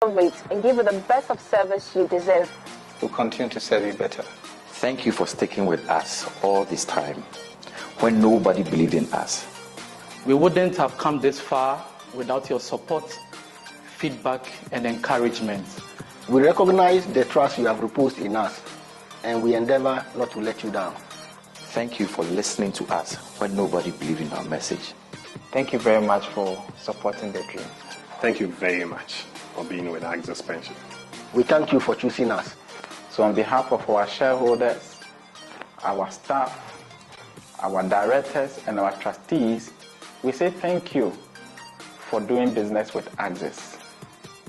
of it and give you the best of service you deserve. We'll continue to serve you better. Thank you for sticking with us all this time when nobody believed in us. We wouldn't have come this far without your support, feedback, and encouragement. We recognize the trust you have reposed in us, and we endeavor not to let you down. Thank you for listening to us when nobody believed in our message. Thank you very much for supporting the dream. Thank you very much for being with Access Pension. We thank you for choosing us. So on behalf of our shareholders, our staff, our directors, and our trustees, we say thank you for doing business with Access.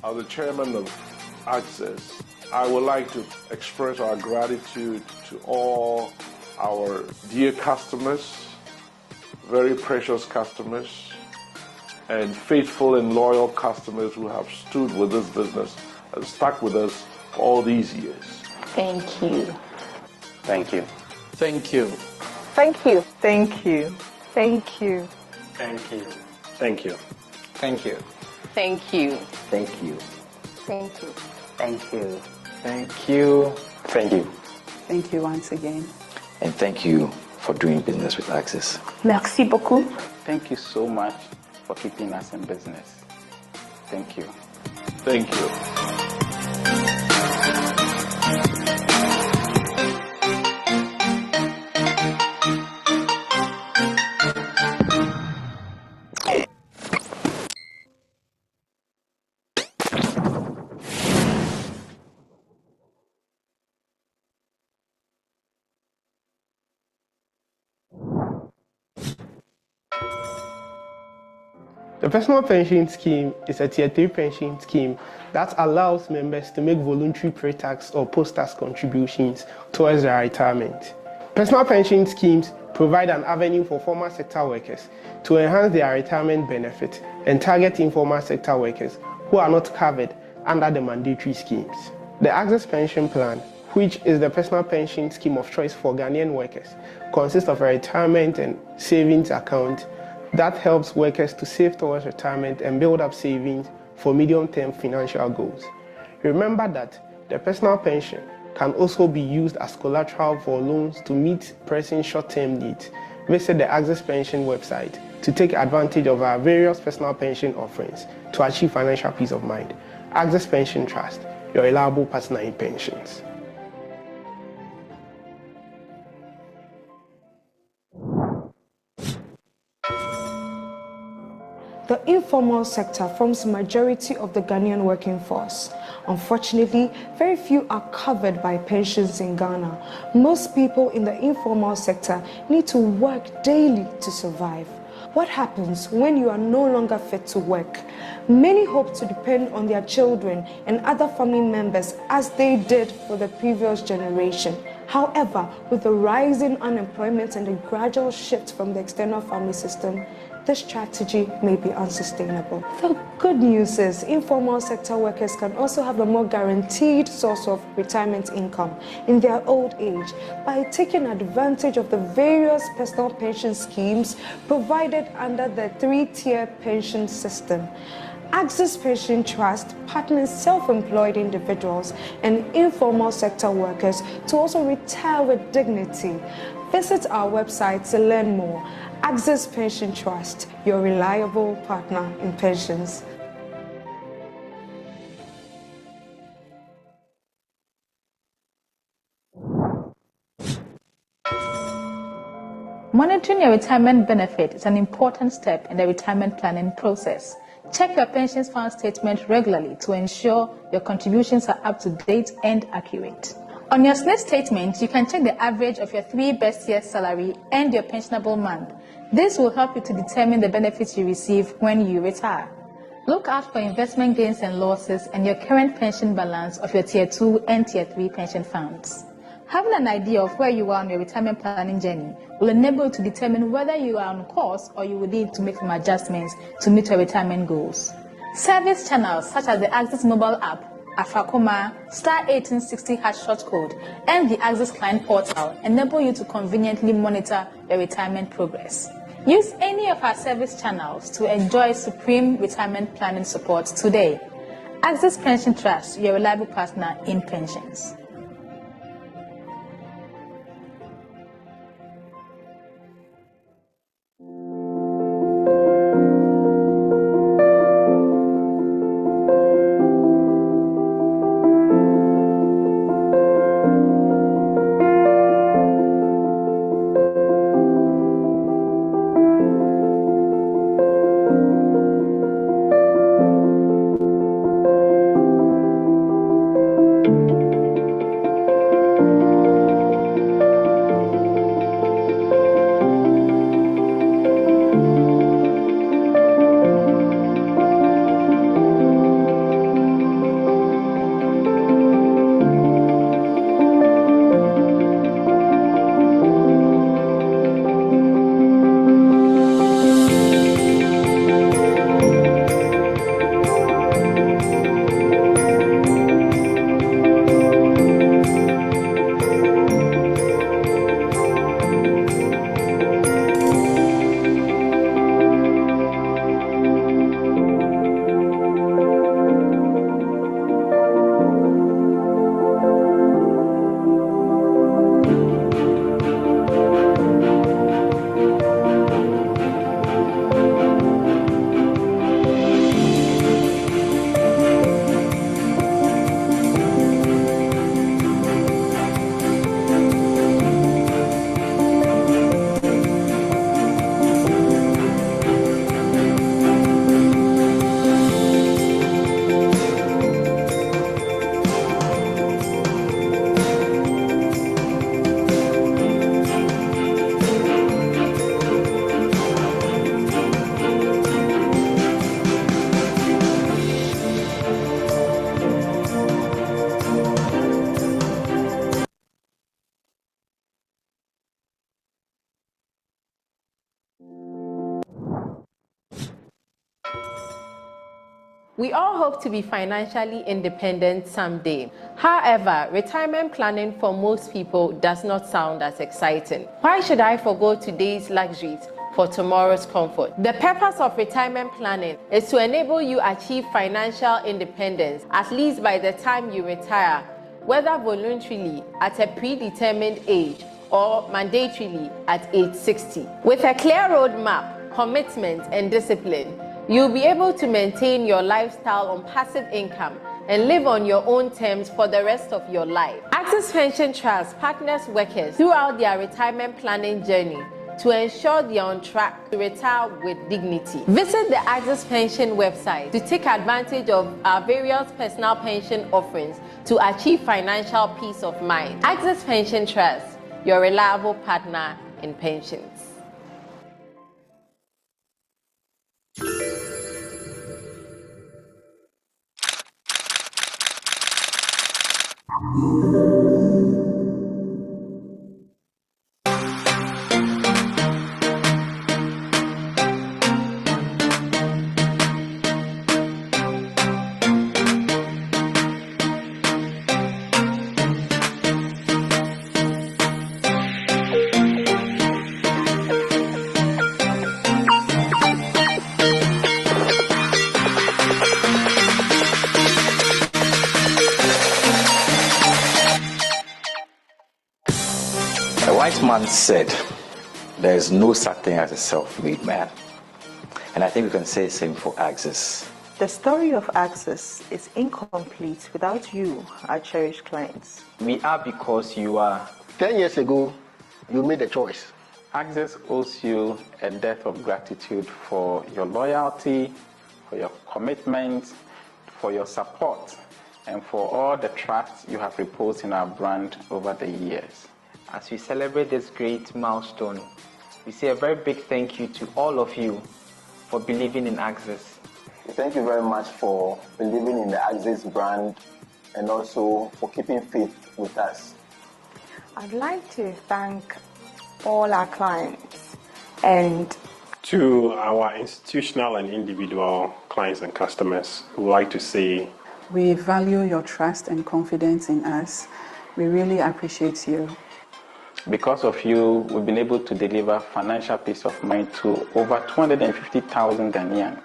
As the chairman of Access, I would like to express our gratitude to all our dear customers, very precious customers, and faithful and loyal customers who have stood with this business and stuck with us for all these years. Thank you. Thank you. Thank you. Thank you. Thank you. Thank you. Thank you. Thank you. Thank you. Thank you. Thank you. Thank you. Thank you. Thank you. Thank you. Thank you once again. And thank you for doing business with Access. Merci beaucoup. Thank you so much for keeping us in business. Thank you. Thank you. The Personal Pension Scheme is a Tier 3 pension scheme that allows members to make voluntary pre-tax or post-tax contributions towards their retirement. Personal pension schemes provide an avenue for formal sector workers to enhance their retirement benefit and target informal sector workers who are not covered under the mandatory schemes. The Access Pension Plan, which is the personal pension scheme of choice for Ghanaian workers, consists of a retirement and savings account that helps workers to save towards retirement and build up savings for medium-term financial goals. Remember that the personal pension can also be used as collateral for loans to meet pressing short-term needs. Visit the Access Pension website to take advantage of our various personal pension offerings to achieve financial peace of mind. Access Pension Trust, your reliable partner in pensions. The informal sector forms the majority of the Ghanaian working force. Unfortunately, very few are covered by pensions in Ghana. Most people in the informal sector need to work daily to survive. What happens when you are no longer fit to work? Many hope to depend on their children and other family members as they did for the previous generation. However, with the rising unemployment and the gradual shift from the external family system, this strategy may be unsustainable. The good news is informal sector workers can also have a more guaranteed source of retirement income in their old age by taking advantage of the various personal pension schemes provided under the 3-tier pension system. Access Pension Trust partners self-employed individuals and informal sector workers to also retire with dignity. Visit our website to learn more. Access Pension Trust, your reliable partner in pensions. Monitoring your retirement benefit is an important step in the retirement planning process. Check your pensions fund statement regularly to ensure your contributions are up to date and accurate. On your SNET statement, you can check the average of your 3 best years' salary and your pensionable month. This will help you to determine the benefits you receive when you retire. Look out for investment gains and losses and your current pension balance of your Tier 2 and Tier 3 pension funds. Having an idea of where you are on your retirement planning journey will enable you to determine whether you are on course or you will need to make some adjustments to meet your retirement goals. Service channels such as the Access mobile app, Afakoma, *1860# short code, and the Access Client Portal enable you to conveniently monitor your retirement progress. Use any of our service channels to enjoy supreme retirement planning support today. Axis Pension Trust, your reliable partner in pensions. We all hope to be financially independent someday. However, retirement planning for most people does not sound as exciting. Why should I forgo today's luxuries for tomorrow's comfort? The purpose of retirement planning is to enable you achieve financial independence, at least by the time you retire, whether voluntarily at a predetermined age or mandatorily at age 60. With a clear roadmap, commitment, and discipline, you'll be able to maintain your lifestyle on passive income and live on your own terms for the rest of your life. Axis Pension Trust partners workers throughout their retirement planning journey to ensure they are on track to retire with dignity. Visit the Axis Pension website to take advantage of our various personal pension offerings to achieve financial peace of mind. Axis Pension Trust, your reliable partner in pensions. Man said, there is no such thing as a self-made man. And I think we can say the same for Axis. The story of Axis is incomplete without you, our cherished clients. We are because you are. 10 years ago, you made a choice. Axis owes you a debt of gratitude for your loyalty, for your commitment, for your support, and for all the trust you have reposed in our brand over the years. As we celebrate this great milestone, we say a very big thank you to all of you for believing in Axis. Thank you very much for believing in the Axis brand and also for keeping faith with us. I'd like to thank all our clients and to our institutional and individual clients and customers, we would like to say we value your trust and confidence in us. We really appreciate you. Because of you, we've been able to deliver financial peace of mind to over 250,000 Ghanaians.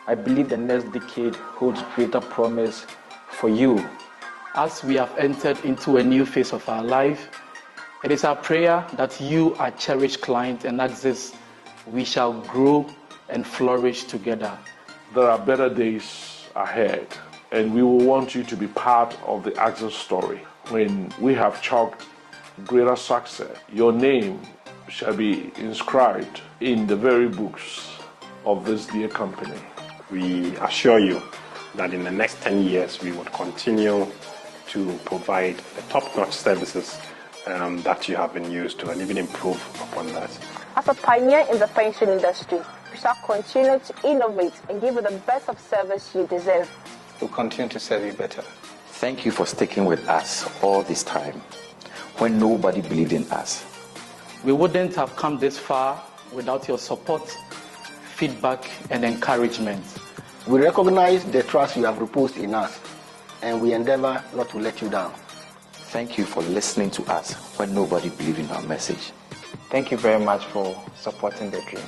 I believe the next decade holds greater promise for you. As we have entered into a new phase of our life, it is our prayer that you, our cherished client, and Access, we shall grow and flourish together. There are better days ahead, and we will want you to be part of the Access story. When we have chalked greater success, your name shall be inscribed in the very books of this dear company. We assure you that in the next 10 years, we would continue to provide the top-notch services that you have been used to, and even improve upon that. As a pioneer in the pension industry, we shall continue to innovate and give you the best of service you deserve. We'll continue to serve you better. Thank you for sticking with us all this time when nobody believed in us. We wouldn't have come this far without your support, feedback, and encouragement. We recognize the trust you have reposed in us, and we endeavor not to let you down. Thank you for listening to us when nobody believed in our message. Thank you very much for supporting the dream.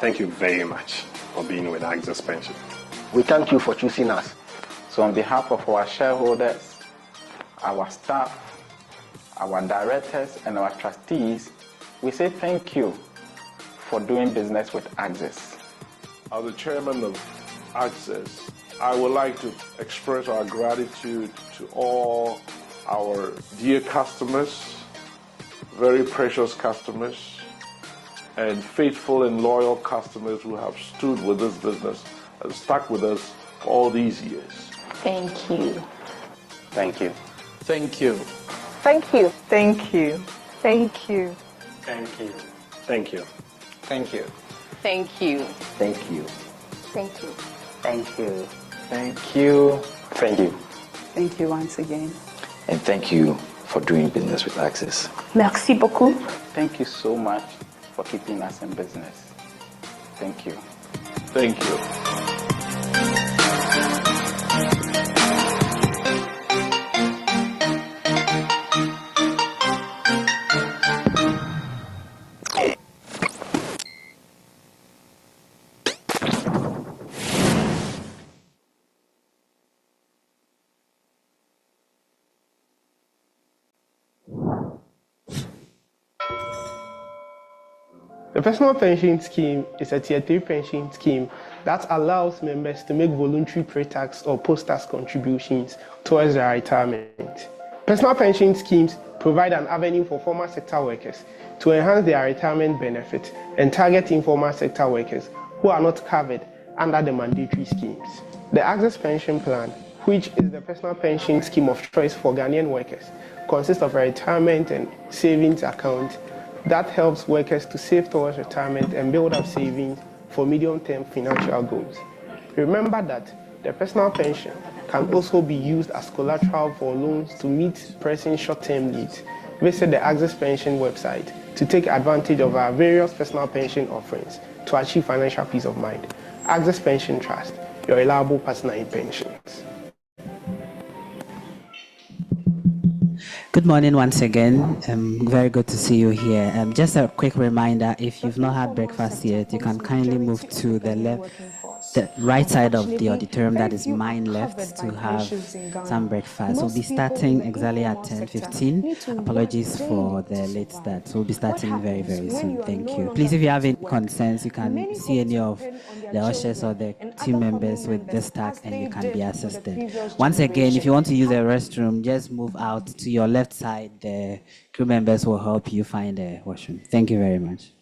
Thank you very much for being with Access Pension. We thank you for choosing us. So on behalf of our shareholders, our staff, our directors, and our trustees, we say thank you for doing business with Access. As the chairman of Access, I would like to express our gratitude to all our dear customers, very precious customers, and faithful and loyal customers who have stood with this business and stuck with us for all these years. Thank you. Thank you. Thank you. Thank you. Thank you. Thank you. Thank you. Thank you. Thank you. Thank you. Thank you. Thank you. Thank you. Thank you. Thank you. Thank you once again. And thank you for doing business with Access. Merci beaucoup. Thank you so much for keeping us in business. Thank you. Thank you. The Personal Pension Scheme is a Tier 3 pension scheme that allows members to make voluntary pre-tax or post-tax contributions towards their retirement. Personal pension schemes provide an avenue for formal sector workers to enhance their retirement benefits and target informal sector workers who are not covered under the mandatory schemes. The Access Pension Plan, which is the personal pension scheme of choice for Ghanaian workers, consists of a retirement and savings account that helps workers to save towards retirement and build up savings for medium-term financial goals. Remember that the personal pension can also be used as collateral for loans to meet pressing short-term needs. Visit the Access Pension website to take advantage of our various personal pension offerings to achieve financial peace of mind. Access Pension Trust, your reliable partner in pensions. Good morning once again. Very good to see you here. Just a quick reminder, if you've not had breakfast yet, you can kindly move to the right side of the auditorium, that is mine left, to have some breakfast. We'll be starting exactly at 10:15. Apologies for the late start. So we'll be starting very, very soon. Thank you. Please, if you have any concerns, you can see any of the ushers or the team members with this tag and you can be assisted. Once again, if you want to use the restroom, just move out to your left side. The crew members will help you find a washroom. Thank you very much.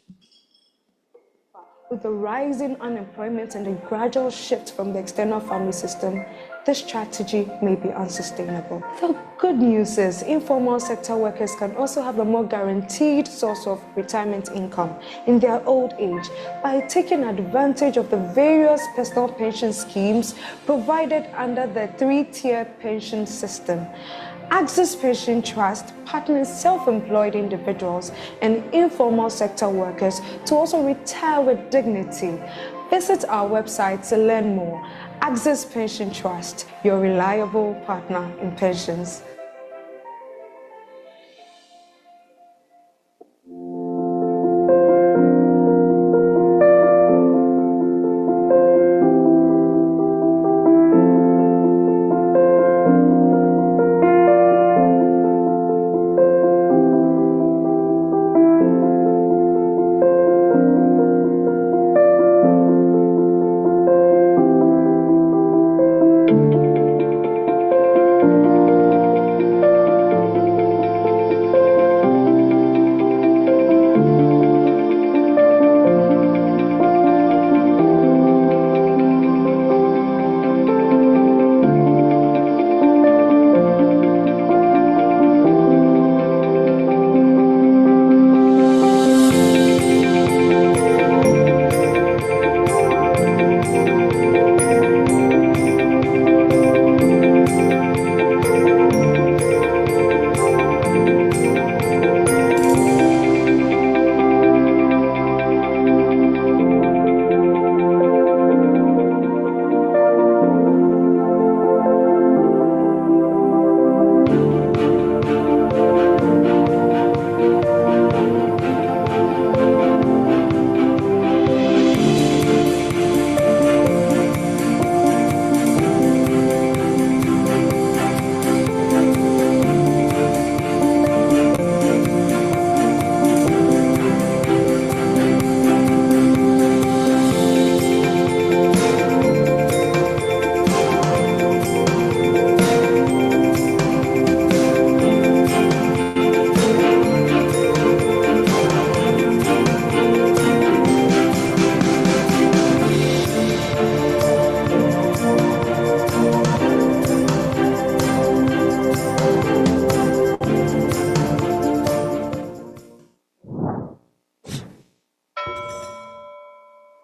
With the rising unemployment and the gradual shift from the external family system, this strategy may be unsustainable. The good news is informal sector workers can also have a more guaranteed source of retirement income in their old age by taking advantage of the various personal pension schemes provided under the three-tier pension system. Access Pension Trust partners self-employed individuals and informal sector workers to also retire with dignity. Visit our website to learn more. Access Pension Trust, your reliable partner in pensions.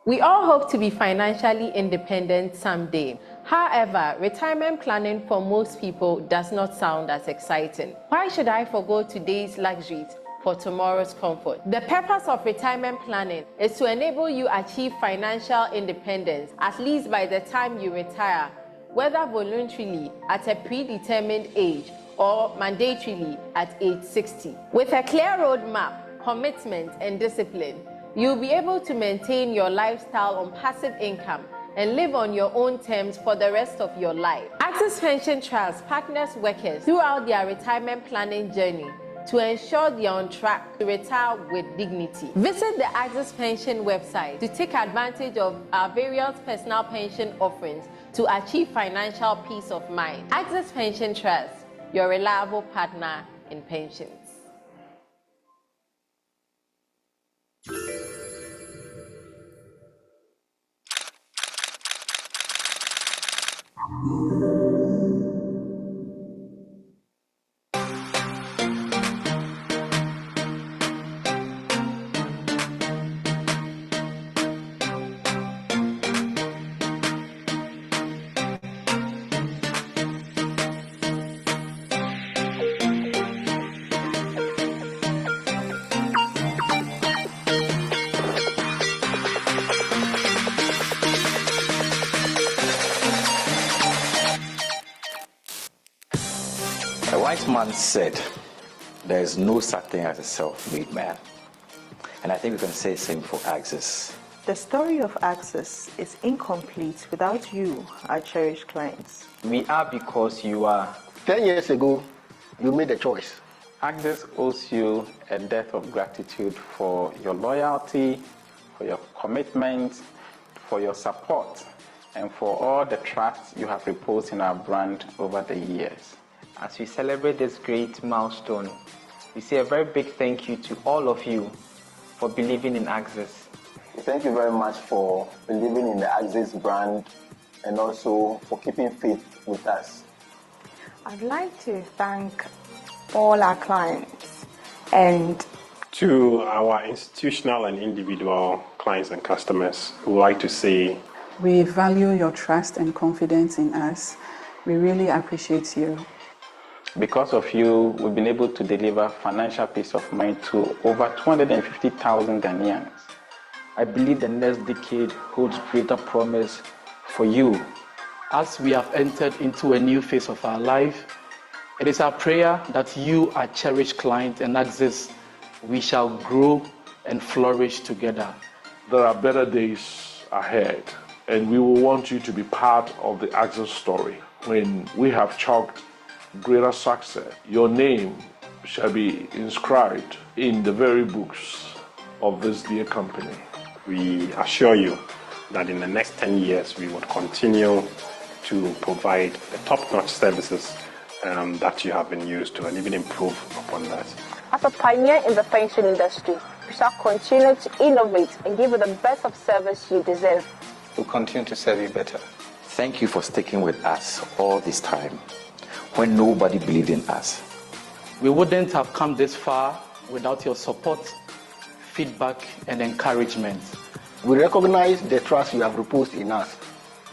We all hope to be financially independent someday. However, retirement planning for most people does not sound as exciting. Why should I forgo today's luxuries for tomorrow's comfort? The purpose of retirement planning is to enable you achieve financial independence at least by the time you retire, whether voluntarily at a predetermined age or mandatorily at age 60. With a clear roadmap, commitment, and discipline, you'll be able to maintain your lifestyle on passive income and live on your own terms for the rest of your life. Access Pension Trust partners workers throughout their retirement planning journey to ensure they are on track to retire with dignity. Visit the Access Pension website to take advantage of our various personal pension offerings to achieve financial peace of mind. Access Pension Trust, your reliable partner in pensions. A wise man said, there is no such thing as a self-made man. And I think we can say the same for Access. The story of Access is incomplete without you, our cherished clients. We are because you are. 10 years ago, you made a choice. Access owes you a debt of gratitude for your loyalty, for your commitment, for your support, and for all the trust you have reposed in our brand over the years. As we celebrate this great milestone, we say a very big thank you to all of you for believing in Access. Thank you very much for believing in the Access brand and also for keeping faith with us. I'd like to thank all our clients and To our institutional and individual clients and customers, we would like to say, we value your trust and confidence in us. We really appreciate you. Because of you, we've been able to deliver financial peace of mind to over 250,000 Ghanaians. I believe the next decade holds greater promise for you. As we have entered into a new phase of our life, it is our prayer that you, our cherished client and Access, we shall grow and flourish together. There are better days ahead, and we will want you to be part of the Access story. When we have chalked greater success, your name shall be inscribed in the very books of this dear company. we assure you that in the next 10 years, we would continue to provide the top-notch services that you have been used to and even improve upon that. As a pioneer in the pension industry, we shall continue to innovate and give you the best of service you deserve. We'll continue to serve you better. Thank you for sticking with us all this time when nobody believed in us. We wouldn't have come this far without your support, feedback, and encouragement. We recognize the trust you have reposed in us,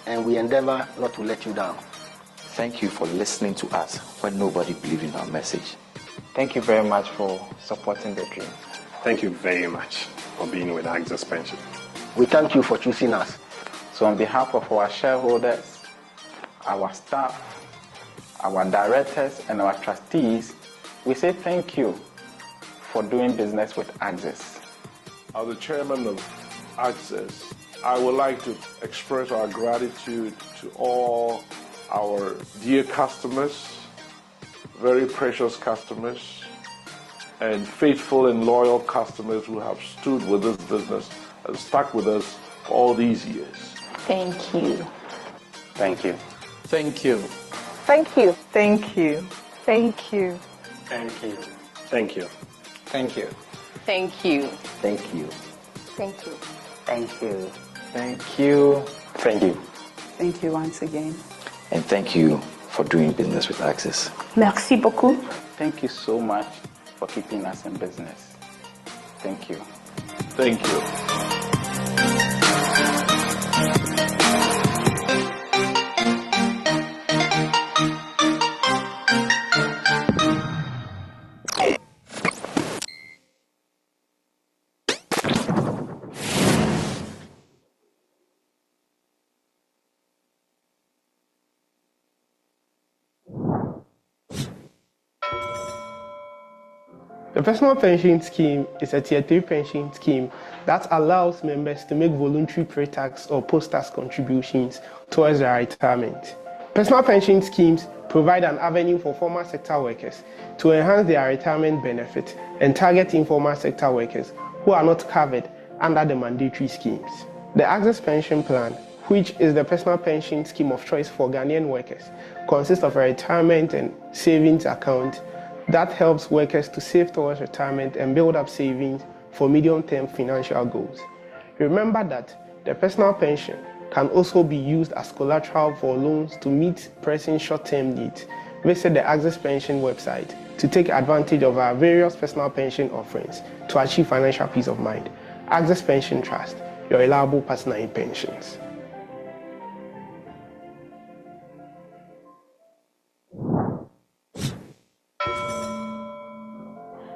and we endeavor not to let you down. Thank you for listening to us when nobody believed in our message. Thank you very much for supporting the dream. Thank you very much for being with Access Pension. We thank you for choosing us. So on behalf of our shareholders, our staff, our directors, and our trustees, we say thank you for doing business with Access. As the chairman of Access, I would like to express our gratitude to all our dear customers, very precious customers, and faithful and loyal customers who have stood with this business and stuck with us for all these years. thank you. Thank you. Thank you. Thank you. Thank you. Thank you. Thank you. Thank you. Thank you. Thank you. Thank you. Thank you. Thank you. Thank you. Thank you. Thank you once again. And thank you for doing business with Access. Merci beaucoup. Thank you so much for keeping us in business. Thank you. Thank you. The personal pension scheme is a tier 3 pension scheme that allows members to make voluntary pre-tax or post-tax contributions towards their retirement. Personal pension schemes provide an avenue for formal sector workers to enhance their retirement benefit and target informal sector workers who are not covered under the mandatory schemes. The Access Pension Plan, which is the personal pension scheme of choice for Ghanaian workers, consists of a retirement and savings account that helps workers to save towards retirement and build up savings for medium-term financial goals. Remember that the personal pension can also be used as collateral for loans to meet pressing short-term needs. Visit the Access Pension website to take advantage of our various personal pension offerings to achieve financial peace of mind. Access Pension Trust, your reliable partner in pensions.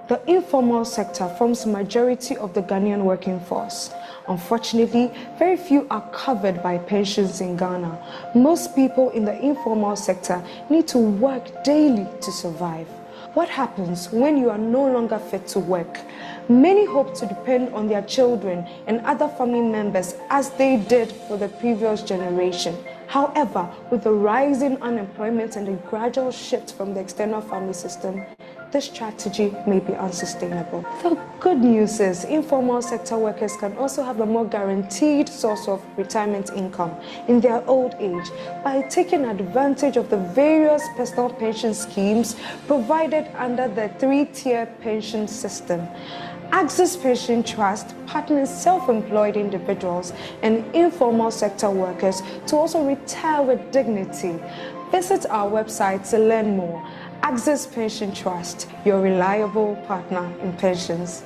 The informal sector forms the majority of the Ghanaian working force. Unfortunately, very few are covered by pensions in Ghana. Most people in the informal sector need to work daily to survive. What happens when you are no longer fit to work? Many hope to depend on their children and other family members as they did for the previous generation. However, with the rising unemployment and the gradual shift from the external family system, this strategy may be unsustainable. The good news is informal sector workers can also have a more guaranteed source of retirement income in their old age by taking advantage of the various personal pension schemes provided under the 3-tier pension system. Access Pension Trust partners self-employed individuals and informal sector workers to also retire with dignity. Visit our website to learn more. Access Pension Trust, your reliable partner in pensions.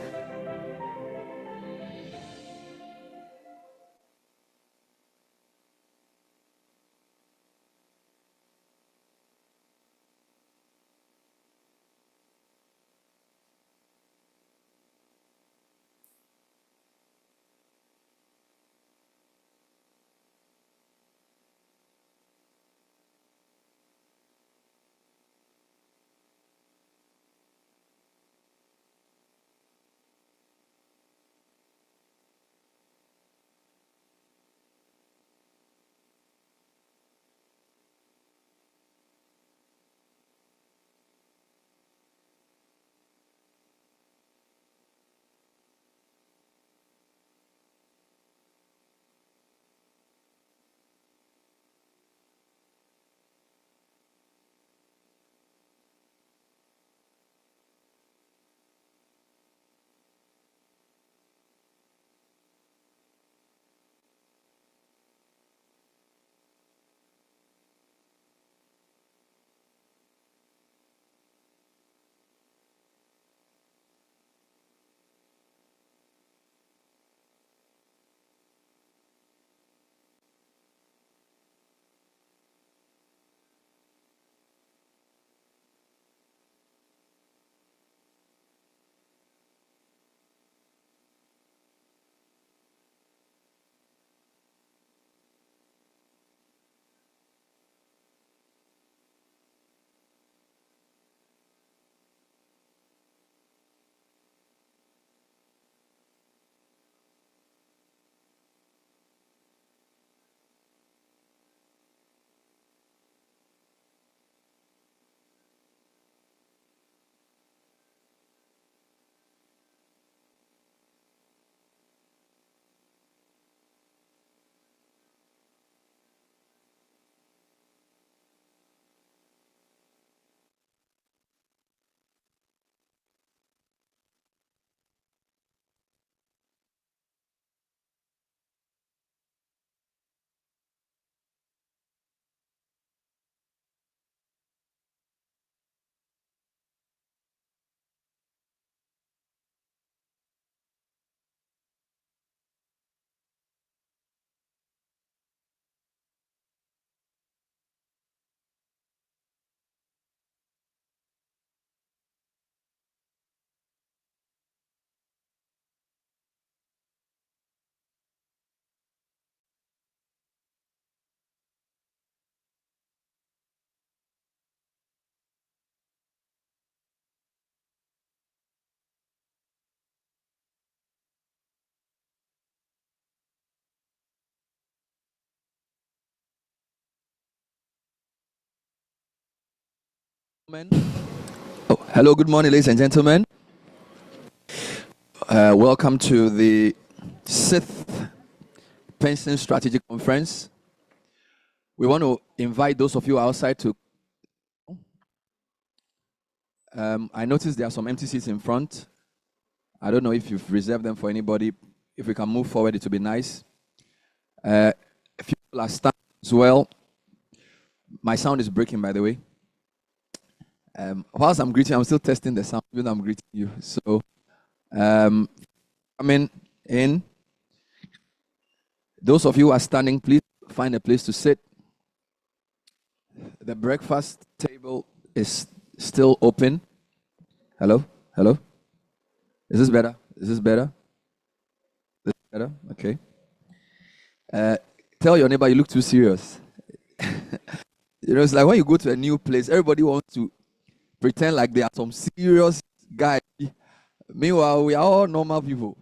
Oh, hello, good morning, ladies and gentlemen. Welcome to the 6th Pension Strategy Conference. We want to invite those of you outside to. I noticed there are some empty seats in front. I don't know if you've reserved them for anybody. If we can move forward, it would be nice. A few people are standing as well. My sound is breaking, by the way. Whilst I'm greeting, I'm still testing the sound when I'm greeting you. So, coming in. Those of you who are standing, please find a place to sit. The breakfast table is still open. Hello? Hello? Is this better? Is this better? Is this better? Okay. Tell your neighbor you look too serious. You know, it's like when you go to a new place, everybody wants to pretend like they are some serious guy. Meanwhile, we are all normal people.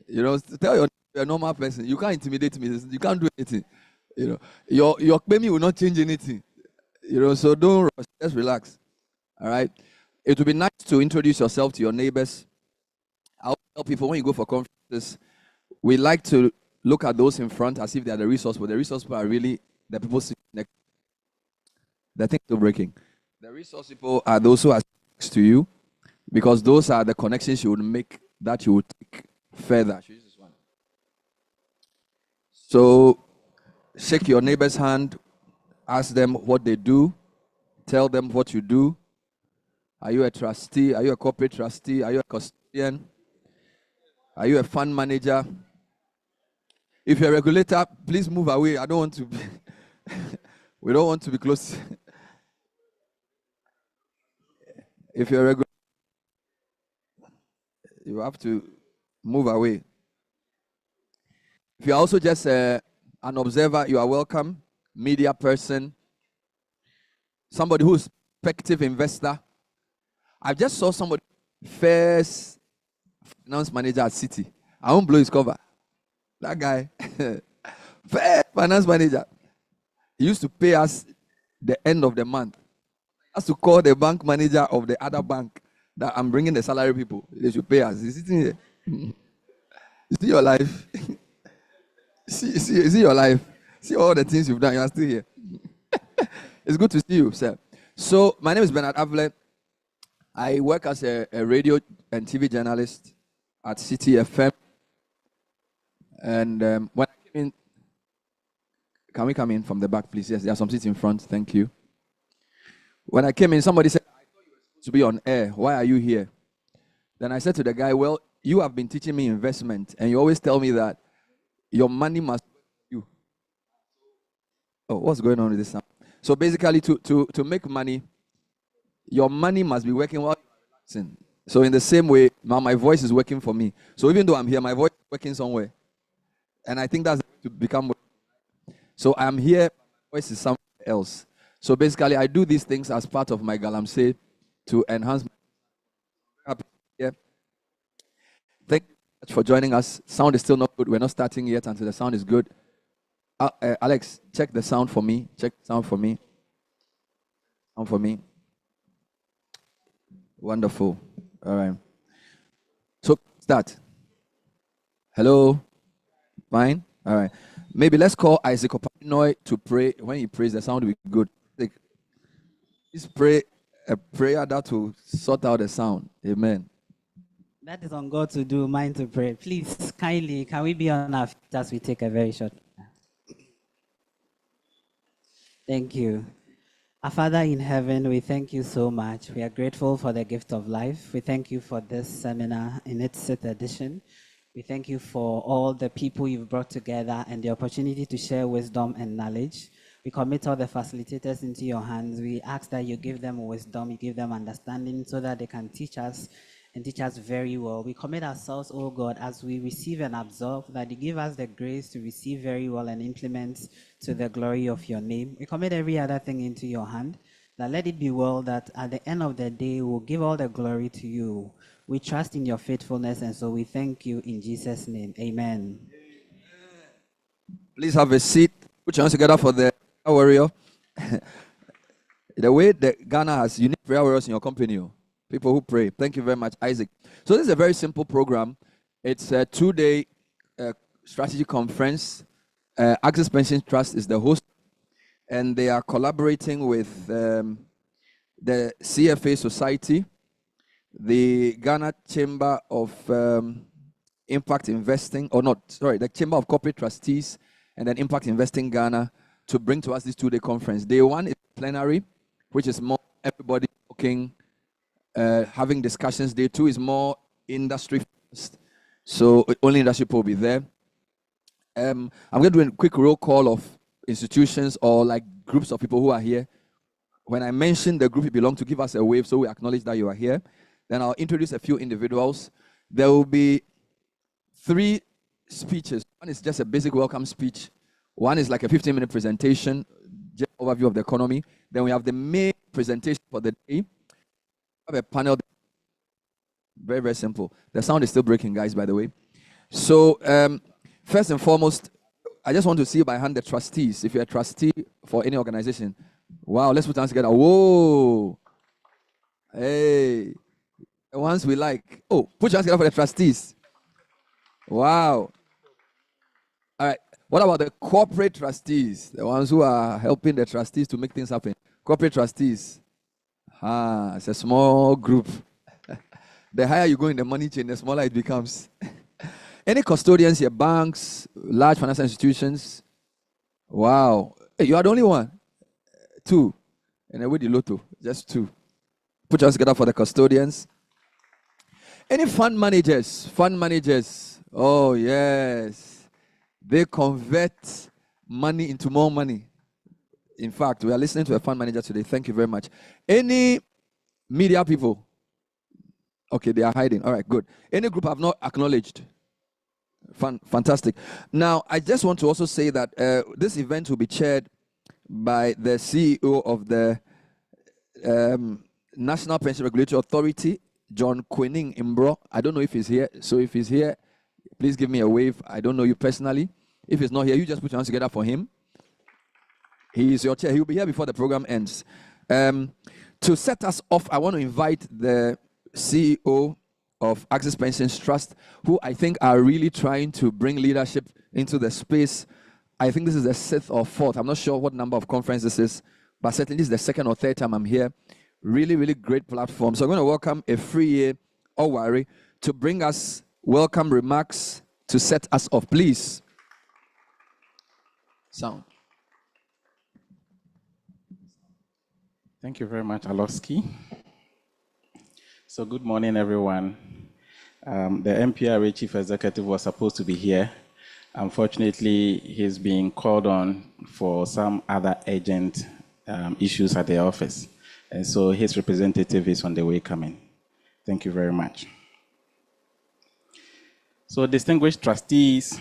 You know, tell you're a normal person. You can't intimidate me. You can't do anything. You know, your baby will not change anything. You know, so don't rush. Just relax. All right. It would be nice to introduce yourself to your neighbors. I'll tell people when you go for conferences, we like to look at those in front as if they are the resource, but the resource people are really the people sitting next. The thing is breaking. The resource people are those who are next to you, because those are the connections you would make that you would take further. Use this one. So, shake your neighbor's hand, ask them what they do, tell them what you do. Are you a trustee? Are you a corporate trustee? Are you a custodian? Are you a fund manager? If you're a regulator, please move away. I don't want to be. We don't want to be close. If you're a regulator, you have to move away. If you're also just an observer, you are welcome. Media person, somebody who's prospective investor. I just saw somebody, first finance manager at Citi. I won't blow his cover. That guy, first finance manager. He used to pay us the end of the month. Has to call the bank manager of the other bank that I'm bringing the salary people. They should pay us. He's sitting here. You see your life. see your life. See all the things you've done. You are still here. It's good to see you, sir. So my name is Bernard Avle. I work as a radio and TV journalist at City FM. And when I came in, can we come in from the back, please? Yes, there are some seats in front. Thank you. When I came in, somebody said, I thought you were supposed to be on air. Why are you here? Then I said to the guy, well, you have been teaching me investment, and you always tell me that your money must you. Oh, what's going on with this sound? So basically, to make money, your money must be working while you're relaxing. So in the same way, now my voice is working for me. So even though I'm here, my voice is working somewhere. And I think that's to become. So I'm here, my voice is somewhere else. So basically, I do these things as part of my galamsey to enhance my here. Thank you much for joining us. Sound is still not good. We're not starting yet until the sound is good. Alex, check the sound for me. Check the sound for me. Sound for me. Wonderful. All right. So start. Hello. Fine. All right. Maybe let's call Isaac Opanoy to pray. When he prays, the sound will be good. Please pray a prayer that will sort out the sound. Amen. That is on God to do, mine to pray. Please, kindly, can we be on our feet as we take a very short? Thank you. Our Father in heaven, we thank you so much. We are grateful for the gift of life. We thank you for this seminar in its 6th edition. We thank you for all the people you've brought together and the opportunity to share wisdom and knowledge. We commit all the facilitators into your hands. We ask that you give them wisdom, you give them understanding so that they can teach us and teach us very well. We commit ourselves, oh God, as we receive and absorb, that you give us the grace to receive very well and implement to the glory of your name. We commit every other thing into your hand, that let it be well that at the end of the day, we'll give all the glory to you. We trust in your faithfulness, and so we thank you in Jesus' name. Amen. Please have a seat. Put your hands together for the warrior. The way that Ghana has unique prayer warriors in your company, people who pray. Thank you very much, Isaac. So this is a very simple program. It's a 2-day strategy conference. Access Pension Trust is the host, and they are collaborating with the CFA Society, the Ghana Chamber of Impact Investing, the Chamber of Corporate Trustees, and then Impact Investing Ghana to bring to us this 2-day conference. Day 1 is plenary, which is more everybody talking, having discussions. Day 2 is more industry first. So only industry people will be there. I'm going to do a quick roll call of institutions or like groups of people who are here. When I mention the group you belong to, give us a wave so we acknowledge that you are here. Then I'll introduce a few individuals. There will be 3 speeches. One is just a basic welcome speech. One is like a 15-minute presentation, just overview of the economy. Then we have the main presentation for the day. We have a panel. Very, very simple. The sound is still breaking, guys, by the way. So, first and foremost, I just want to see by hand the trustees. If you're a trustee for any organization, wow, let's put hands together. Whoa. Hey. The ones we like. Oh, put your hands together for the trustees. Wow. All right. What about the corporate trustees? The ones who are helping the trustees to make things happen. Corporate trustees. It's a small group. The higher you go in the money chain, the smaller it becomes. Any custodians here, banks, large financial institutions? Wow. Hey, you are the only one. 2. And with the lotto, just 2. Put your hands together for the custodians. Any fund managers? Fund managers. Oh, yes. They convert money into more money. In fact, we are listening to a fund manager today. Thank you very much. Any media people? Okay, they are hiding. All right, good. Any group I've not acknowledged? Fantastic. Now, I just want to also say that this event will be chaired by the CEO of the National Pension Regulatory Authority, John Kwening Imbro. I don't know if he's here. So if he's here, please give me a wave. I don't know you personally. If he's not here, you just put your hands together for him. He is your chair. He will be here before the program ends. To set us off, I want to invite the CEO of Access Pensions Trust, who I think are really trying to bring leadership into the space. I think this is the 6th or 4th. I'm not sure what number of conference this is, but certainly this is the 2nd or 3rd time I'm here. Really, really great platform. So I'm going to welcome Efriye Owari to bring us welcome remarks to set us off. Please. Sound. Thank you very much, Aloski. So good morning, everyone. The MPRA Chief Executive was supposed to be here. Unfortunately, he's being called on for some other urgent issues at the office. And so his representative is on the way coming. Thank you very much. So distinguished trustees,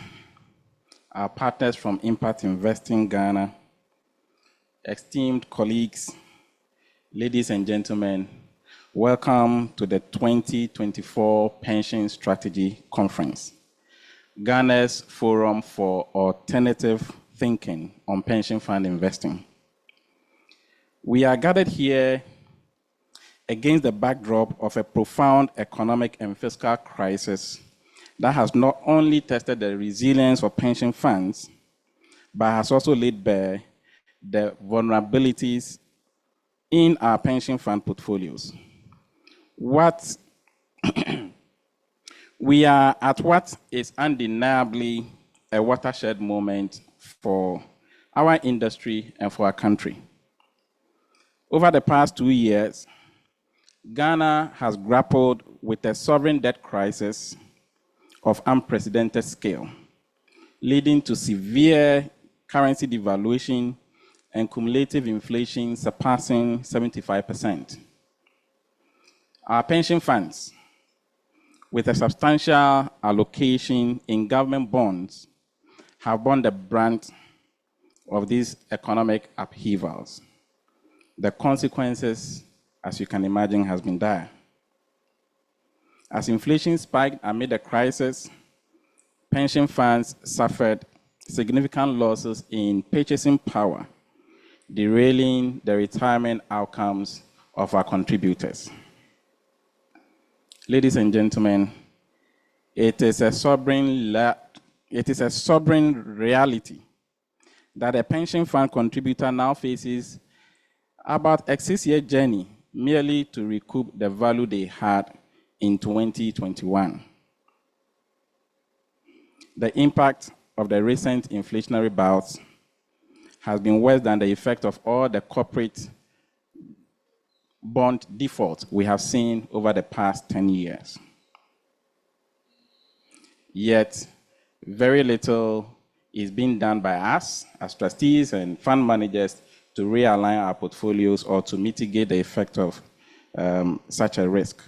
our partners from Impact Investing Ghana, esteemed colleagues, ladies and gentlemen, welcome to the 2024 Pension Strategy Conference, Ghana's Forum for Alternative Thinking on Pension Fund Investing. We are gathered here against the backdrop of a profound economic and fiscal crisis that has not only tested the resilience of pension funds, but has also laid bare the vulnerabilities in our pension fund portfolios. We are at what is undeniably a watershed moment for our industry and for our country. Over the past 2 years, Ghana has grappled with a sovereign debt crisis of unprecedented scale, leading to severe currency devaluation and cumulative inflation surpassing 75%. Our pension funds, with a substantial allocation in government bonds, have borne the brunt of these economic upheavals. The consequences, as you can imagine, has been dire. As inflation spiked amid the crisis, pension funds suffered significant losses in purchasing power derailing the retirement outcomes of our contributors. Ladies and gentlemen, it is a sobering reality that a pension fund contributor now faces about a 6-year journey merely to recoup the value they had in 2021. The impact of the recent inflationary bouts has been worse than the effect of all the corporate bond defaults we have seen over the past 10 years. Yet, very little is being done by us as trustees and fund managers to realign our portfolios or to mitigate the effect of such a risk.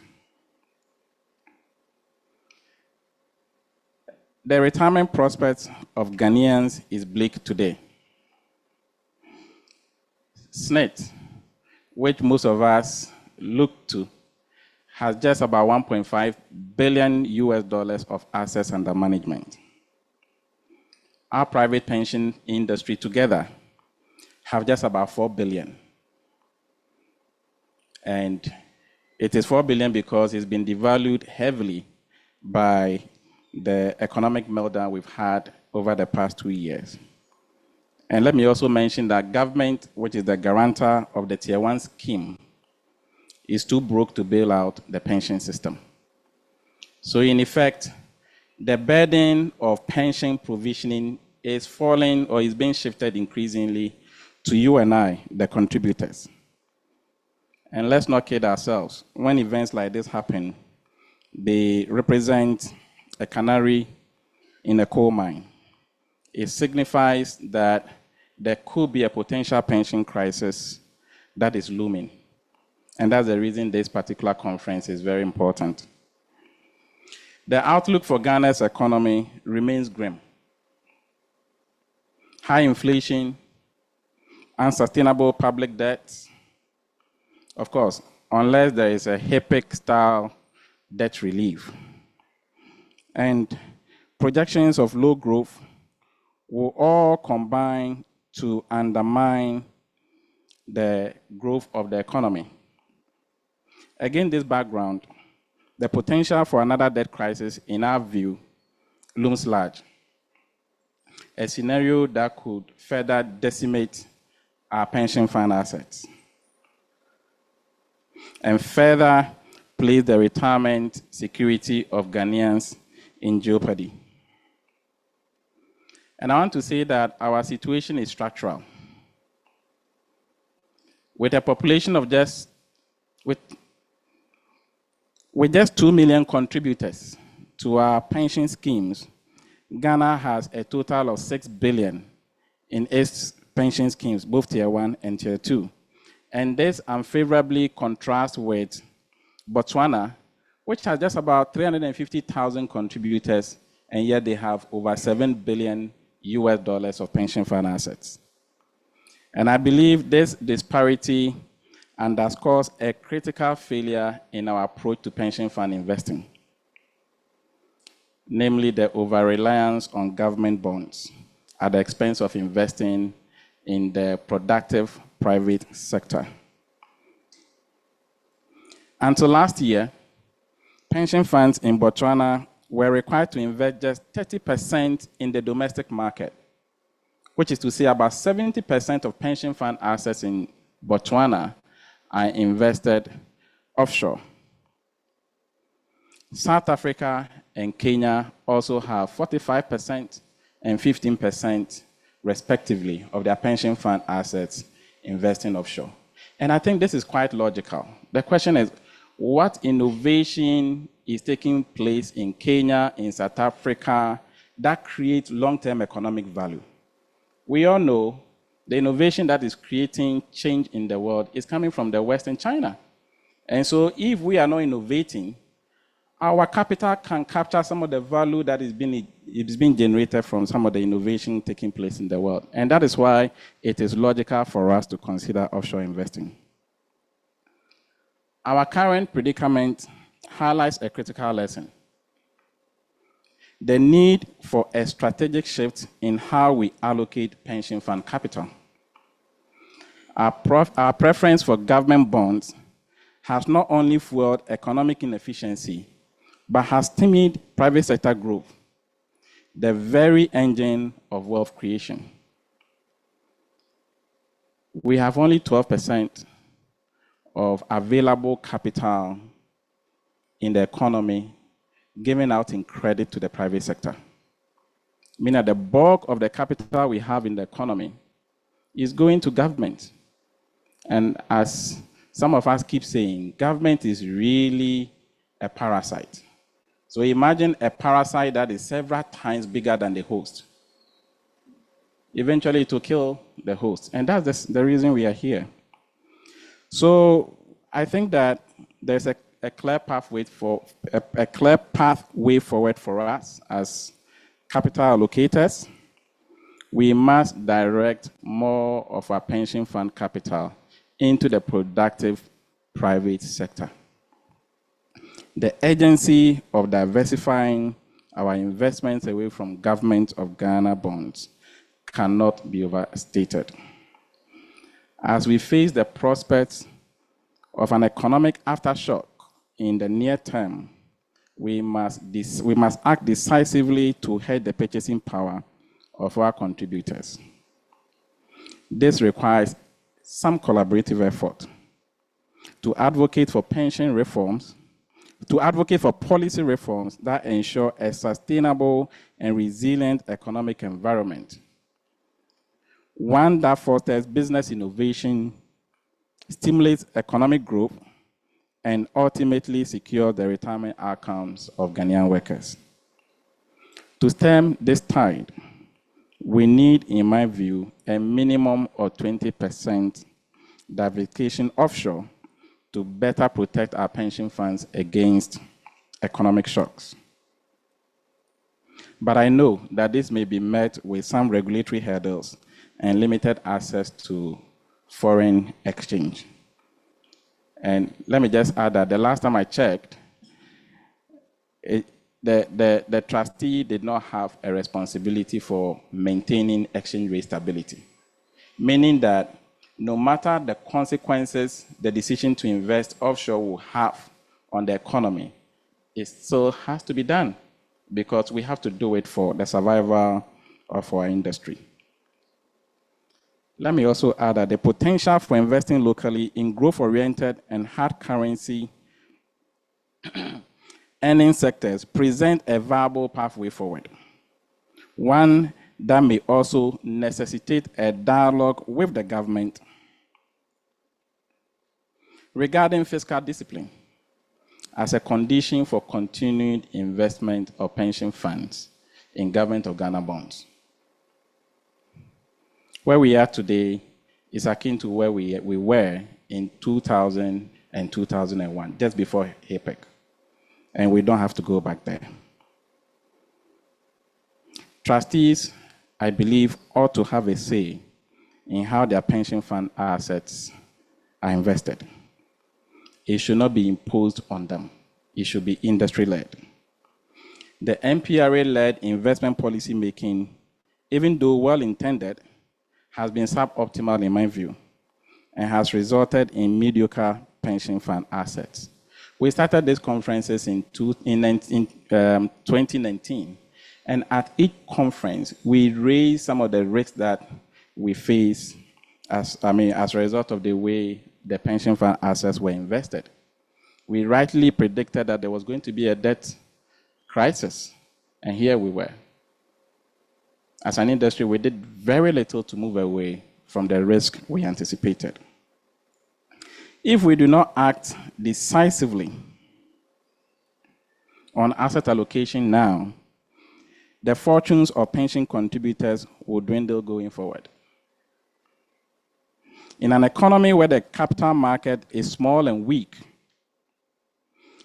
The retirement prospects of Ghanaians is bleak today. SSNIT, which most of us look to, has just about $1.5 billion of assets under management. Our private pension industry together have just about $4 billion. And it is $4 billion because it's been devalued heavily by the economic meltdown we've had over the past 2 years. And let me also mention that government, which is the guarantor of the Tier 1 scheme, is too broke to bail out the pension system. So in effect, the burden of pension provisioning is falling or is being shifted increasingly to you and I, the contributors. And let's not kid ourselves. When events like this happen, they represent a canary in a coal mine. It signifies that there could be a potential pension crisis that is looming. And that's the reason this particular conference is very important. The outlook for Ghana's economy remains grim. High inflation, unsustainable public debt. Of course, unless there is a HIPC-style debt relief. And projections of low growth will all combine to undermine the growth of the economy. Against this background, the potential for another debt crisis, in our view, looms large. A scenario that could further decimate our pension fund assets and further place the retirement security of Ghanaians in jeopardy. And I want to say that our situation is structural. With a population of just 2 million contributors to our pension schemes, Ghana has a total of $6 billion in its pension schemes, both Tier 1 and Tier 2. And this unfavorably contrasts with Botswana, which has just about 350,000 contributors, and yet they have over $7 billion of pension fund assets. And I believe this disparity underscores a critical failure in our approach to pension fund investing, namely the over-reliance on government bonds at the expense of investing in the productive private sector. Until last year, pension funds in Botswana were required to invest just 30% in the domestic market, which is to say about 70% of pension fund assets in Botswana are invested offshore. South Africa and Kenya also have 45% and 15%, respectively, of their pension fund assets investing offshore. And I think this is quite logical. The question is, what innovation is taking place in Kenya, in South Africa, that creates long-term economic value? We all know the innovation that is creating change in the world is coming from the West and China. And so if we are not innovating, our capital can capture some of the value that is being generated from some of the innovation taking place in the world. And that is why it is logical for us to consider offshore investing. Our current predicament highlights a critical lesson: the need for a strategic shift in how we allocate pension fund capital. Our preference for government bonds has not only fueled economic inefficiency, but has stymied private sector growth, the very engine of wealth creation. We have only 12% of available capital in the economy given out in credit to the private sector, meaning that the bulk of the capital we have in the economy is going to government. And as some of us keep saying, government is really a parasite. So imagine a parasite that is several times bigger than the host. Eventually, it will kill the host. And that's the reason we are here. So I think that there's a clear pathway forward for us as capital allocators. We must direct more of our pension fund capital into the productive private sector. The urgency of diversifying our investments away from Government of Ghana bonds cannot be overstated. As we face the prospects of an economic aftershock in the near term, we must act decisively to head the purchasing power of our contributors. This requires some collaborative effort to advocate for pension reforms, to advocate for policy reforms that ensure a sustainable and resilient economic environment, one that fosters business innovation, stimulates economic growth, and ultimately secures the retirement outcomes of Ghanaian workers. To stem this tide, we need, in my view, a minimum of 20% diversification offshore to better protect our pension funds against economic shocks. But I know that this may be met with some regulatory hurdles and limited access to foreign exchange. And let me just add that the last time I checked, the trustee did not have a responsibility for maintaining exchange rate stability, meaning that no matter the consequences the decision to invest offshore will have on the economy, it still has to be done because we have to do it for the survival of our industry. Let me also add that the potential for investing locally in growth-oriented and hard currency earning sectors present a viable pathway forward, one that may also necessitate a dialogue with the government regarding fiscal discipline as a condition for continued investment of pension funds in Government of Ghana bonds. Where we are today is akin to where we were in 2000 and 2001, just before APEC. And we don't have to go back there. Trustees, I believe, ought to have a say in how their pension fund assets are invested. It should not be imposed on them. It should be industry-led. The NPRA-led investment policy making, even though well-intended, has been suboptimal in my view and has resulted in mediocre pension fund assets. We started these conferences in 2019, and at each conference, we raised some of the risks that we face as a result of the way the pension fund assets were invested. We rightly predicted that there was going to be a debt crisis, and here we were. As an industry, we did very little to move away from the risk we anticipated. If we do not act decisively on asset allocation now, the fortunes of pension contributors will dwindle going forward. In an economy where the capital market is small and weak,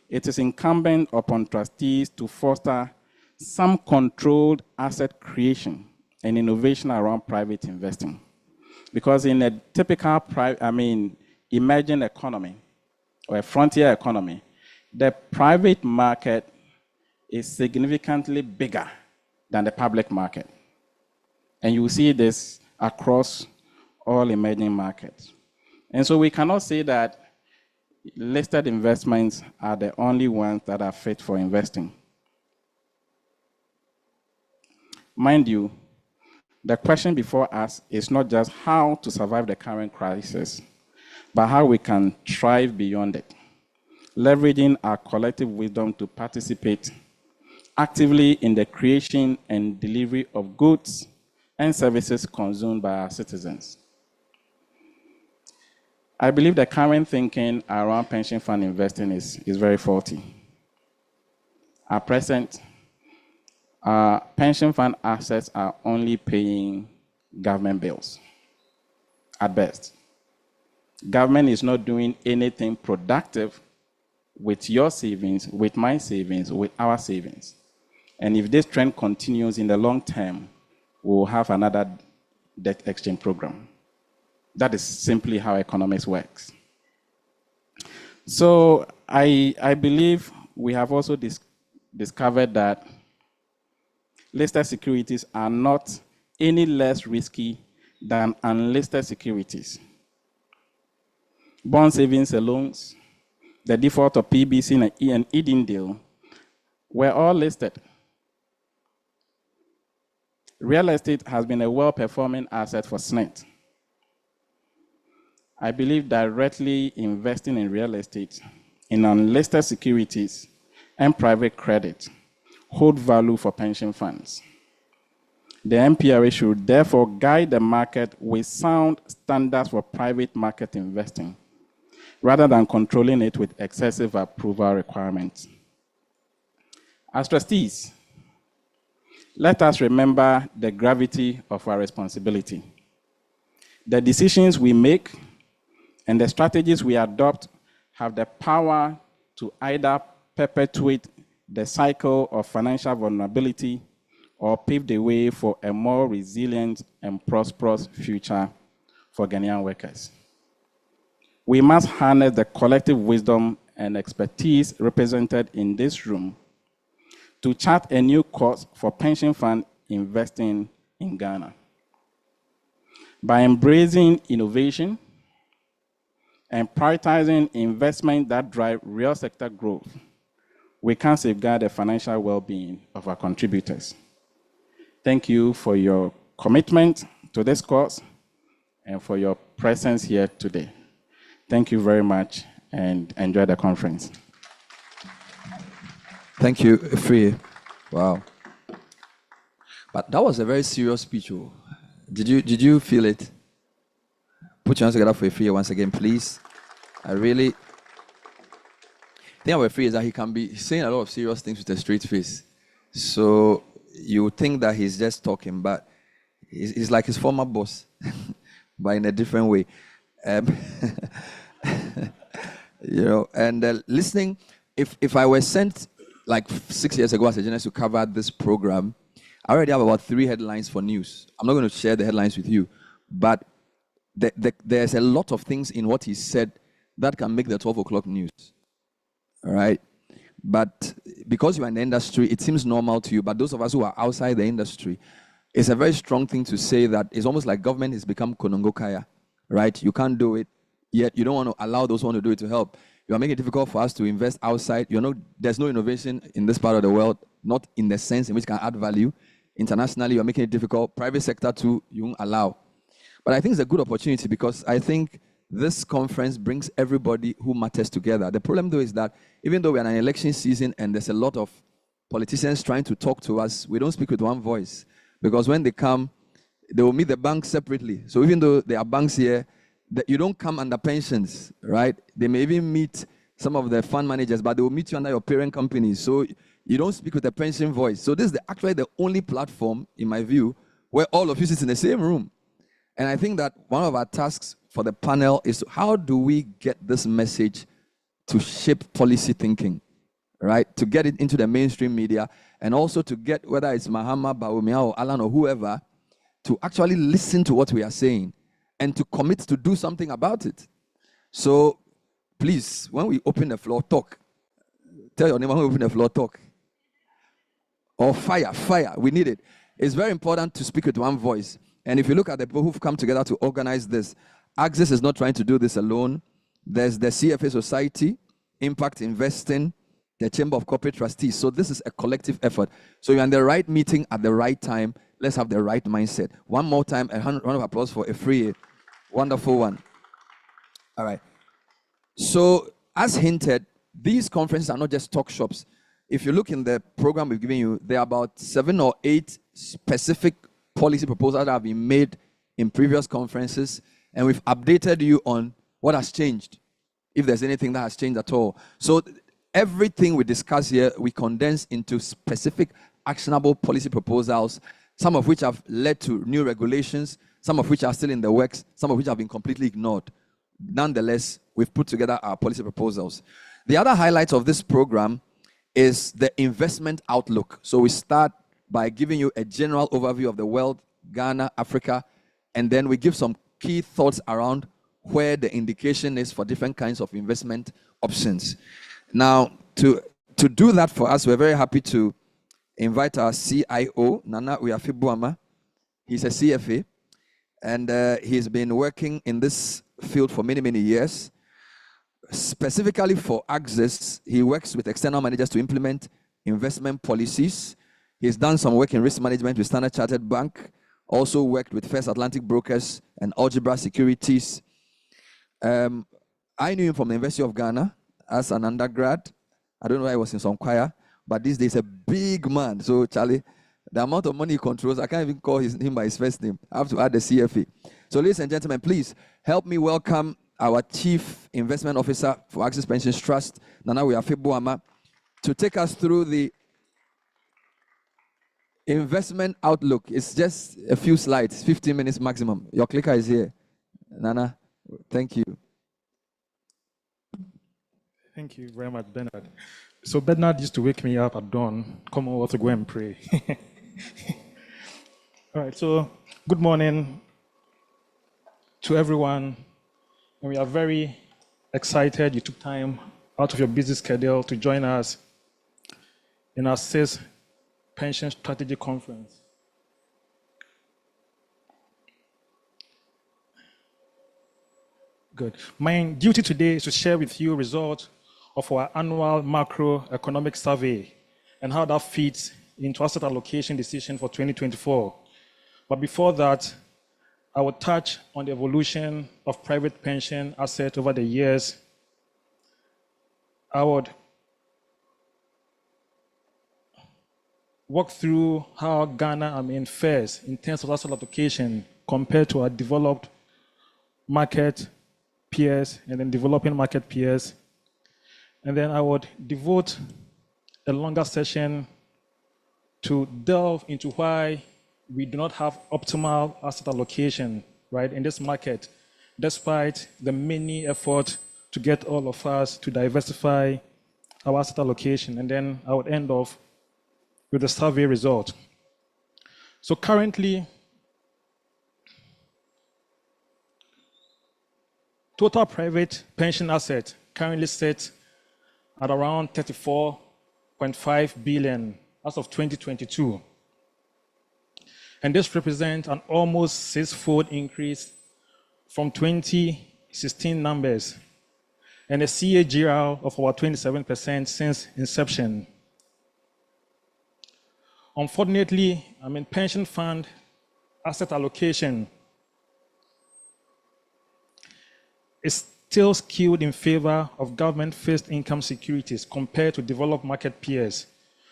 it is incumbent upon trustees to foster some controlled asset creation and innovation around private investing. Because in a typical emerging economy or a frontier economy, the private market is significantly bigger than the public market. And you see this across all emerging markets. And so we cannot say that listed investments are the only ones that are fit for investing. Mind you, the question before us is not just how to survive the current crisis, but how we can thrive beyond it, leveraging our collective wisdom to participate actively in the creation and delivery of goods and services consumed by our citizens. I believe the current thinking around pension fund investing is very faulty. At present, our pension fund assets are only paying government bills, at best. Government is not doing anything productive with your savings, with my savings, with our savings. And if this trend continues in the long term, we will have another debt exchange program. That is simply how economics works. So I believe we have also discovered that listed securities are not any less risky than unlisted securities. Bond savings and loans, the default of PBC and Eden deal were all listed. Real estate has been a well-performing asset for SNET. I believe directly investing in real estate, in unlisted securities, and private credit hold value for pension funds. The MPRA should therefore guide the market with sound standards for private market investing, rather than controlling it with excessive approval requirements. As trustees, let us remember the gravity of our responsibility. The decisions we make and the strategies we adopt have the power to either perpetuate the cycle of financial vulnerability or pave the way for a more resilient and prosperous future for Ghanaian workers. We must harness the collective wisdom and expertise represented in this room to chart a new course for pension fund investing in Ghana. By embracing innovation and prioritizing investment that drive real sector growth, we can safeguard the financial well-being of our contributors. Thank you for your commitment to this cause and for your presence here today. Thank you very much and enjoy the conference. Thank you, Free. Wow. But that was a very serious speech. Oh. Did you feel it? Put your hands together for Free once again, please. I really think about Free is that he can be saying a lot of serious things with a straight face. So you would think that he's just talking, but he's like his former boss, but in a different way. You know, and listening, if I were sent like 6 years ago as a journalist to cover this program, I already have about 3 headlines for news. I'm not going to share the headlines with you, but there's a lot of things in what he said that can make the 12 o'clock news. All right? But because you're in the industry, it seems normal to you. But those of us who are outside the industry, it's a very strong thing to say that it's almost like government has become Konongo Kaya, right? You can't do it, yet you don't want to allow those who want to do it to help. You are making it difficult for us to invest outside. There's no innovation in this part of the world, not in the sense in which can add value. Internationally, you're making it difficult. Private sector too, you won't allow. But I think it's a good opportunity because I think this conference brings everybody who matters together. The problem though is that even though we're in an election season and there's a lot of politicians trying to talk to us, we don't speak with one voice. Because when they come, they will meet the banks separately. So even though there are banks here, you don't come under pensions, right? They may even meet some of the fund managers, but they will meet you under your parent companies. So you don't speak with a pension voice. So this is actually the only platform, in my view, where all of you sit in the same room. And I think that one of our tasks for the panel is how do we get this message to shape policy thinking, right? To get it into the mainstream media and also to get, whether it's Mahama, Bawumia, or Alan, or whoever, to actually listen to what we are saying and to commit to do something about it. So please, when we open the floor, talk. Tell your neighbor when we open the floor, talk. Or fire, we need it. It's very important to speak with one voice. And if you look at the people who've come together to organize this, Axis is not trying to do this alone. There's the CFA Society, Impact Investing, the Chamber of Corporate Trustees. So this is a collective effort. So you're in the right meeting at the right time. Let's have the right mindset. One more time, a round of applause for a free, wonderful one. All right. So as hinted, these conferences are not just talk shops. If you look in the program we've given you, there are about 7 or 8 specific policy proposals that have been made in previous conferences, and we've updated you on what has changed, if there's anything that has changed at all. So everything we discuss here, we condense into specific actionable policy proposals, some of which have led to new regulations, some of which are still in the works, some of which have been completely ignored. Nonetheless, we've put together our policy proposals. The other highlight of this program is the investment outlook. So we start by giving you a general overview of the world, Ghana, Africa, and then we give some key thoughts around where the indication is for different kinds of investment options. Now, to do that for us, we're very happy to invite our CIO, Nana Uyafibuama. He's a CFA, and he's been working in this field for many, many years. Specifically for Axis, he works with external managers to implement investment policies. He's done some work in risk management with Standard Chartered Bank, also worked with First Atlantic Brokers and Algebra Securities. I knew him from the University of Ghana as an undergrad. I don't know why I was in some choir, but these days a big man. So Charlie, the amount of money he controls, I can't even call him by his first name. I have to add the CFA. So ladies and gentlemen, please help me welcome our Chief Investment Officer for Axis Pensions Trust, Nana Uyafibuama, to take us through the investment outlook. It's just a few slides, 15 minutes maximum. Your clicker is here. Nana, thank you. Thank you very much, Bernard. So Bernard used to wake me up at dawn, come over to go and pray. All right, so good morning to everyone. And we are very excited you took time out of your busy schedule to join us in our 6th Pension Strategy Conference. Good. My duty today is to share with you results of our annual macroeconomic survey and how that fits into asset allocation decision for 2024. But before that, I will touch on the evolution of private pension assets over the years. I would walk through how Ghana fares in terms of asset allocation compared to our developed market peers and then developing market peers. And then I would devote a longer session to delve into why we do not have optimal asset allocation, right, in this market, despite the many efforts to get all of us to diversify our asset allocation. And then I would end off with the survey result. So currently, total private pension assets currently sit at around 34.5 billion as of 2022. And this represents an almost 6-fold increase from 2016 numbers and a CAGR of about 27% since inception. Unfortunately, pension fund asset allocation is still skewed in favor of government fixed income securities compared to developed market peers.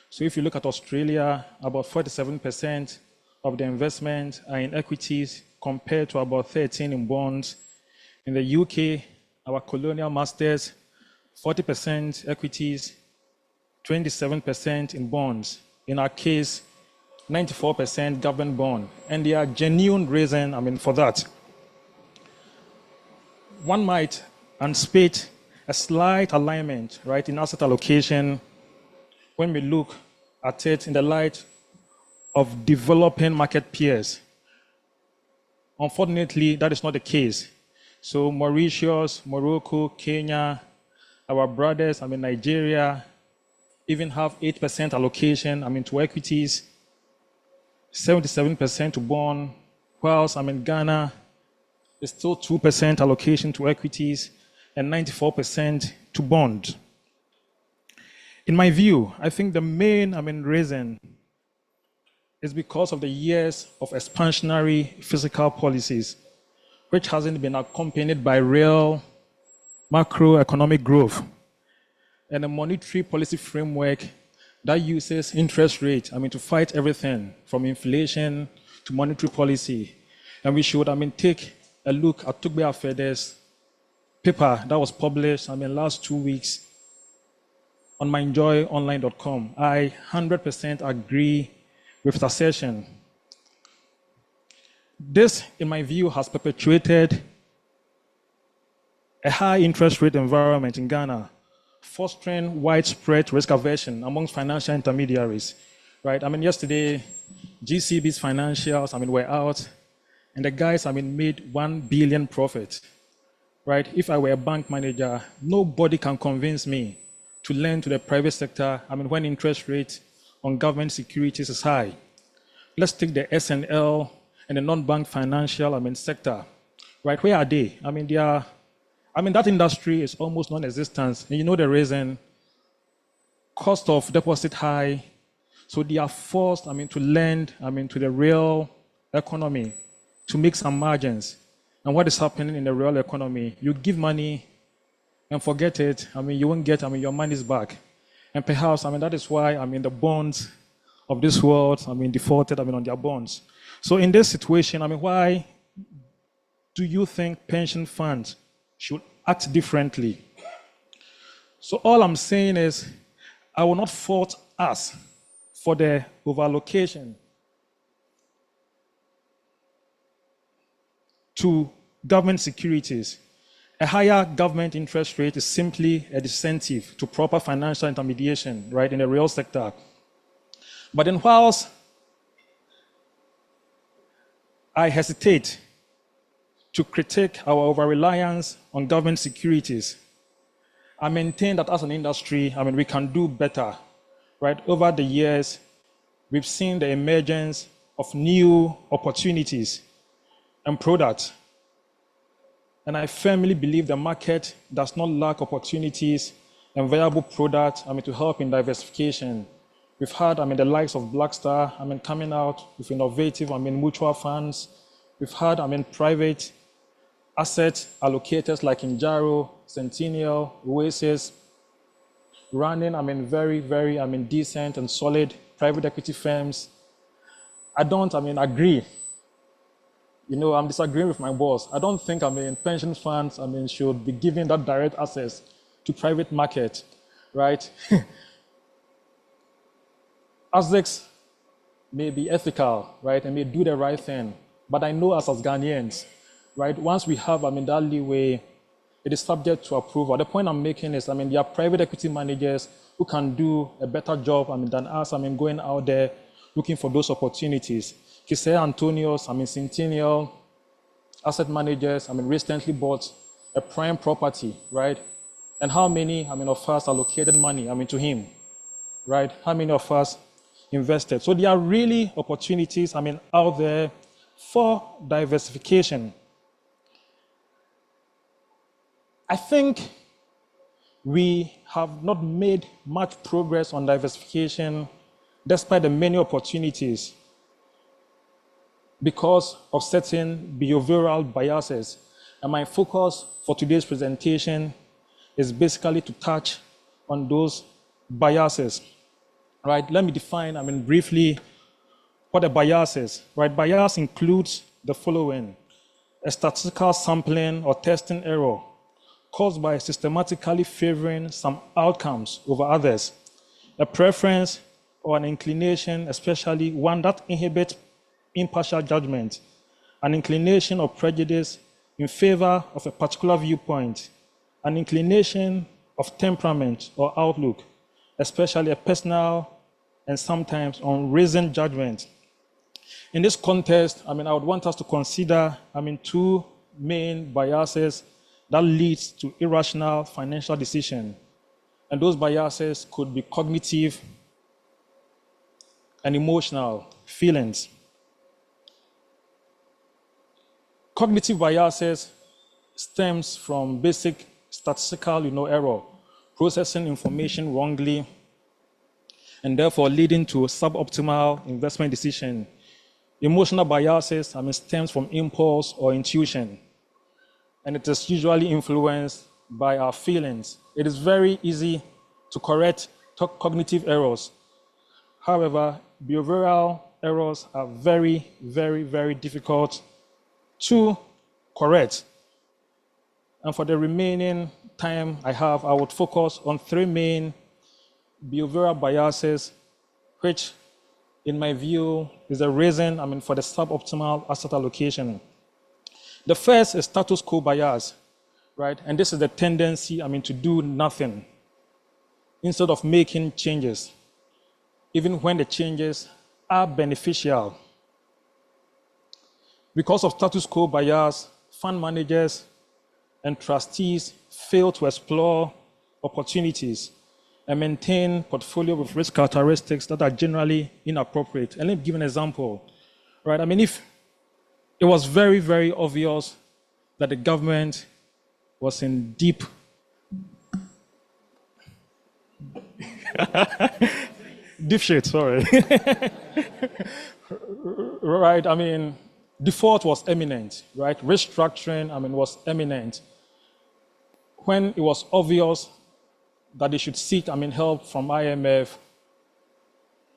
So if you look at Australia, about 47% of the investment are in equities compared to about 13% in bonds. In the UK, our colonial masters, 40% equities, 27% in bonds. In our case, 94% government bond. And there are genuine reasons for that. One might anticipate a slight alignment, right, in asset allocation when we look at it in the light of developing market peers. Unfortunately, that is not the case. So Mauritius, Morocco, Kenya, our brothers, Nigeria, even have 8% allocation, to equities, 77% to bond, whilst Ghana It's still 2% allocation to equities and 94% to bond. In my view, I think the main reason is because of the years of expansionary fiscal policies, which hasn't been accompanied by real macroeconomic growth and a monetary policy framework that uses interest rate, to fight everything from inflation to monetary policy. And we should, take a look at Tugbe Afede's paper that was published, last 2 weeks on myjoyonline.com. I 100% agree with his assertion. This, in my view, has perpetuated a high interest rate environment in Ghana, fostering widespread risk aversion amongst financial intermediaries, right? Yesterday, GCB's financials, were out, and the guys, made 1 billion profit, right? If I were a bank manager, nobody can convince me to lend to the private sector, when interest rate on government securities is high. Let's take the SNL and the non-bank financial, sector, right? Where are they? They are, that industry is almost non-existent. And you know the reason, cost of deposit high, so they are forced, to lend, to the real economy to make some margins. And what is happening in the real economy? You give money and forget it. You won't get, your money's back. And perhaps, that is why, the bonds of this world, defaulted, on their bonds. So in this situation, why do you think pension funds should act differently? So all I'm saying is, I will not fault us for the overallocation to government securities. A higher government interest rate is simply a disincentive to proper financial intermediation, right, in the real sector. But then whilst I hesitate to critique our over-reliance on government securities, I maintain that as an industry, we can do better, right? Over the years, we've seen the emergence of new opportunities and products. And I firmly believe the market does not lack opportunities and viable products, to help in diversification. We've had, the likes of Blackstar, coming out with innovative, mutual funds. We've had, private asset allocators like Injaro, Centennial, Oasis, running, very, very, decent and solid private equity firms. I don't, agree. I'm disagreeing with my boss. I don't think, pension funds, should be given that direct access to private market, right? ASICs may be ethical, right, and may do the right thing. But I know as Ghanaians, right, once we have, that leeway, it is subject to approval. The point I'm making is, there are private equity managers who can do a better job, than us, going out there looking for those opportunities. Kisei Antonios, Centennial asset managers, recently bought a prime property, right? And how many, of us allocated money, to him, right? How many of us invested? So there are really opportunities, out there for diversification. I think we have not made much progress on diversification despite the many opportunities because of certain behavioral biases. And my focus for today's presentation is basically to touch on those biases, right? Let me define, briefly what a bias is, right? Bias includes the following: a statistical sampling or testing error caused by systematically favoring some outcomes over others, a preference or an inclination, especially one that inhibits impartial judgment, an inclination or prejudice in favor of a particular viewpoint, an inclination of temperament or outlook, especially a personal and sometimes unreasoned judgment. In this context, I would want us to consider, two main biases that leads to irrational financial decision. And those biases could be cognitive and emotional feelings. Cognitive biases stems from basic statistical, error, processing information wrongly, and therefore leading to suboptimal investment decision. Emotional biases, stems from impulse or intuition, and it is usually influenced by our feelings. It is very easy to correct cognitive errors. However, behavioral errors are very, very, very difficult to correct. And for the remaining time I have, I would focus on three main behavioral biases, which, in my view, is the reason, for the suboptimal asset allocation. The first is status quo bias, right? And this is the tendency, to do nothing instead of making changes, even when the changes are beneficial. Because of status quo bias, fund managers and trustees fail to explore opportunities and maintain portfolio with risk characteristics that are generally inappropriate. And let me give an example, right? If it was very, very obvious that the government was in deep shit, sorry. Right, default was imminent, right? Restructuring, was imminent. When it was obvious that they should seek, help from IMF,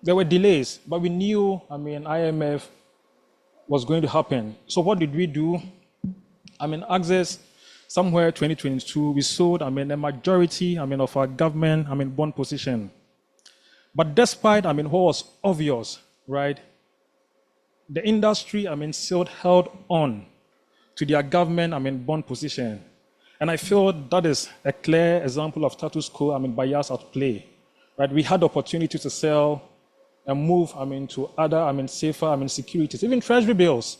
there were delays, but we knew, IMF was going to happen. So what did we do? Access, somewhere 2022, we sold, a majority, of our government, bond position. But despite, what was obvious, right? The industry, still held on to their government, bond position. And I feel that is a clear example of status quo, bias at play, right? We had the opportunity to sell and move, to other, safer, securities, even treasury bills.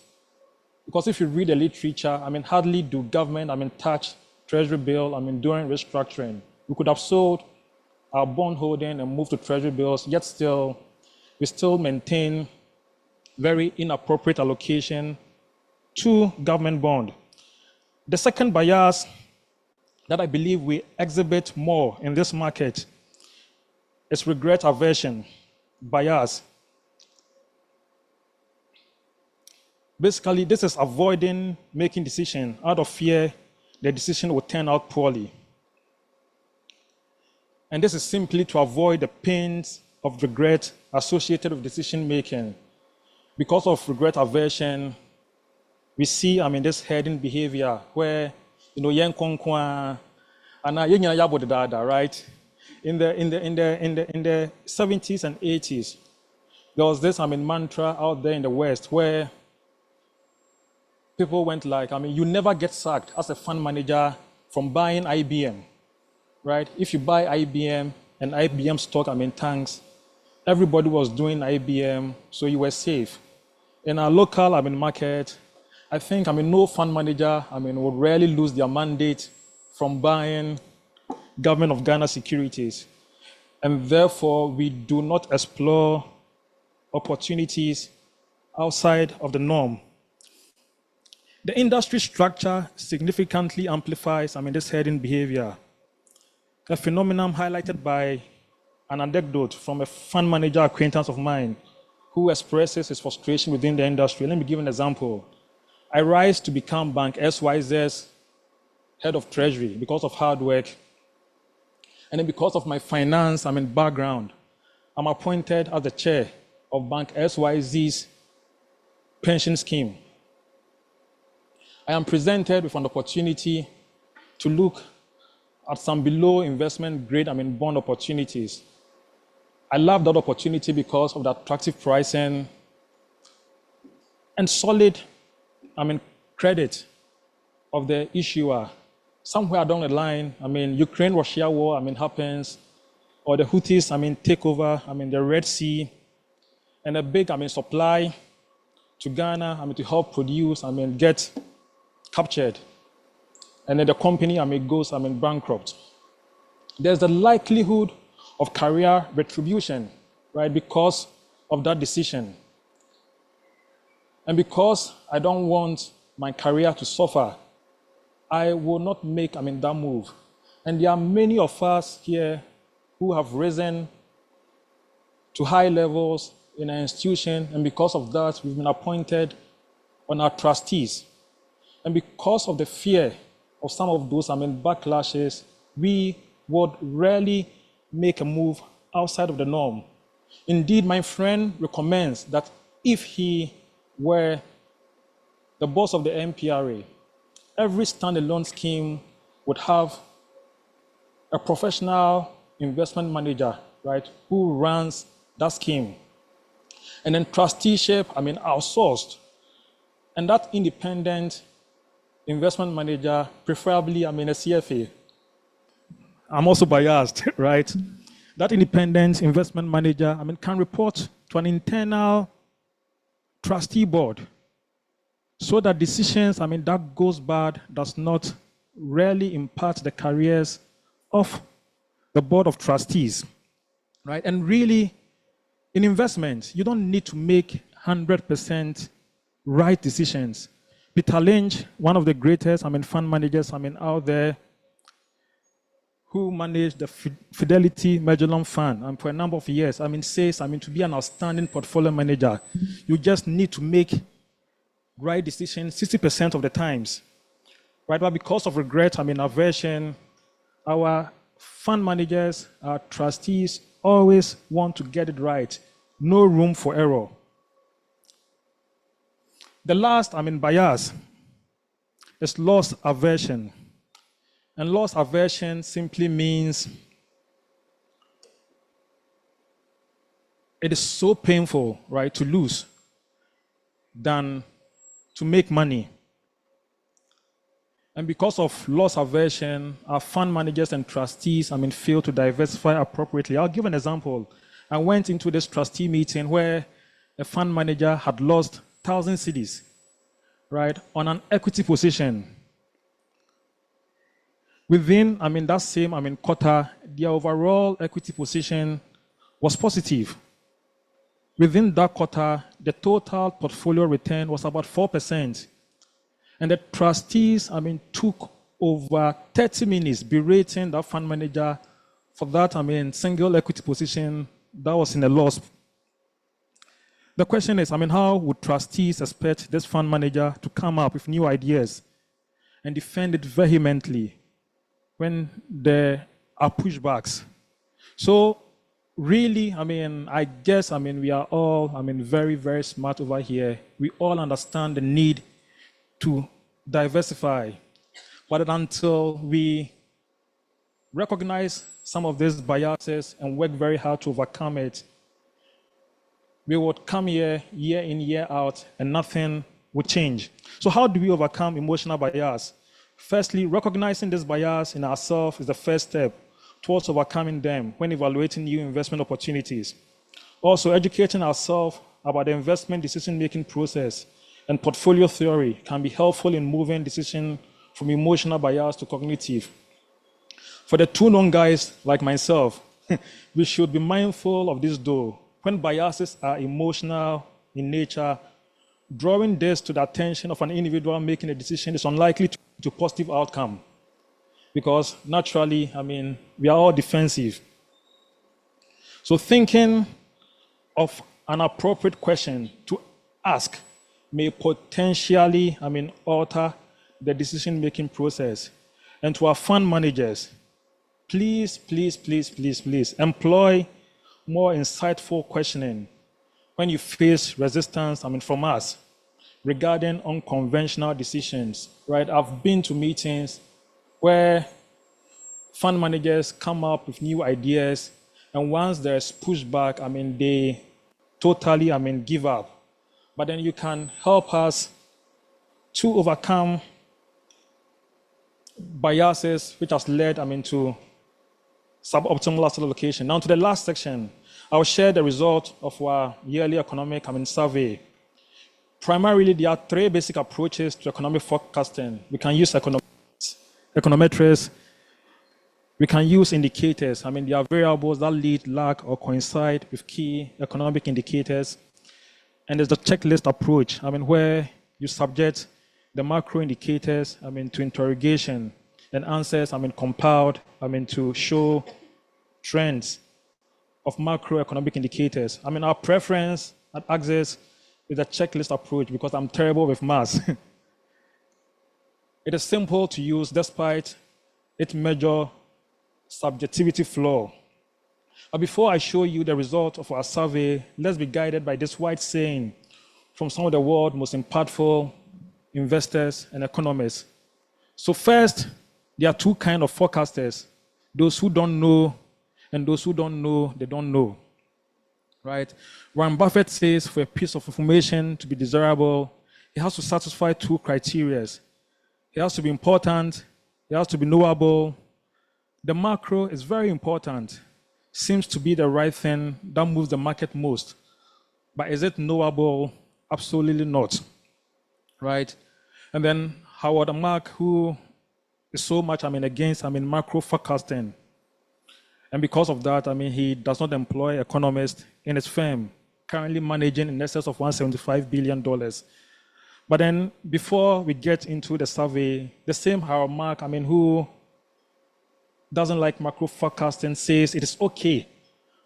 Because if you read the literature, hardly do government, touch treasury bill, during restructuring. We could have sold our bond holding and moved to treasury bills, yet still, we still maintain very inappropriate allocation to government bond. The second bias that I believe we exhibit more in this market is regret aversion bias. Basically, this is avoiding making decision out of fear the decision will turn out poorly. And this is simply to avoid the pains of regret associated with decision making. Because of regret aversion, we see, this herding behavior where, yen konkwa, right? In the 70s and 80s, there was this, mantra out there in the West where people went like, you never get sacked as a fund manager from buying IBM, right? If you buy IBM and IBM stock, tanks, everybody was doing IBM, so you were safe. In our local, market, I think, no fund manager, would rarely lose their mandate from buying Government of Ghana securities. And therefore, we do not explore opportunities outside of the norm. The industry structure significantly amplifies, this herding behavior. A phenomenon highlighted by an anecdote from a fund manager acquaintance of mine who expresses his frustration within the industry. Let me give an example. I rise to become Bank SYZ's head of treasury because of hard work. And then because of my finance, background, I'm appointed as the chair of Bank SYZ's pension scheme. I am presented with an opportunity to look at some below investment grade, bond opportunities. I love that opportunity because of the attractive pricing and solid, credit of the issuer. Somewhere down the line, Ukraine-Russia war, happens, or the Houthis, take over, the Red Sea, and a big, supply to Ghana, to help produce, get captured. And then the company, goes, bankrupt. There's the likelihood of career retribution, right, because of that decision. And because I don't want my career to suffer, I will not make, that move. And there are many of us here who have risen to high levels in an institution, and because of that, we've been appointed on our trustees. And because of the fear of some of those, backlashes, we would rarely make a move outside of the norm. Indeed, my friend recommends that if he were the boss of the MPRA, every standalone scheme would have a professional investment manager, right, who runs that scheme. And then trusteeship, outsourced. And that independent investment manager, preferably, a CFA. I'm also biased, right? That independent investment manager, can report to an internal trustee board so that decisions, that goes bad does not really impact the careers of the board of trustees, right? And really, in investments, you don't need to make 100% right decisions. Peter Lynch, one of the greatest, fund managers, out there, who managed the Fidelity Magellan Fund for a number of years, says, to be an outstanding portfolio manager, you just need to make right decisions 60% of the times, right? But because of regret, aversion, our fund managers, our trustees always want to get it right. No room for error. The last, bias is loss aversion. And loss aversion simply means it is so painful, right, to lose than to make money. And because of loss aversion, our fund managers and trustees, fail to diversify appropriately. I'll give an example. I went into this trustee meeting where a fund manager had lost 1,000 cedis, right, on an equity position. Within, that same, quarter, their overall equity position was positive. Within that quarter, the total portfolio return was about 4%. And the trustees, took over 30 minutes berating that fund manager for that, single equity position that was in a loss. The question is, how would trustees expect this fund manager to come up with new ideas and defend it vehemently when there are pushbacks? So really, I guess, we are all, very, very smart over here. We all understand the need to diversify. But until we recognize some of these biases and work very hard to overcome it, we would come here, year in, year out, and nothing would change. So how do we overcome emotional bias? Firstly, recognizing this bias in ourselves is the first step towards overcoming them when evaluating new investment opportunities. Also, educating ourselves about the investment decision-making process and portfolio theory can be helpful in moving decision from emotional bias to cognitive. For the two known guys like myself, we should be mindful of this though. When biases are emotional in nature, drawing this to the attention of an individual making a decision is unlikely to positive outcome, because naturally, we are all defensive. So thinking of an appropriate question to ask may potentially, alter the decision-making process. And to our fund managers, please, please, please, please, please employ more insightful questioning when you face resistance, from us regarding unconventional decisions, right? I've been to meetings where fund managers come up with new ideas, and once there's pushback, they totally, give up. But then you can help us to overcome biases which has led, to suboptimal asset allocation. Now to the last section, I'll share the result of our yearly economic survey. Primarily, there are three basic approaches to economic forecasting. We can use econometrics. We can use indicators. There are variables that lead, lag, or coincide with key economic indicators. And there's the checklist approach, where you subject the macro indicators, to interrogation, and answers, compiled, to show trends of macroeconomic indicators. Our preference at Access is a checklist approach because I'm terrible with maths. It is simple to use despite its major subjectivity flaw. But before I show you the result of our survey, let's be guided by this wide saying from some of the world's most impactful investors and economists. So first, there are two kinds of forecasters: those who don't know and those who don't know they don't know, right? Warren Buffett says for a piece of information to be desirable, it has to satisfy two criteria. It has to be important, it has to be knowable. The macro is very important, seems to be the right thing that moves the market most. But is it knowable? Absolutely not, right? And then Howard Mark, who is so much against macro forecasting. And because of that, he does not employ economists in his firm, currently managing in excess of $175 billion. But then before we get into the survey, the same Howard Mark, who doesn't like macro forecasting, says it is okay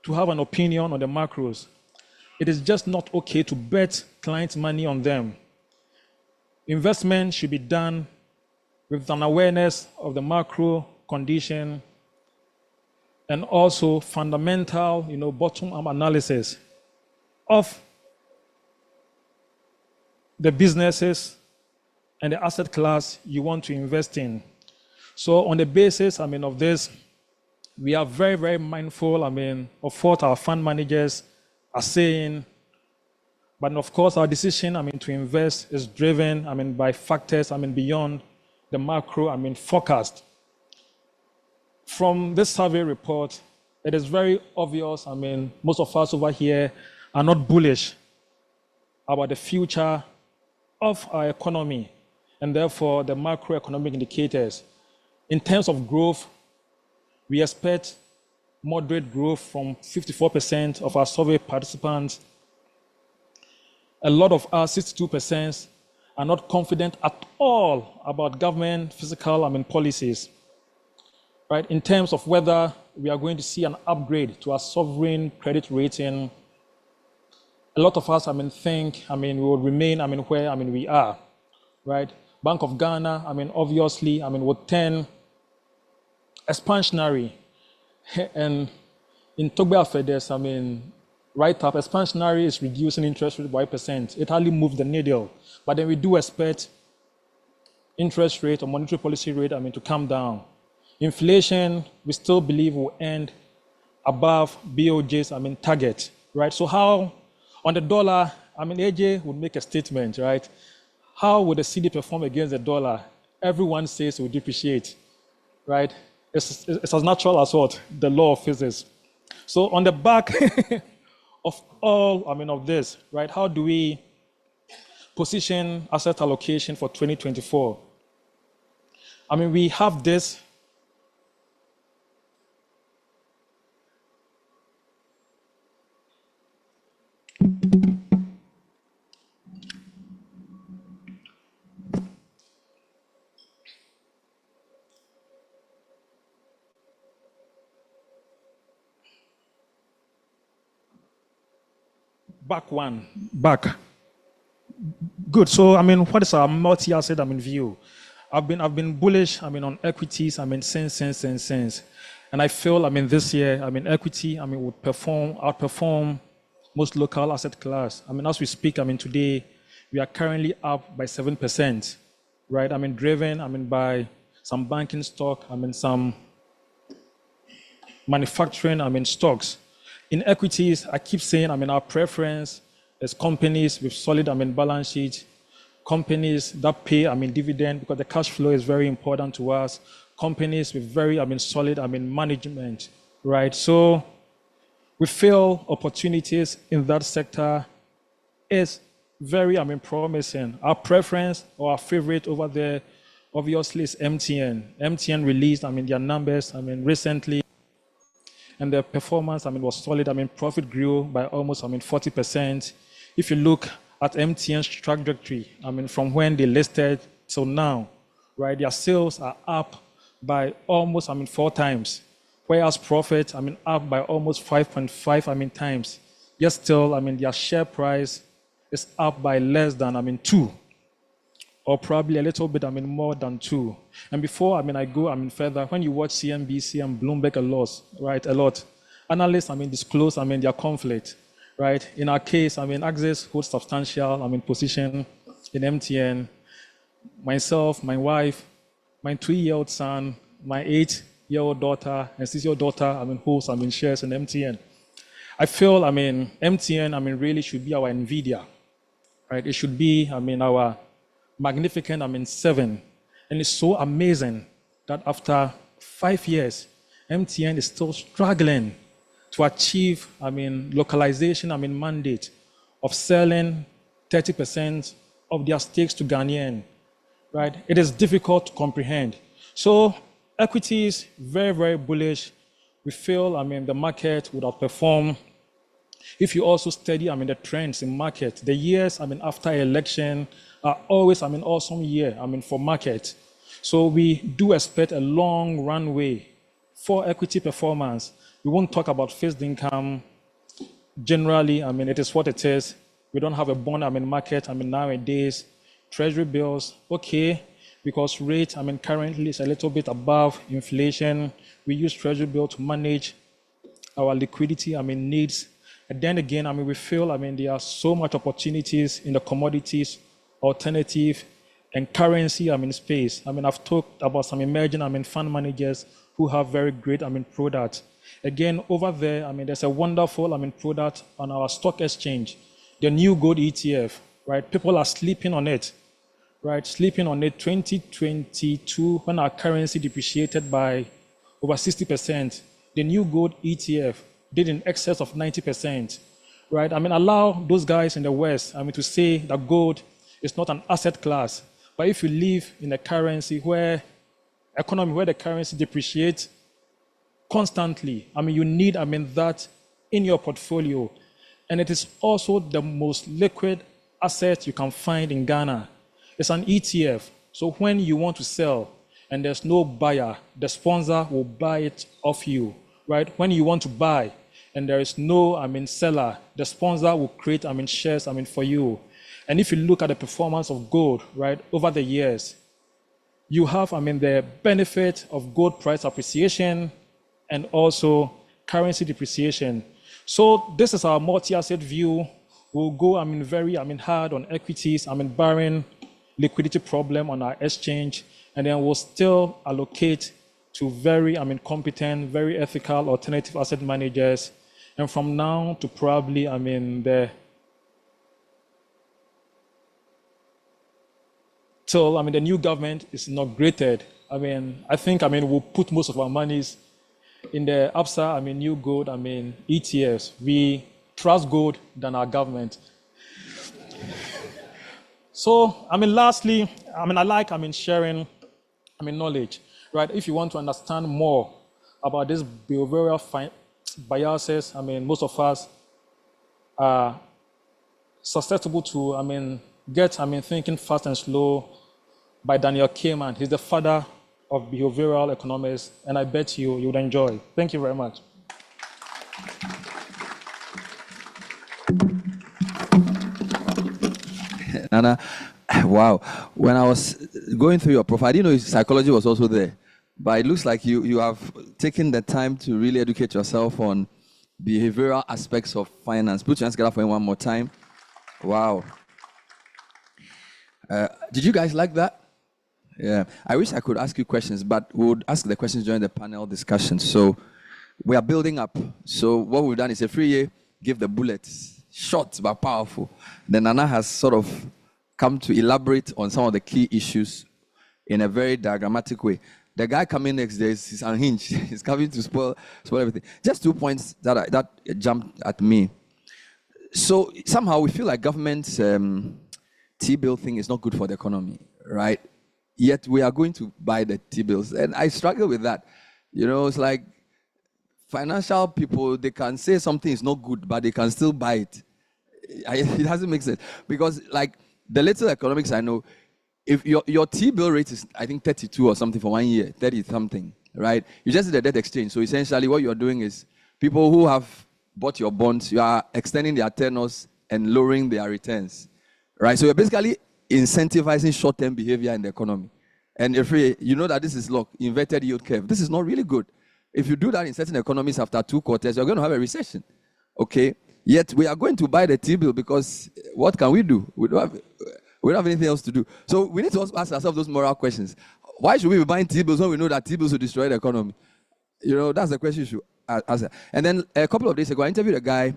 to have an opinion on the macros. It is just not okay to bet clients' money on them. Investment should be done with an awareness of the macro condition and also fundamental, bottom-up analysis of the businesses and the asset class you want to invest in. So on the basis, of this, we are very, very mindful, of what our fund managers are saying. But of course, our decision, to invest is driven, by factors, beyond the macro, forecast. From this survey report, it is very obvious, most of us over here are not bullish about the future of our economy and therefore the macroeconomic indicators. In terms of growth, we expect moderate growth from 54% of our survey participants. A lot of us, 62%, are not confident at all about government fiscal policies, right? In terms of whether we are going to see an upgrade to our sovereign credit rating, a lot of us, think, we will remain, where, we are, right? Bank of Ghana, obviously, would turn expansionary. And in Togbe Afedes, right up, expansionary is reducing interest rate by 1%. It hardly moved the needle. But then we do expect interest rate or monetary policy rate, to come down. Inflation, we still believe will end above BOJ's, target, right? So how, on the dollar, AJ would make a statement, right? How would the CD perform against the dollar? Everyone says it will depreciate, right? It's as natural as what? The law of physics. So on the back of all, of this, right? How do we position asset allocation for 2024? We have this. Back. Good. So, what is our multi-asset, view? I've been bullish, on equities, since. And I feel, this year, equity, would outperform most local asset class. As we speak, today, we are currently up by 7%, right? Driven, by some banking stock, some manufacturing, stocks. In equities, I keep saying, our preference is companies with solid, balance sheets, companies that pay, dividend, because the cash flow is very important to us, companies with very, solid, management, right? So we feel opportunities in that sector is very, promising. Our preference or our favorite over there, obviously, is MTN. MTN released, their numbers, recently, and their performance, was solid. Profit grew by almost, 40%. If you look at MTN's trajectory, from when they listed till now, right, their sales are up by almost, 4 times, whereas profit, up by almost 5.5, times. Yet still, their share price is up by less than, 2, or probably a little bit, more than 2. And before, I go, further, when you watch CNBC and Bloomberg a lot, analysts, disclose, their conflict, right? In our case, Axis holds substantial, position in MTN. Myself, my wife, my 3-year-old son, my 8-year-old daughter, and 6-year-old daughter, holds, shares in MTN. I feel, MTN, really should be our NVIDIA, right? It should be, our magnificent, 7. And it's so amazing that after 5 years, MTN is still struggling to achieve, localization, mandate of selling 30% of their stakes to Ghanaian, right? It is difficult to comprehend. So equities, very, very bullish. We feel, the market would outperform if you also study, the trends in market. The years, after election are always, awesome year, for market. So we do expect a long runway for equity performance. We won't talk about fixed income. Generally, it is what it is. We don't have a bond, market, nowadays. Treasury bills, okay, because rate, currently is a little bit above inflation. We use treasury bill to manage our liquidity, needs. And then again, we feel, there are so much opportunities in the commodities, alternative, and currency, space. I've talked about some emerging, fund managers who have very great, products. Again, over there, there's a wonderful, product on our stock exchange, the new gold ETF, right? People are sleeping on it, right? Sleeping on it. 2022, when our currency depreciated by over 60%, the new gold ETF did in excess of 90%, right? Allow those guys in the West, to say that gold is not an asset class. But if you live in a currency where the currency depreciates constantly, you need, that in your portfolio. And it is also the most liquid asset you can find in Ghana. It's an ETF. So when you want to sell and there's no buyer, the sponsor will buy it off you, right? When you want to buy and there is no, seller, the sponsor will create, shares, for you. And if you look at the performance of gold, right, over the years, you have, the benefit of gold price appreciation and also currency depreciation. So this is our multi-asset view. We'll go, very, hard on equities, barring liquidity problem on our exchange, and then we'll still allocate to very, competent, very ethical alternative asset managers. And from now to probably, till, the new government is inaugurated. I think, we'll put most of our monies in the ABSA, new gold, ETFs. We trust gold than our government. So, lastly, I like, sharing, knowledge, right? If you want to understand more about this behavioral biases, most of us are susceptible to, get, Thinking Fast and Slow by Daniel Kahneman. He's the father of behavioral economics, and I bet you would enjoy. Thank you very much. Nana, wow. When I was going through your profile, I didn't know psychology was also there. But it looks like you have taken the time to really educate yourself on behavioral aspects of finance. Put your hands together for him one more time. Wow. Did you guys like that? Yeah. I wish I could ask you questions, but we would ask the questions during the panel discussion. So we are building up. So what we've done is a free year, give the bullets, short but powerful. Then Nana has sort of come to elaborate on some of the key issues in a very diagrammatic way. The guy coming next day is unhinged. He's coming to spoil everything. Just 2 points that jumped at me. So somehow we feel like government's T-bill thing is not good for the economy, right? Yet we are going to buy the T-bills. And I struggle with that. You know, it's like financial people, they can say something is not good, but they can still buy it. It doesn't make sense. Because like the little economics I know, if your T-bill rate is, I think, 32 or something for 1 year, 30 something, right? You just did a debt exchange. So essentially what you're doing is people who have bought your bonds, you are extending their tenors and lowering their returns, right? So you're basically incentivizing short-term behavior in the economy. And if you know that this is inverted yield curve, this is not really good. If you do that in certain economies after 2 quarters, you're going to have a recession, okay? Yet we are going to buy the T-bill because what can we do? We don't have anything else to do. So we need to also ask ourselves those moral questions. Why should we be buying T-bills when we know that T-bills will destroy the economy? You know, that's the question you should ask. And then a couple of days ago, I interviewed a guy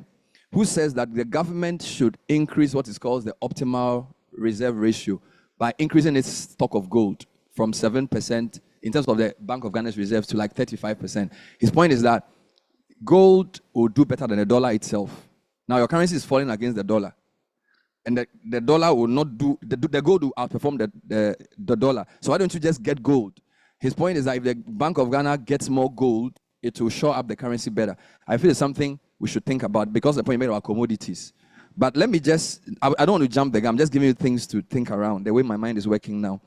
who says that the government should increase what is called the optimal reserve ratio by increasing its stock of gold from 7% in terms of the Bank of Ghana's reserves to like 35%. His point is that gold will do better than the dollar itself. Now, your currency is falling against the dollar. And the dollar will not do, the gold will outperform the dollar. So why don't you just get gold? His point is that if the Bank of Ghana gets more gold, it will shore up the currency better. I feel it's something we should think about because the point you made about commodities. But let me just, I don't want to jump the gun. I'm just giving you things to think around, the way my mind is working now.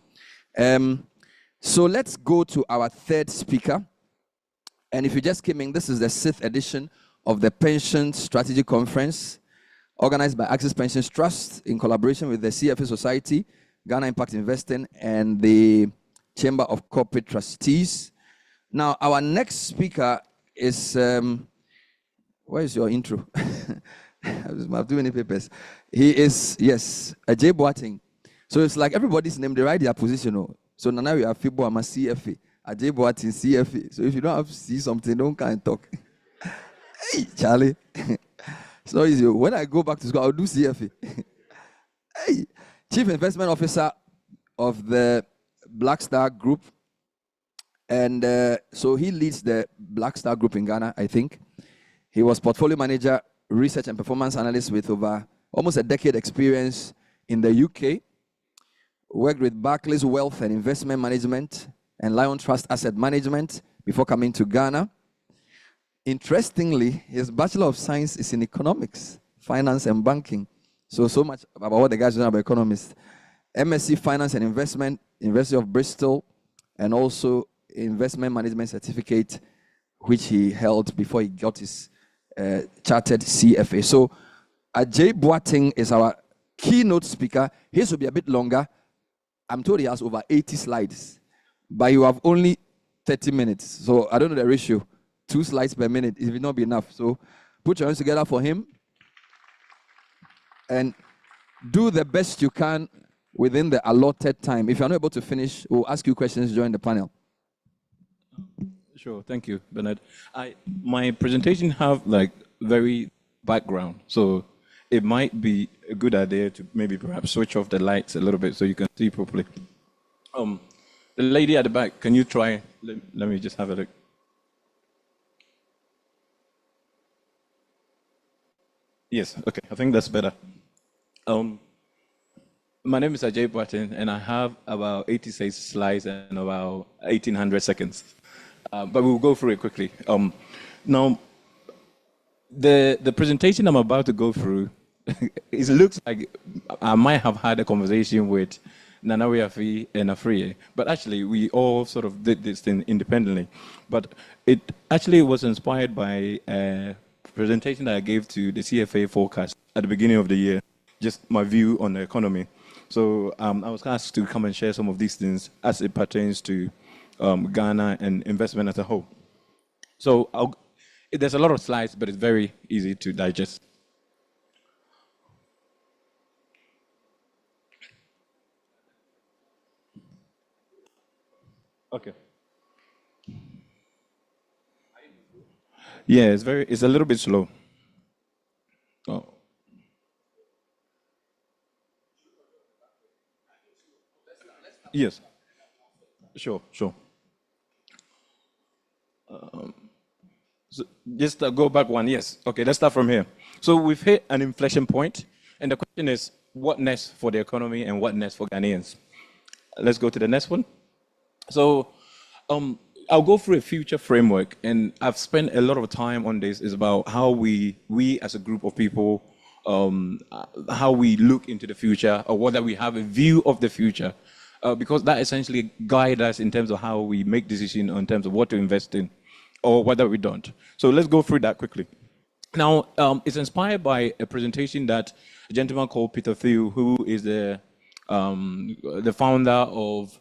So let's go to our third speaker. And if you just came in, this is the 6th edition of the Pension Strategy Conference, organized by Access Pensions Trust in collaboration with the CFA Society, Ghana Impact Investing, and the Chamber of Corporate Trustees. Now, our next speaker is, where is your intro? I have too many papers. He is, yes, Ajay Boateng. So it's like everybody's name, they write their position. So now we have Fibo, I'm a CFA. Ajay Boateng, CFA. So if you don't have to see something, don't come and talk. Hey, Charlie. It's not easy. When I go back to school, I'll do CFA. Hey, Chief Investment Officer of the Black Star Group. And so he leads the Black Star Group in Ghana, I think. He was portfolio manager, research and performance analyst with over almost a decade experience in the UK. Worked with Barclays Wealth and Investment Management and Lion Trust Asset Management before coming to Ghana. Interestingly, his Bachelor of Science is in economics, finance and banking. So much about what the guys know about economists. MSc Finance and Investment, University of Bristol, and also Investment Management Certificate, which he held before he got his chartered CFA. So Ajay Boateng is our keynote speaker. His will be a bit longer. I'm told he has over 80 slides, but you have only 30 minutes. So I don't know the ratio. 2 slides per minute. It will not be enough. So put your hands together for him and do the best you can within the allotted time. If you're not able to finish, we'll ask you questions during the panel. Sure, thank you, Bernard. My presentation have like very background, so it might be a good idea to maybe perhaps switch off the lights a little bit so you can see properly. The lady at the back, can you try? Let me just have a look. Yes, okay, I think that's better. My name is Ajay Boateng, and I have about 86 slides and about 1,800 seconds. But we'll go through it quickly. Now, the presentation I'm about to go through, it looks like I might have had a conversation with Nanawe Afi and Afriye, but actually we all sort of did this thing independently. But it actually was inspired by a presentation that I gave to the CFA forecast at the beginning of the year, just my view on the economy. So I was asked to come and share some of these things as it pertains to Ghana and investment as a whole. So there's a lot of slides, but it's very easy to digest. Okay. Yeah, it's a little bit slow. Oh. Yes. Sure. So just go back one. Yes. Okay, let's start from here. So we've hit an inflection point, and the question is, what next for the economy and what next for Ghanaians? Let's go to the next one. So I'll go through a future framework, and I've spent a lot of time on this. Is about how we as a group of people, how we look into the future, or whether we have a view of the future because that essentially guides us in terms of how we make decisions in terms of what to invest in or whether we don't. So let's go through that quickly. Now, it's inspired by a presentation that a gentleman called Peter Thiel, who is the founder of,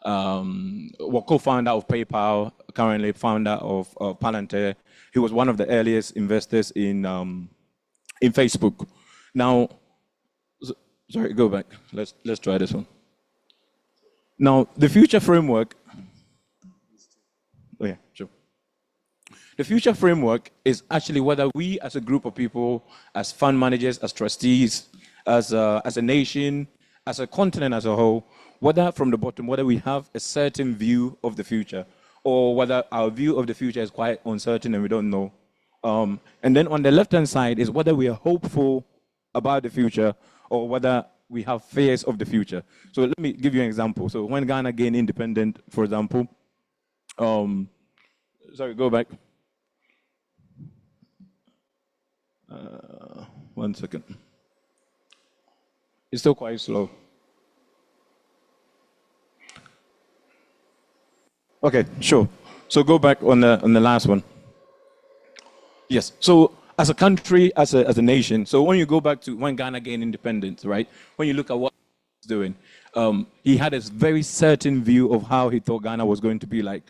co-founder of PayPal, currently founder of Palantir. He was one of the earliest investors in Facebook. Now, sorry, go back. Let's try this one. Now, the future framework. Oh yeah, sure. The future framework is actually whether we as a group of people, as fund managers, as trustees, as a nation, as a continent as a whole, whether from the bottom, whether we have a certain view of the future, or whether our view of the future is quite uncertain and we don't know. And then on the left-hand side is whether we are hopeful about the future or whether we have fears of the future. So let me give you an example. So when Ghana gained independence, for example, sorry, go back. 1 second. It's still quite slow. Okay, sure. So go back on the last one. Yes. So as a country, as a nation, so when you go back to when Ghana gained independence, right? When you look at what he was doing, he had a very certain view of how he thought Ghana was going to be like.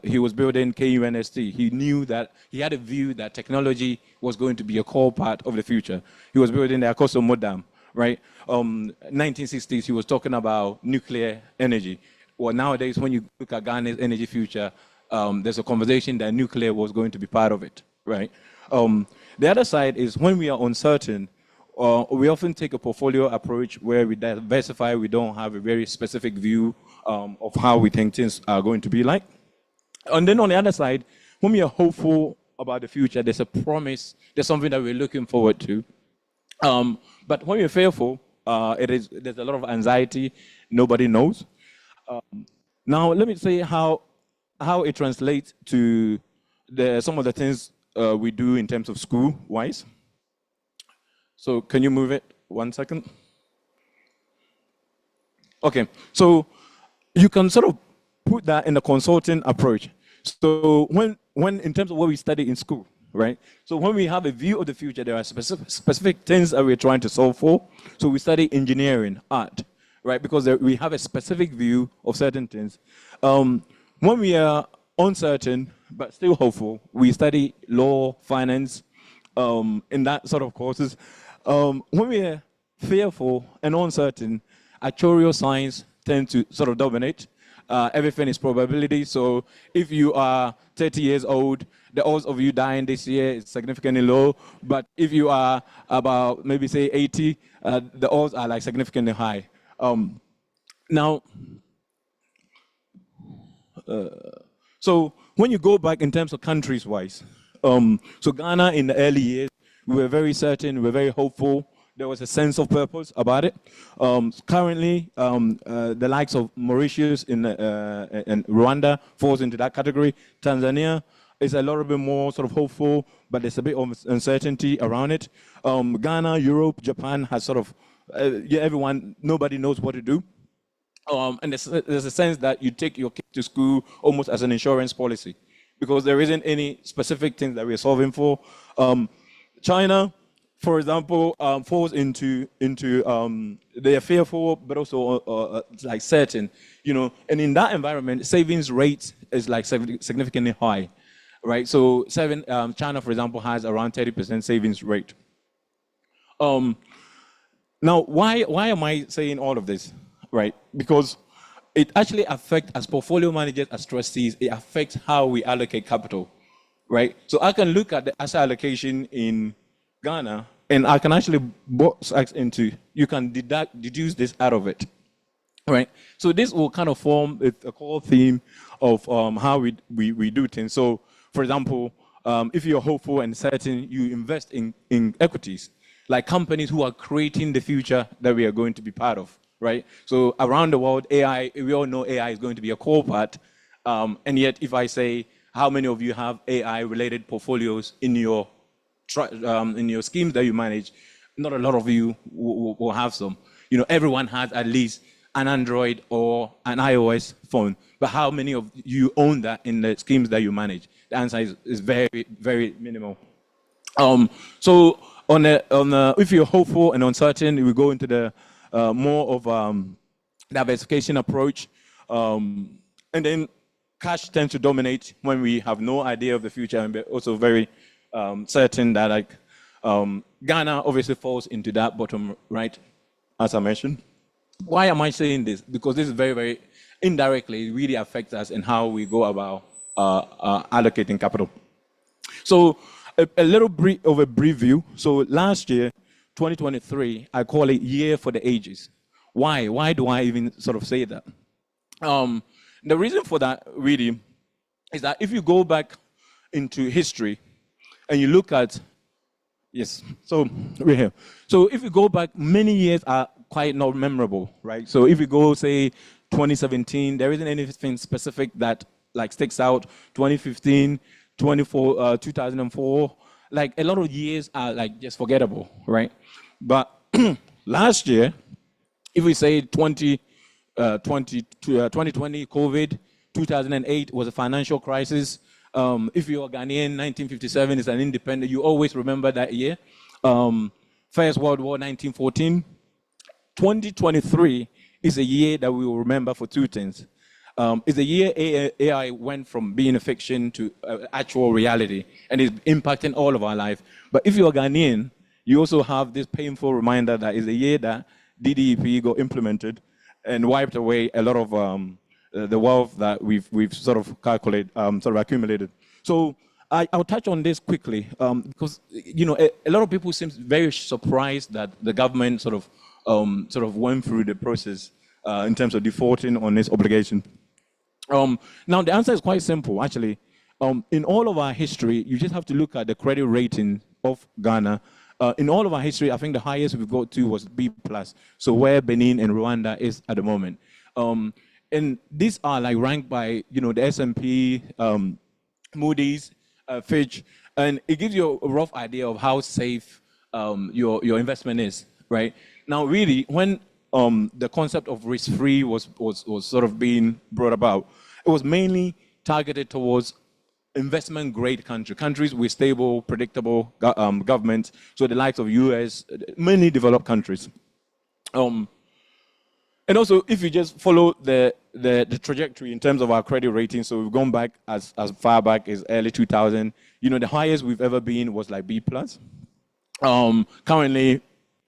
He was building KUNST. He knew that he had a view that technology was going to be a core part of the future. He was building the Akoso Modam, right? 1960s, he was talking about nuclear energy. Well, nowadays, when you look at Ghana's energy future, there's a conversation that nuclear was going to be part of it, right? The other side is when we are uncertain, we often take a portfolio approach where we diversify. We don't have a very specific view of how we think things are going to be like. And then on the other side, when we are hopeful about the future, there's a promise, there's something that we're looking forward to. But when we're fearful, there's a lot of anxiety, nobody knows. Now, let me say how it translates to some of the things we do in terms of school-wise. So can you move it 1 second? Okay, so you can sort of put that in a consulting approach. So when in terms of what we study in school, right? So when we have a view of the future, there are specific things that we're trying to solve for. So we study engineering, art, right? Because we have a specific view of certain things. When we are uncertain but still hopeful, we study law, finance, in that sort of courses. When we are fearful and uncertain, actuarial science tends to sort of dominate. Everything is probability. So if you are 30 years old, the odds of you dying this year is significantly low. But if you are about maybe say 80, the odds are like significantly high. Now, so when you go back in terms of countries-wise, so Ghana in the early years, we were very certain, we were very hopeful. There was a sense of purpose about it. Currently, the likes of Mauritius and Rwanda falls into that category. Tanzania is a little bit more sort of hopeful, but there's a bit of uncertainty around it. Ghana, Europe, Japan has sort of, nobody knows what to do. And there's a sense that you take your kid to school almost as an insurance policy because there isn't any specific thing that we're solving for. China, for example, falls into they are fearful, but also like certain, and in that environment, savings rate is like significantly high, right? So China, for example, has around 30% savings rate. Now, why am I saying all of this, right? Because it actually affects, as portfolio managers, as trustees, it affects how we allocate capital, right? So I can look at the asset allocation in Ghana, and I can actually box into, you can deduce this out of it, right? So this will kind of form a core theme of how we do things. So, for example, if you're hopeful and certain, you invest in equities, like companies who are creating the future that we are going to be part of, right? So around the world, AI, we all know AI is going to be a core part, and yet if I say, how many of you have AI-related portfolios in your schemes that you manage, not a lot of you will have some. Everyone has at least an Android or an iOS phone, but how many of you own that in the schemes that you manage? The answer is very, very minimal. So if you're hopeful and uncertain, we go into the more of diversification approach, and then cash tends to dominate when we have no idea of the future, and we're also very certain that like Ghana obviously falls into that bottom right, as I mentioned. Why am I saying this? Because this is very, very indirectly, it really affects us in how we go about allocating capital. So a little brief of a brief view. So last year, 2023, I call it year for the ages. Why? Why do I even sort of say that? The reason for that really is that if you go back into history and you look at, yes, so we're here. So if you go back, many years are quite not memorable, right? So if you go, say, 2017, there isn't anything specific that like sticks out. 2015, 2004, like a lot of years are like just forgettable, right? But last year, if we say 2020, COVID, 2008 was a financial crisis. If you're Ghanaian, 1957 is an independent, you always remember that year. First World War, 1914. 2023 is a year that we will remember for two things. It's a year AI went from being a fiction to actual reality, and is impacting all of our life. But if you're Ghanaian, you also have this painful reminder that it's a year that DDEP got implemented and wiped away a lot of the wealth that we've sort of accumulated. So I'll touch on this quickly because you know a lot of people seem very surprised that the government sort of went through the process in terms of defaulting on this obligation. Now the answer is quite simple, actually. In all of our history, you just have to look at the credit rating of Ghana. In all of our history, I think the highest we've got to was B+. So where Benin and Rwanda is at the moment. And these are like ranked by, you know, the S&P, Moody's, Fitch, and it gives you a rough idea of how safe your investment is, right? Now, really, when the concept of risk-free was sort of being brought about, it was mainly targeted towards investment-grade countries with stable, predictable governments, so the likes of US, many developed countries. And also, if you just follow the trajectory in terms of our credit rating, so we've gone back as far back as early 2000, you know, the highest we've ever been was like B+. Currently,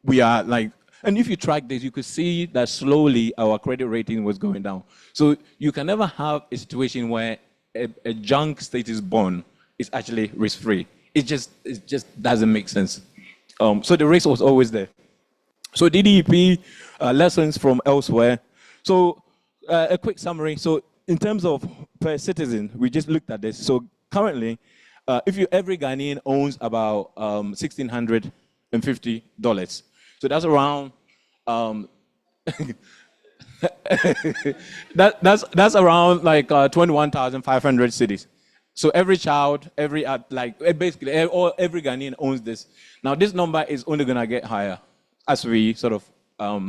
we are like, and if you track this, you could see that slowly our credit rating was going down. So you can never have a situation where a junk status bond is actually risk-free. It just doesn't make sense. So the risk was always there. So DDEP, lessons from elsewhere. So a quick summary. So in terms of per citizen, we just looked at this. So currently, every Ghanaian owns about $1,650. So that's around that's around like 21,500 cedis. So every child, every Ghanaian owns this. Now this number is only gonna get higher as we sort of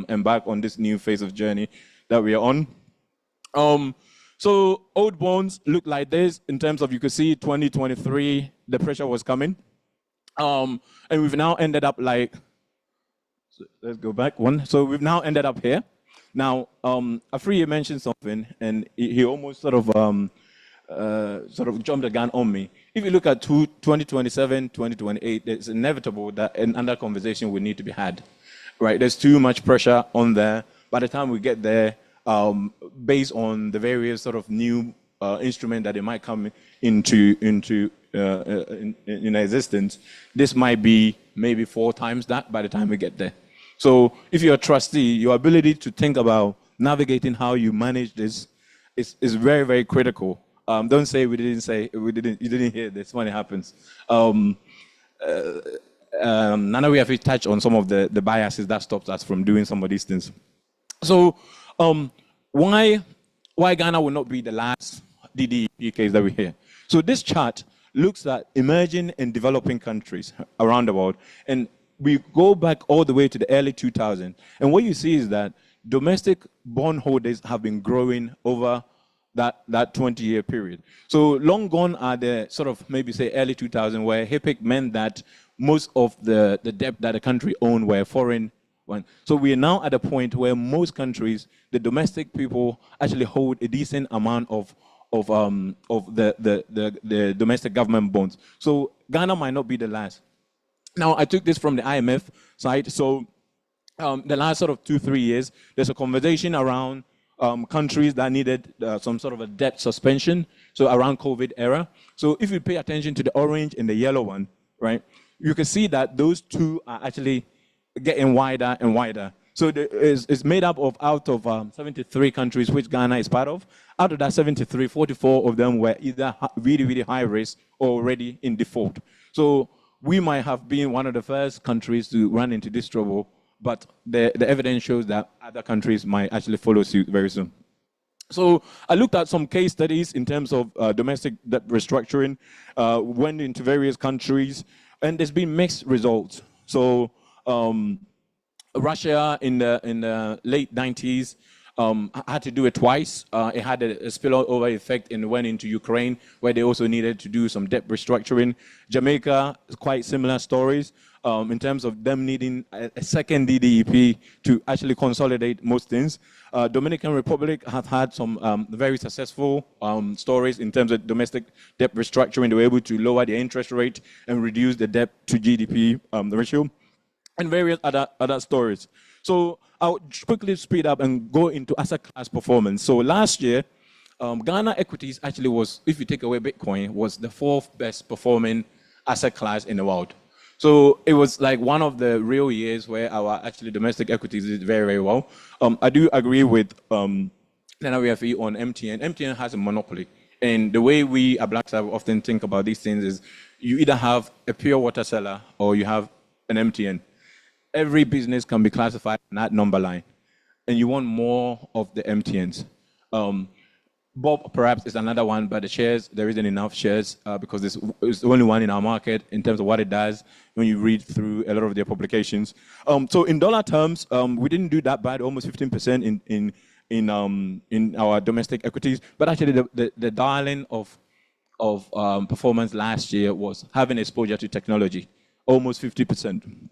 embark on this new phase of journey that we are on. So old bonds look like this in terms of, you could see 2023, the pressure was coming. And we've now ended up like, so let's go back one. So we've now ended up here. Now, Afriye mentioned something, and he almost sort of jumped the gun on me. If you look at 2027, 2028, it's inevitable that another conversation will need to be had, right? There's too much pressure on there. By the time we get there, based on the various sort of new instrument that they might come into existence, this might be maybe 4 times that by the time we get there. So if you're a trustee, your ability to think about navigating how you manage this is very, very critical. Don't say you didn't hear this when it happens. Nana, we have to touch on some of the biases that stops us from doing some of these things. So why Ghana will not be the last DDEP case that we hear? So this chart looks at emerging and developing countries around the world, and we go back all the way to the early 2000s. And what you see is that domestic bond holders have been growing over that 20-year period. So long gone are the sort of maybe say early 2000s where HIPC meant that most of the debt that the country owned were foreign one. So we are now at a point where most countries, the domestic people actually hold a decent amount of the domestic government bonds. So Ghana might not be the last. Now I took this from the IMF side. So the last sort of 2-3 years, there's a conversation around countries that needed some sort of a debt suspension. So around COVID era. So if you pay attention to the orange and the yellow one, right, you can see that those two are actually getting wider and wider. So it's made up of out of 73 countries which Ghana is part of. Out of that 73, 44 of them were either really, really high risk or already in default. So we might have been one of the first countries to run into this trouble, but the evidence shows that other countries might actually follow suit very soon. So I looked at some case studies in terms of domestic debt restructuring, went into various countries, and there's been mixed results. So Russia in the late 90s had to do it twice. It had a spillover effect and went into Ukraine, where they also needed to do some debt restructuring. Jamaica, quite similar stories in terms of them needing a second DDEP to actually consolidate most things. Dominican Republic has had some very successful stories in terms of domestic debt restructuring. They were able to lower the interest rate and reduce the debt to GDP ratio, and various other stories. So I'll quickly speed up and go into asset class performance. So last year, Ghana equities actually was, if you take away Bitcoin, was the 4th best performing asset class in the world. So it was like one of the real years where our actually domestic equities did very, very well. I do agree with NWFE on MTN. MTN has a monopoly. And the way we Blacks often think about these things is you either have a pure water seller or you have an MTN. Every business can be classified in that number line, and you want more of the MTNs. Bob perhaps is another one, but the shares, there isn't enough shares because it's the only one in our market in terms of what it does when you read through a lot of their publications. So in dollar terms, we didn't do that bad, almost 15% in our domestic equities, but actually the darling of performance last year was having exposure to technology, almost 50%.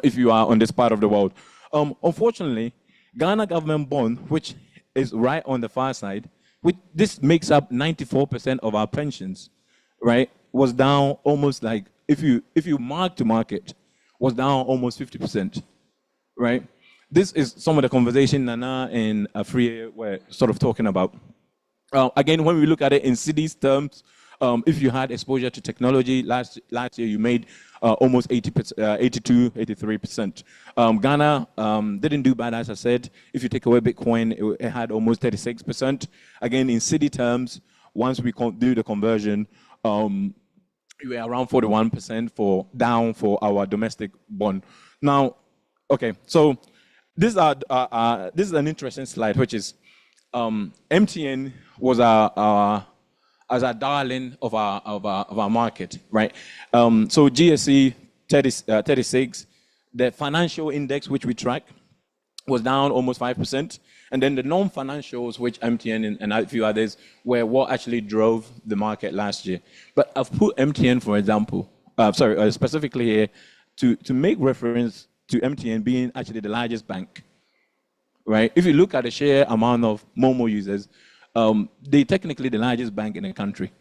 If you are on this part of the world. Unfortunately, Ghana government bond, which is right on the far side, this makes up 94% of our pensions, right, was down almost like, if you mark to market, was down almost 50%, right? This is some of the conversation Nana and Afriye were sort of talking about. Again, when we look at it in cities terms, if you had exposure to technology, last year you made almost 82, 83%. Ghana didn't do bad, as I said. If you take away Bitcoin, it had almost 36%. Again, in city terms, once we do the conversion, we were around 41% down for our domestic bond. Now, okay, so this is an interesting slide, which is MTN was as a darling of our market, right? So GSE 36, the financial index which we track was down almost 5%, and then the non-financials, which MTN and a few others, were what actually drove the market last year. But I've put MTN, for example, specifically here, to make reference to MTN being actually the largest bank, right? If you look at the share amount of Momo users, they're technically the largest bank in the country,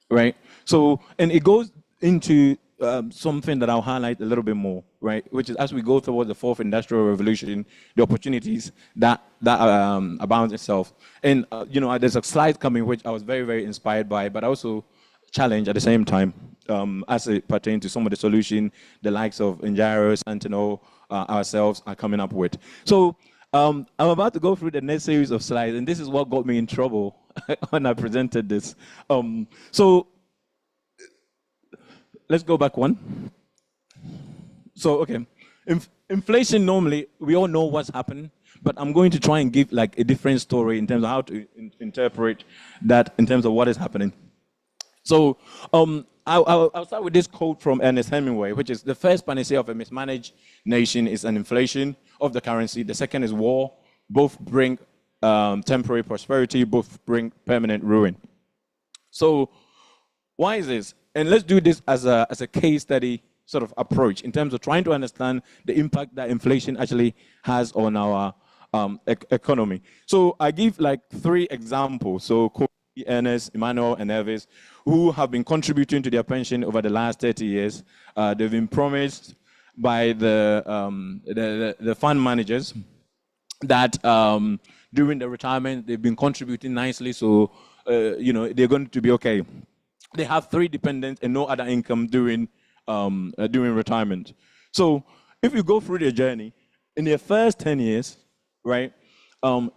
right? So, and it goes into something that I'll highlight a little bit more, right? Which is as we go towards the 4th industrial revolution, the opportunities that abound itself. And, there's a slide coming which I was very, very inspired by, but also challenged at the same time as it pertains to some of the solution the likes of Njaro, Sentinel, ourselves are coming up with. So, I'm about to go through the next series of slides, and this is what got me in trouble when I presented this. So let's go back one. So, okay, inflation normally, we all know what's happened, but I'm going to try and give like a different story in terms of how to interpret that in terms of what is happening. So I'll start with this quote from Ernest Hemingway, which is the first panacea of a mismanaged nation is an inflation of the currency. The second is war. both bring temporary prosperity, both bring permanent ruin. So why is this? And let's do this as a case study sort of approach in terms of trying to understand the impact that inflation actually has on our economy. So I give like 3 examples. So Ernest, Emmanuel, and Elvis, who have been contributing to their pension over the last 30 years. They've been promised by the fund managers that during the retirement they've been contributing nicely, so they're going to be okay. They have 3 dependents and no other income during retirement. So if you go through their journey, in their first 10 years, right,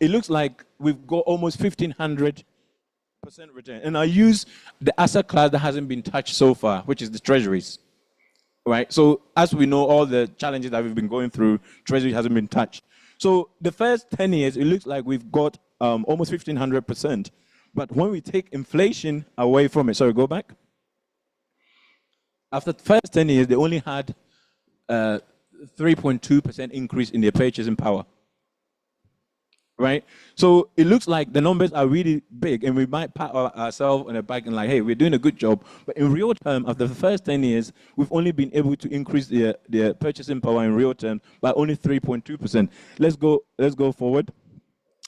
it looks like we've got almost 1,500% return. And I use the asset class that hasn't been touched so far, which is the treasuries, right? So as we know, all the challenges that we've been going through, treasury hasn't been touched. So the first 10 years, it looks like we've got almost 1,500%. But when we take inflation away from it, sorry, go back. After the first 10 years, they only had 3.2% increase in their purchasing power, right? So it looks like the numbers are really big, and we might pat ourselves on the back and like, hey, we're doing a good job. But in real terms, after the first 10 years, we've only been able to increase their purchasing power in real terms by only 3.2%. Let's go forward.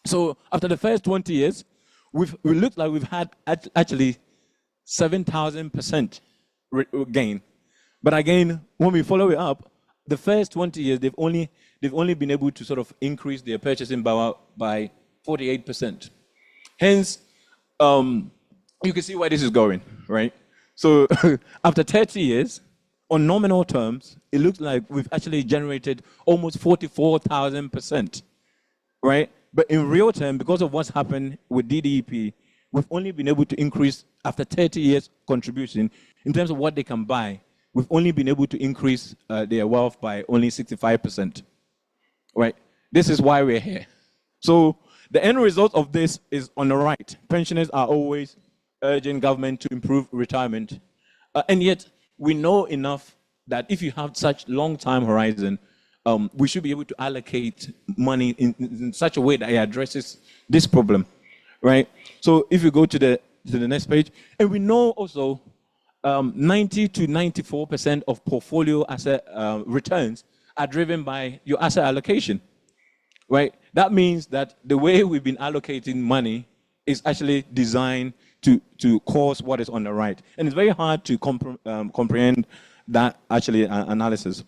So after the first 20 years, we look like we've had actually 7,000% gain. But again, when we follow it up, the first 20 years, they've only been able to sort of increase their purchasing power by 48%. Hence, you can see where this is going, right? So after 30 years, on nominal terms, it looks like we've actually generated almost 44,000%, right? But in real terms, because of what's happened with DDEP, we've only been able to increase, after 30 years contribution, in terms of what they can buy, we've only been able to increase their wealth by only 65%, right? This is why we're here. So the end result of this is on the right. Pensioners are always urging government to improve retirement. And yet, we know enough that if you have such long time horizon, we should be able to allocate money in such a way that it addresses this problem, right? So if you go to the next page, and we know also 90 to 94% of portfolio asset returns are driven by your asset allocation, right? That means that the way we've been allocating money is actually designed to cause what is on the right. And it's very hard to comprehend that actually analysis.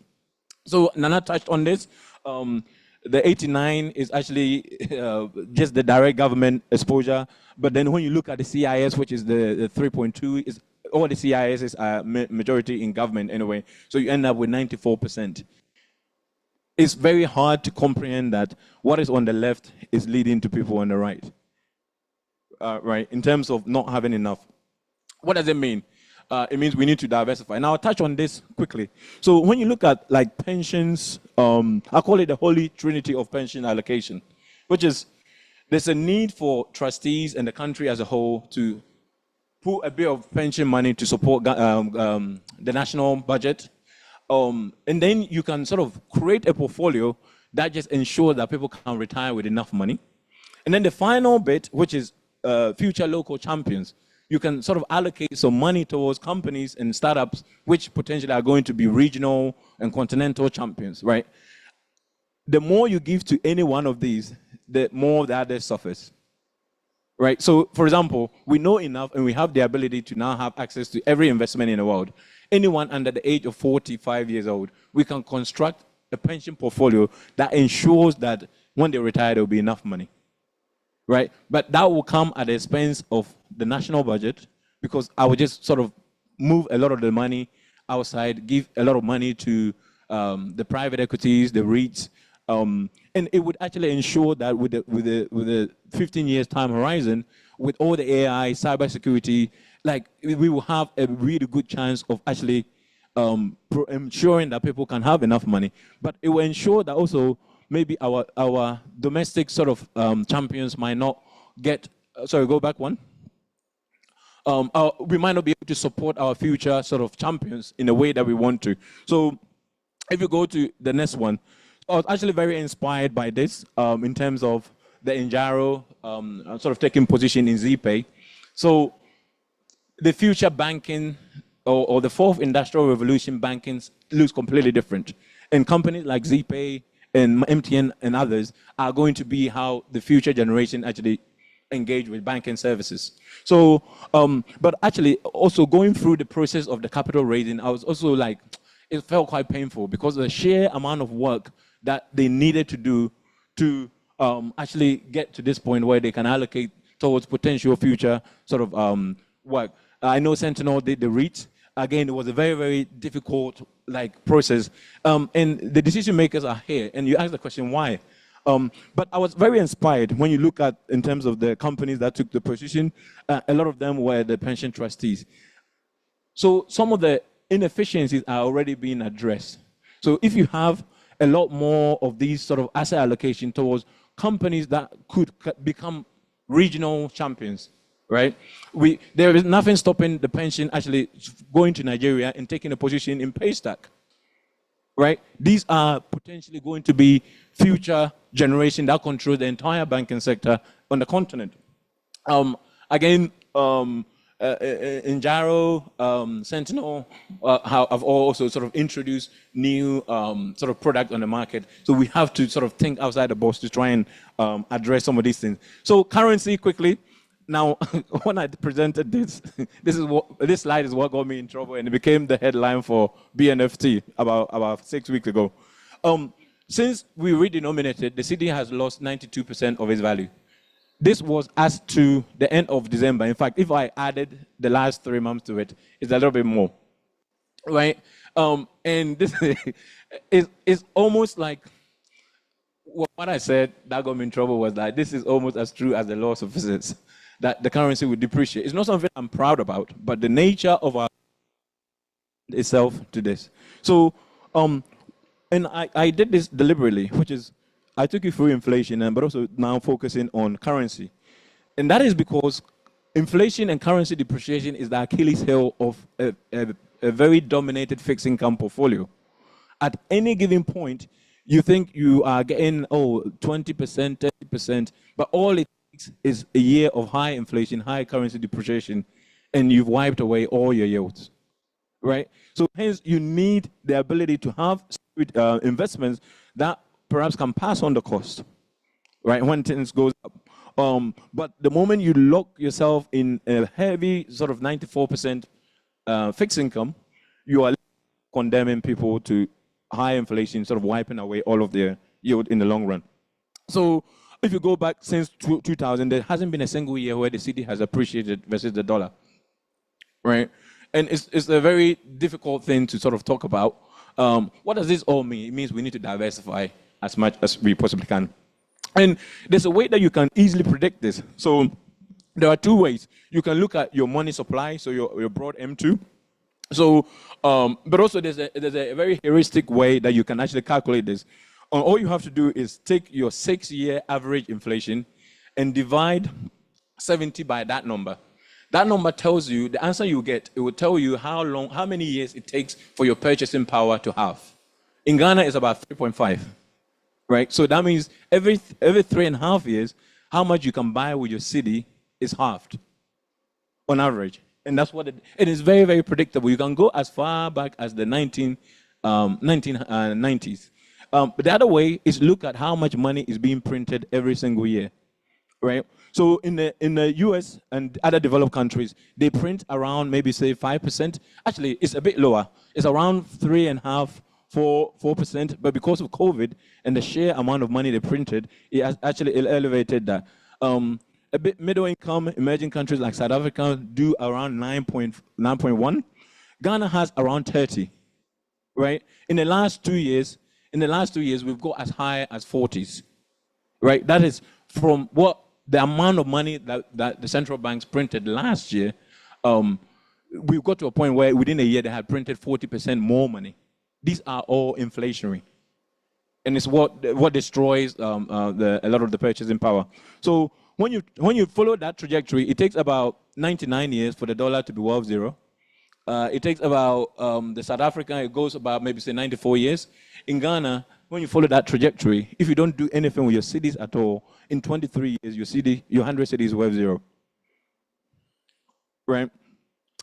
So Nana touched on this. The 89 is actually just the direct government exposure. But then when you look at the CIS, which is the 3.2, is all the CIS are majority in government anyway. So you end up with 94%. It's very hard to comprehend that what is on the left is leading to people on the right, right? In terms of not having enough. What does it mean? It means we need to diversify. And I'll touch on this quickly. So when you look at like pensions, I call it the holy trinity of pension allocation, which is there's a need for trustees and the country as a whole to put a bit of pension money to support the national budget. And then you can sort of create a portfolio that just ensures that people can retire with enough money. And then the final bit, which is future local champions, you can sort of allocate some money towards companies and startups which potentially are going to be regional and continental champions, right? The more you give to any one of these, the more the other suffers, right? So, for example, we know enough and we have the ability to now have access to every investment in the world. Anyone under the age of 45 years old, we can construct a pension portfolio that ensures that when they retire, there will be enough money. Right? But that will come at the expense of the national budget, because I would just sort of move a lot of the money outside, give a lot of money to the private equities, the REITs, and it would actually ensure that with the 15 years time horizon, with all the AI, cybersecurity, like we will have a really good chance of actually ensuring that people can have enough money. But it will ensure that also maybe our domestic sort of champions might not get, sorry, go back one. We might not be able to support our future sort of champions in a way that we want to. So if you go to the next one, I was actually very inspired by this in terms of the Njaro sort of taking position in ZPay. So the future banking or the fourth industrial revolution banking looks completely different. And companies like ZPay and MTN and others are going to be how the future generation actually engage with banking services. So, but actually also going through the process of the capital raising, I was also like, it felt quite painful because of the sheer amount of work that they needed to do to actually get to this point where they can allocate towards potential future sort of work. I know Sentinel did the REIT. Again, it was a very, very difficult process. And the decision makers are here. And you ask the question, why? But I was very inspired when you look at, in terms of the companies that took the position, a lot of them were the pension trustees. So some of the inefficiencies are already being addressed. So if you have a lot more of these sort of asset allocation towards companies that could become regional champions, right? There is nothing stopping the pension actually going to Nigeria and taking a position in Paystack, right? These are potentially going to be future generation that control the entire banking sector on the continent. Again, Njaro, Sentinel have also sort of introduced new sort of product on the market. So we have to sort of think outside the box to try and address some of these things. So currency, quickly. Now, when I presented this, this slide is what got me in trouble, and it became the headline for BNFT about 6 weeks ago. Since we redenominated, the cedi has lost 92% of its value. This was as to the end of December. In fact, if I added the last 3 months to it, it's a little bit more, right? And this is almost like what I said that got me in trouble was that this is almost as true as the laws of physics, that the currency would depreciate. It's not something I'm proud about, but the nature of our itself to this. So, and I did this deliberately, which is I took you through inflation, but also now focusing on currency. And that is because inflation and currency depreciation is the Achilles heel of a very dominated fixed income portfolio. At any given point, you think you are getting, 20%, 30%, but all it takes is a year of high inflation, high currency depreciation, and you've wiped away all your yields, right? So hence, you need the ability to have investments that perhaps can pass on the cost, right, when things goes up. But the moment you lock yourself in a heavy sort of 94% fixed income, you are condemning people to high inflation, sort of wiping away all of their yield in the long run. So if you go back since 2000, there hasn't been a single year where the cedi has appreciated versus the dollar, right? And it's a very difficult thing to sort of talk about. What does this all mean? It means we need to diversify as much as we possibly can. And there's a way that you can easily predict this. So there are two ways. You can look at your money supply, so your broad M2. So, but also there's a very heuristic way that you can actually calculate this. All you have to do is take your 6-year average inflation and divide 70 by that number. That number tells you, the answer you get, it will tell you how many years it takes for your purchasing power to halve. In Ghana, it's about 3.5. Right, so that means every 3.5 years, how much you can buy with your cedi is halved, on average, and that's what it is. Very, very predictable. You can go as far back as the 1990s. But the other way is look at how much money is being printed every single year, right? So in the US and other developed countries, they print around maybe say 5%. Actually, it's a bit lower. It's around 3.5%. 4%, but because of COVID and the sheer amount of money they printed, it has actually elevated that. A bit middle income emerging countries like South Africa do around 9.1. Ghana has around 30, right? In the last 2 years, we've got as high as 40s, right? That is from what the amount of money that the central banks printed last year. We've got to a point where within a year they had printed 40% more money. These are all inflationary, and it's what destroys a lot of the purchasing power. So when you follow that trajectory, it takes about 99 years for the dollar to be worth zero. It takes about the South Africa, it goes about maybe say 94 years. In Ghana, when you follow that trajectory, if you don't do anything with your cities at all, in 23 years, your 100 cities worth zero. Right?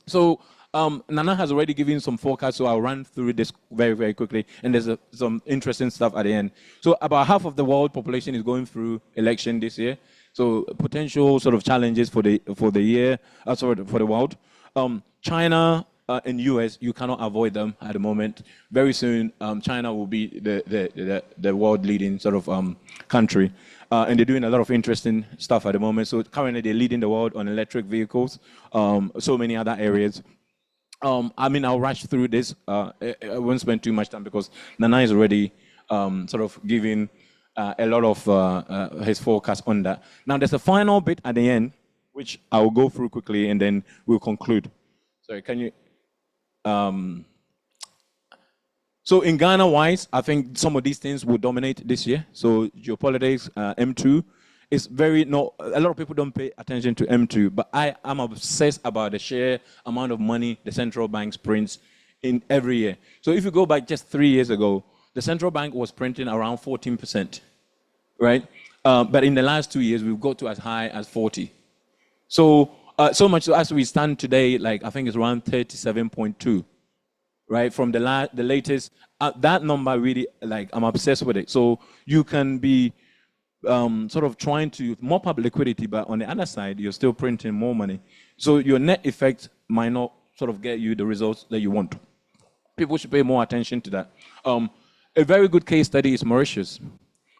So Nana has already given some forecasts, so I'll run through this very, very quickly. And there's some interesting stuff at the end. So about half of the world population is going through election this year. So potential sort of challenges for the year, for the world. China and US, you cannot avoid them at the moment. Very soon, China will be the world leading sort of country. And they're doing a lot of interesting stuff at the moment. So currently they're leading the world on electric vehicles, so many other areas. I mean, I'll rush through this. I won't spend too much time because Nana is already sort of giving a lot of his forecast on that. Now, there's a final bit at the end, which I will go through quickly, and then we'll conclude. Sorry, can you? So in Ghana-wise, I think some of these things will dominate this year. So geopolitics, M2, is a lot of people don't pay attention to M2, but I am obsessed about the sheer amount of money the central banks print in every year. So if you go back just 3 years ago, the central bank was printing around 14%, right? But in the last 2 years, we've got to as high as 40. So, so much so as we stand today, like I think it's around 37.2. Right, from the latest, that number really, like, I'm obsessed with it. So you can be sort of trying to mop up liquidity, but on the other side, you're still printing more money. So your net effect might not sort of get you the results that you want. People should pay more attention to that. A very good case study is Mauritius.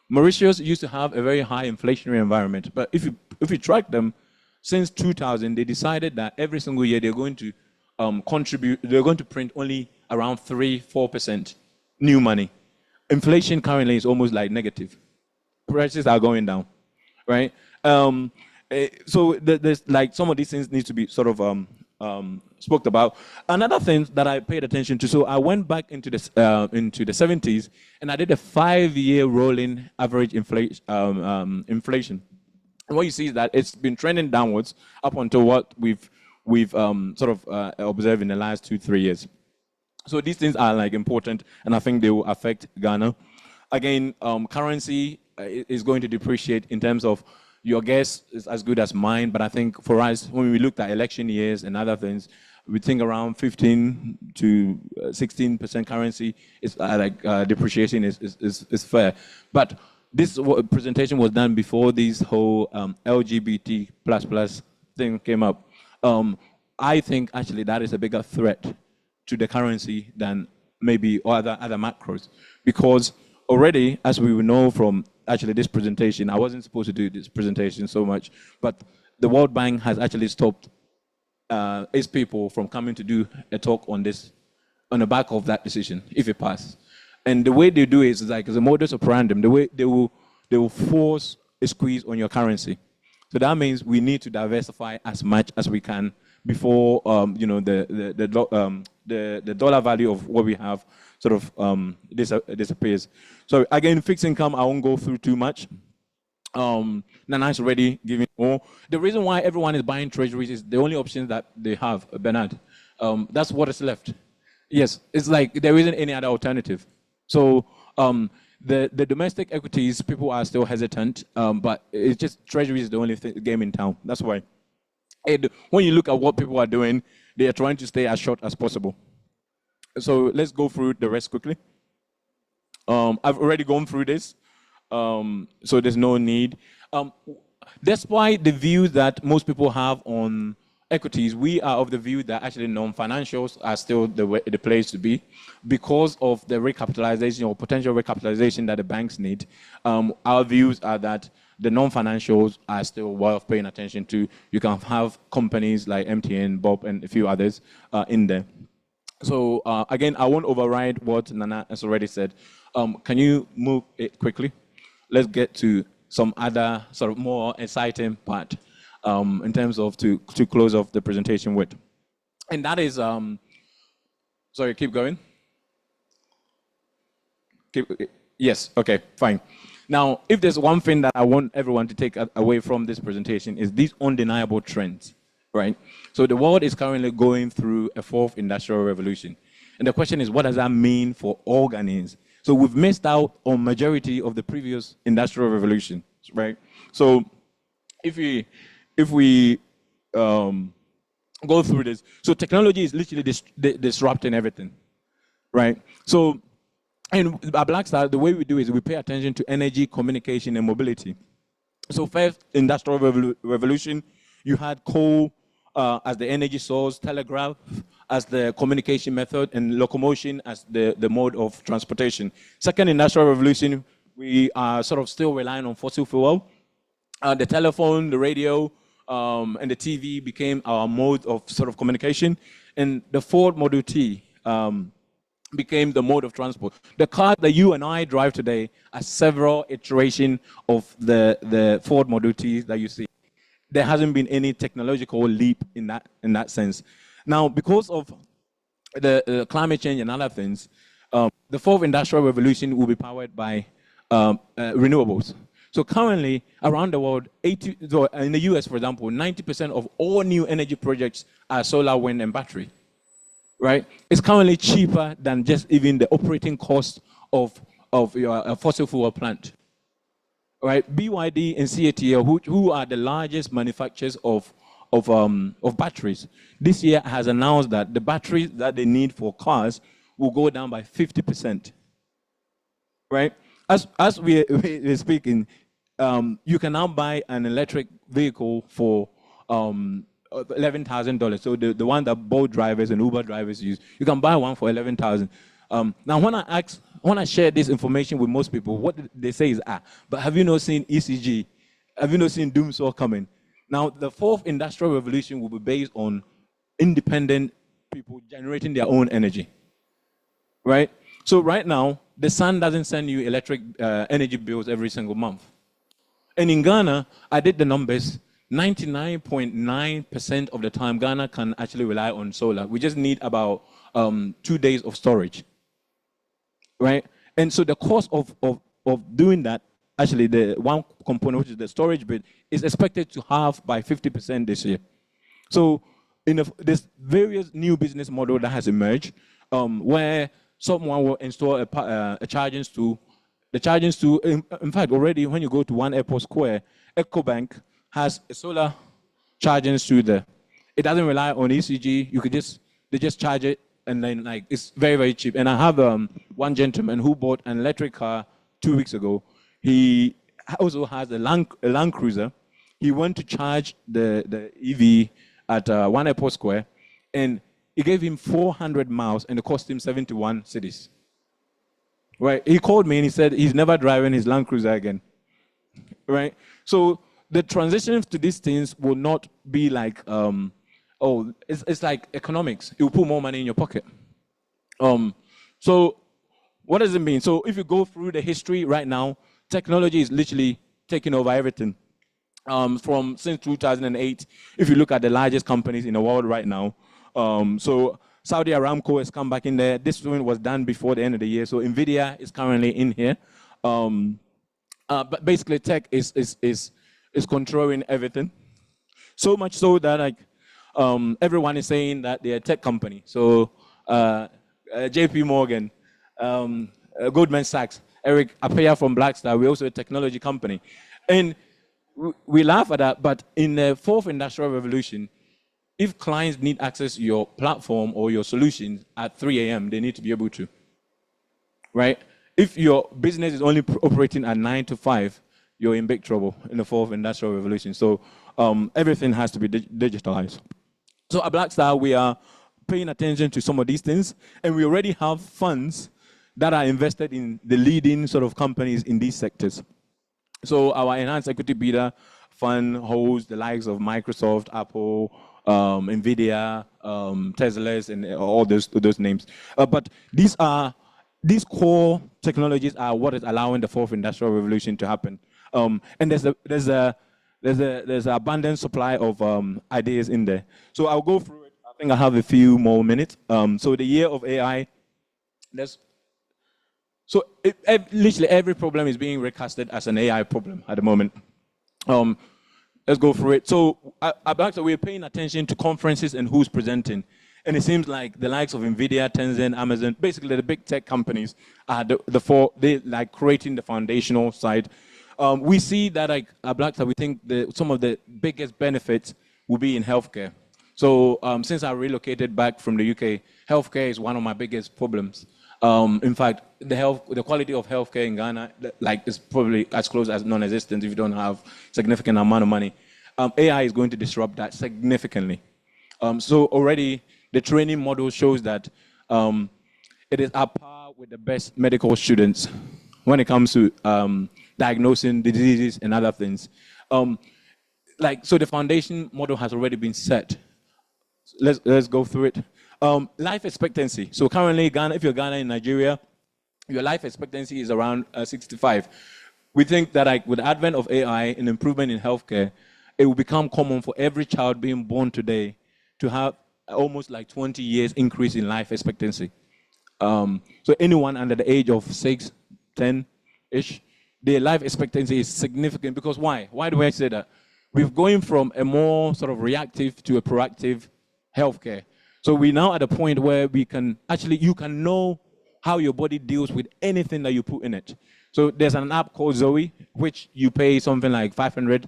Mauritius used to have a very high inflationary environment, but if you track them, since 2000, they decided that every single year they're going to they're going to print only around 3-4% new money. Inflation currently is almost like negative. Prices are going down, right? So there's like some of these things need to be sort of spoke about. Another thing that I paid attention to, so I went back into the 70s and I did a 5-year rolling average inflation. And what you see is that it's been trending downwards up until what we've sort of observed in the last 2-3 years. So these things are like important, and I think they will affect Ghana. Again, currency is going to depreciate in terms of your guess is as good as mine, but I think for us, when we looked at election years and other things, we think around 15 to 16% currency is depreciation is fair. But this presentation was done before this whole LGBT plus thing came up. I think actually that is a bigger threat to the currency than maybe other macros, because already, as we know from actually this presentation, I wasn't supposed to do this presentation so much, but the World Bank has actually stopped its people from coming to do a talk on this, on the back of that decision, if it passes. And the way they do it is like as a modus operandi, the way they will force a squeeze on your currency. So that means we need to diversify as much as we can before the dollar value of what we have sort of disappears. So again, fixed income, I won't go through too much. Nana is already giving more. The reason why everyone is buying treasuries is the only option that they have, Bernard. That's what is left. Yes, it's like there isn't any other alternative. So the domestic equities, people are still hesitant, but it's just treasury is the only game in town. That's why. And when you look at what people are doing, they are trying to stay as short as possible. So let's go through the rest quickly. I've already gone through this, so there's no need. Despite the view that most people have on equities, we are of the view that actually non-financials are still the place to be because of the recapitalization or potential recapitalization that the banks need. Our views are that the non-financials are still worth paying attention to. You can have companies like MTN, Bob, and a few others in there. So again, I won't override what Nana has already said. Can you move it quickly? Let's get to some other sort of more exciting part in terms of to close off the presentation with. And that is, sorry, keep going. Yes, okay, fine. Now, if there's one thing that I want everyone to take away from this presentation is these undeniable trends, right? So the world is currently going through a fourth industrial revolution. And the question is, what does that mean for all Ghanaians? So we've missed out on majority of the previous industrial revolution, right? So if we go through this, so technology is literally disrupting everything, right? So in Black Star, the way we do is we pay attention to energy, communication, and mobility. So first, industrial revolution, you had coal as the energy source, telegraph as the communication method, and locomotion as the mode of transportation. Second industrial revolution, we are sort of still relying on fossil fuel. The telephone, the radio, and the TV became our mode of sort of communication. And the Ford Model T became the mode of transport. The car that you and I drive today are several iterations of the Ford Model T that you see. There hasn't been any technological leap in that sense. Now, because of the climate change and other things, the fourth industrial revolution will be powered by renewables. So currently, around the world, in the US, for example, 90% of all new energy projects are solar, wind, and battery, right? It's currently cheaper than just even the operating cost of your fossil fuel plant, right? BYD and CATL, who are the largest manufacturers of batteries, this year has announced that the batteries that they need for cars will go down by 50%, right? As we're speaking, you can now buy an electric vehicle for $11,000. So the one that Bolt drivers and Uber drivers use, you can buy one for $11,000. Now, when I share this information with most people, what they say is, but have you not seen ECG? Have you not seen Doomsaw coming? Now, the fourth industrial revolution will be based on independent people generating their own energy, right? So right now, the sun doesn't send you electric energy bills every single month. And in Ghana, I did the numbers, 99.9% of the time, Ghana can actually rely on solar. We just need about 2 days of storage, right? And so the cost of doing that, actually the one component, which is the storage bit, is expected to halve by 50% this year. So there's various new business model that has emerged where someone will install a charging stool. The charging stool, in fact, already when you go to One Airport Square, EcoBank has a solar charging stool there. It doesn't rely on ECG. They just charge it, and then it's very, very cheap. And I have one gentleman who bought an electric car 2 weeks ago. He also has a Land Cruiser. He went to charge the EV at One Airport Square, and it gave him 400 miles, and it cost him 71 cities. Right? He called me and he said he's never driving his Land Cruiser again. Right? So the transition to these things will not be like, it's like economics. It will put more money in your pocket. So what does it mean? So if you go through the history right now, technology is literally taking over everything. Since 2008, if you look at the largest companies in the world right now, so Saudi Aramco has come back in there. This one was done before the end of the year. So NVIDIA is currently in here. But basically tech is controlling everything. So much so that everyone is saying that they're a tech company. So JP Morgan, Goldman Sachs, Eric Appiah from Black Star, we're also a technology company. And we laugh at that, but in the fourth industrial revolution, if clients need access to your platform or your solutions at 3 a.m., they need to be able to, right? If your business is only operating at 9 to 5, you're in big trouble in the fourth industrial revolution. So everything has to be digitalized. So at Black Star, we are paying attention to some of these things, and we already have funds that are invested in the leading sort of companies in these sectors. So our Enhanced Equity Bidder Fund holds the likes of Microsoft, Apple, NVIDIA, Teslas, and all those names. But these core technologies are what is allowing the fourth industrial revolution to happen. And there's an abundant supply of ideas in there. So I'll go through it. I think I have a few more minutes. So the year of AI, literally every problem is being recasted as an AI problem at the moment. Let's go through it. So at Black Star, we're paying attention to conferences and who's presenting. And it seems like the likes of Nvidia, Tencent, Amazon, basically the big tech companies are they like creating the foundational side. We see that like Black Star, we think some of the biggest benefits will be in healthcare. So since I relocated back from the UK, healthcare is one of my biggest problems. In fact, the quality of healthcare in Ghana is probably as close as non-existent if you don't have significant amount of money. AI is going to disrupt that significantly. So already the training model shows that it is at par with the best medical students when it comes to diagnosing the diseases and other things. So the foundation model has already been set. Let's go through it. Life expectancy. So currently, Ghana, if you're Ghana in Nigeria, your life expectancy is around 65. We think that with the advent of AI and improvement in healthcare, it will become common for every child being born today to have almost 20 years increase in life expectancy. So anyone under the age of 6, 10-ish, their life expectancy is significant. Because why? Why do I say that? We're going from a more sort of reactive to a proactive healthcare. So we're now at a point where you can know how your body deals with anything that you put in it. So there's an app called Zoe, which you pay something like $500.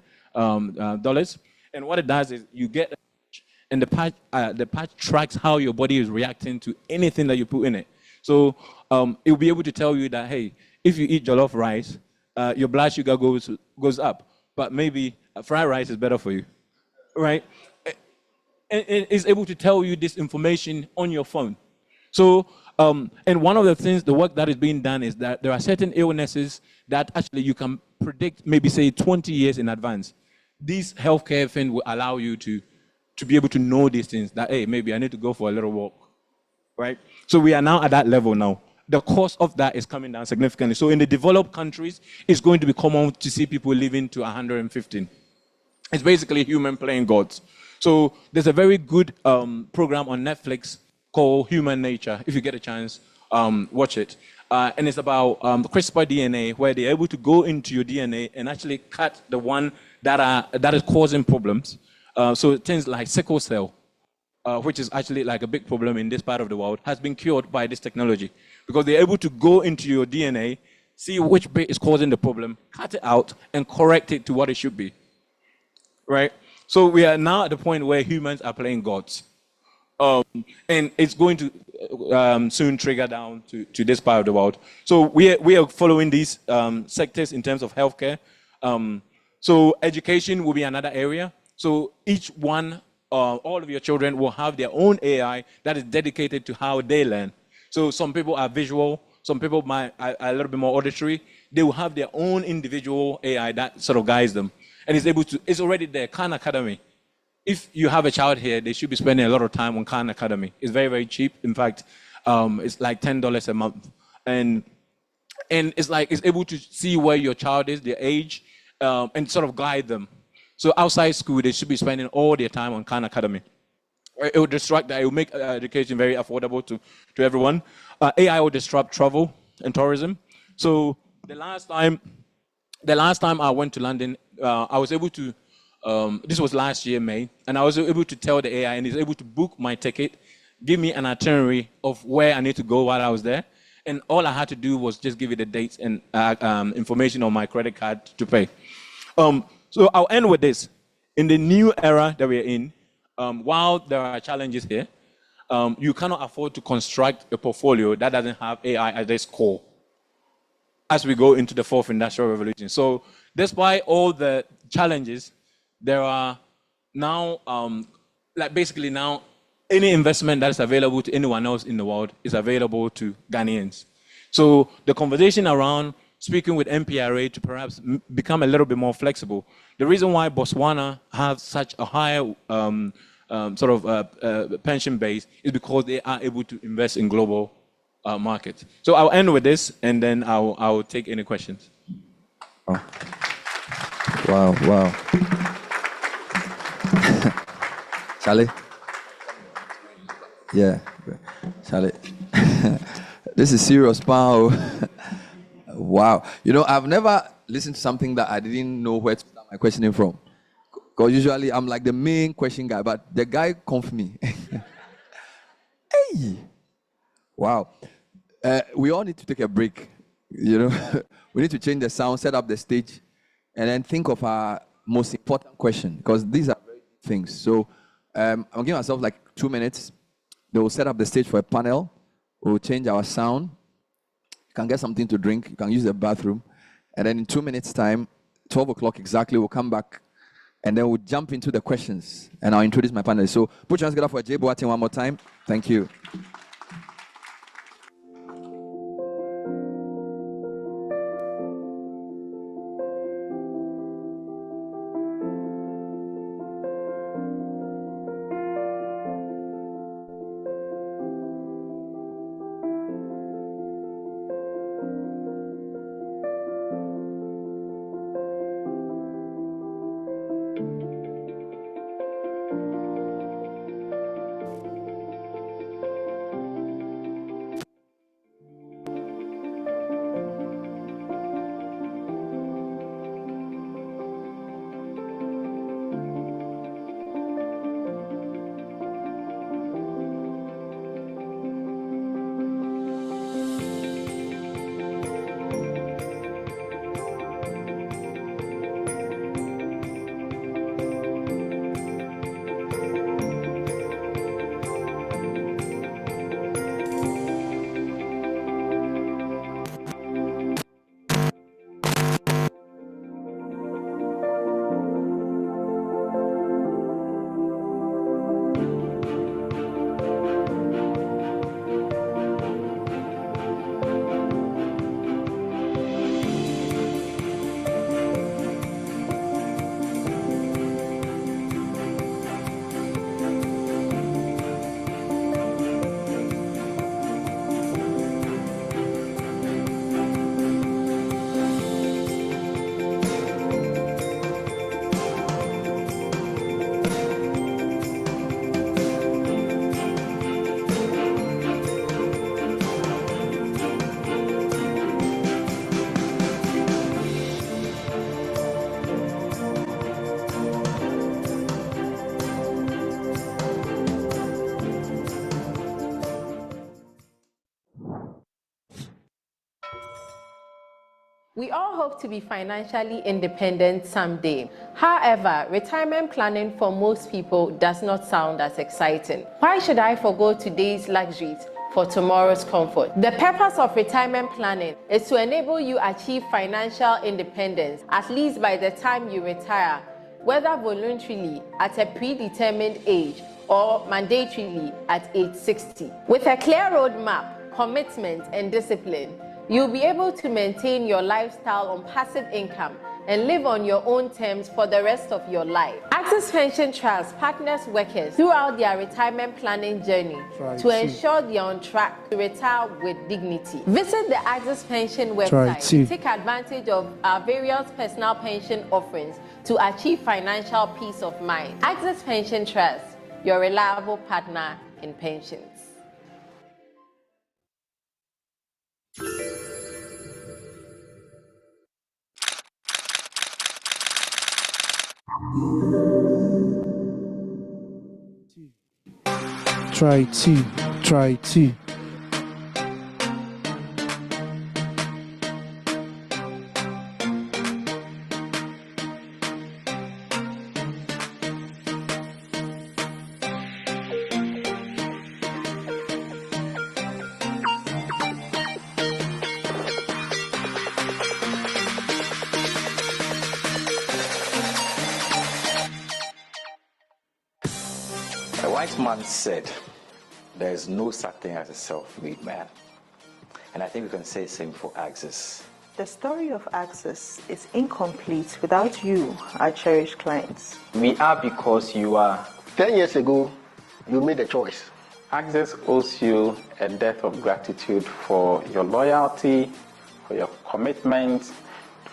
And what it does is you get, and the patch tracks how your body is reacting to anything that you put in it. So it will be able to tell you that, hey, if you eat jollof rice, your blood sugar goes up, but maybe fried rice is better for you, right? And it's able to tell you this information on your phone. So, and one of the work that is being done is that there are certain illnesses that actually you can predict, maybe say 20 years in advance. This healthcare thing will allow you to be able to know these things, that, hey, maybe I need to go for a little walk, right? So we are now at that level now. The cost of that is coming down significantly. So in the developed countries, it's going to be common to see people living to 115. It's basically human playing gods. So there's a very good program on Netflix called Human Nature. If you get a chance, watch it. And it's about CRISPR DNA, where they're able to go into your DNA and actually cut the one that is causing problems. So things like sickle cell, which is actually like a big problem in this part of the world, has been cured by this technology. Because they're able to go into your DNA, see which bit is causing the problem, cut it out, and correct it to what it should be. Right? So we are now at the point where humans are playing gods. And it's going to soon trigger down to this part of the world. So we are following these sectors in terms of healthcare. So education will be another area. So each one, all of your children will have their own AI that is dedicated to how they learn. So some people are visual, some people are a little bit more auditory. They will have their own individual AI that sort of guides them. And it's already there, Khan Academy. If you have a child here, they should be spending a lot of time on Khan Academy. It's very, very cheap. In fact, it's like $10 a month. And it's able to see where your child is, their age, and sort of guide them. So outside school, they should be spending all their time on Khan Academy. It will disrupt that. It will make education very affordable to everyone. AI will disrupt travel and tourism. So the last time I went to London, I was able to, this was last year, May, and I was able to tell the AI, and it's able to book my ticket, give me an itinerary of where I need to go while I was there. And all I had to do was just give it the dates and information on my credit card to pay. So I'll end with this. In the new era that we're in, while there are challenges here, you cannot afford to construct a portfolio that doesn't have AI at its core as we go into the fourth industrial revolution. So despite all the challenges, there are now, basically now, any investment that is available to anyone else in the world is available to Ghanaians. So the conversation around speaking with MPRA to perhaps become a little bit more flexible. The reason why Botswana has such a high pension base is because they are able to invest in global markets. So I'll end with this, and then I'll take any questions. Wow. Charlie? Yeah, Charlie. This is serious, pal. Wow. You know, I've never listened to something that I didn't know where to start my questioning from. Because usually I'm like the main question guy, but the guy confed me. Hey. Wow. We all need to take a break. You know, we need to change the sound, set up the stage, and then think of our most important question, because these are very deep things. So I'm giving myself like 2 minutes. They will set up the stage for a panel. We'll change our sound. You can get something to drink. You can use the bathroom. And then in 2 minutes' time, 12 o'clock exactly, we'll come back. And then we'll jump into the questions. And I'll introduce my panelists. So put your hands together for Jay Boateng one more time. Thank you. We all hope to be financially independent someday. However, retirement planning for most people does not sound as exciting. Why should I forgo today's luxuries for tomorrow's comfort? The purpose of retirement planning is to enable you achieve financial independence, at least by the time you retire, whether voluntarily at a predetermined age or mandatorily at age 60. With a clear roadmap, commitment, and discipline, you'll be able to maintain your lifestyle on passive income and live on your own terms for the rest of your life. Access Pension Trust partners workers throughout their retirement planning journey to ensure they are on track to retire with dignity. Visit the Access Pension website to take advantage of our various personal pension offerings to achieve financial peace of mind. Access Pension Trust, your reliable partner in pensions. Try two. A wise man said, there is no such thing as a self-made man. And I think we can say the same for Access. The story of Access is incomplete without you, our cherished clients. We are because you are. 10 years ago, you made a choice. Access owes you a debt of gratitude for your loyalty, for your commitment,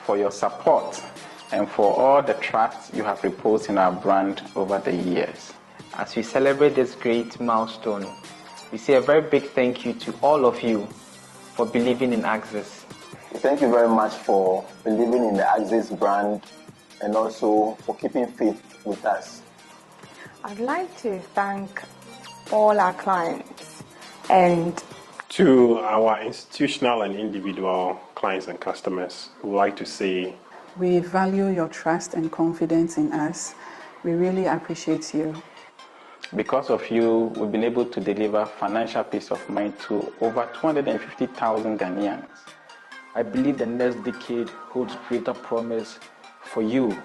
for your support, and for all the trust you have reposed in our brand over the years. As we celebrate this great milestone, we say a very big thank you to all of you for believing in Access. Thank you very much for believing in the Access brand and also for keeping faith with us. I'd like to thank all our clients And to our institutional and individual clients and customers, we would like to say, we value your trust and confidence in us. We really appreciate you. Because of you, we've been able to deliver financial peace of mind to over 250,000 Ghanaians. I believe the next decade holds greater promise for you.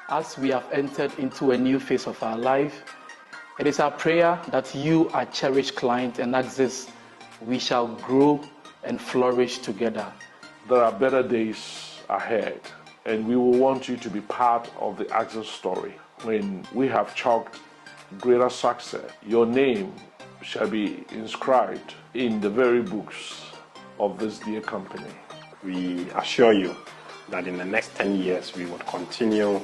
As we have entered into a new phase of our life, it is our prayer that you, our cherished client and Axis, we shall grow and flourish together. There are better days ahead, and we will want you to be part of the Axis story. When we have chalked greater success, your name shall be inscribed in the very books of this dear company. We assure you that in the next 10 years, we would continue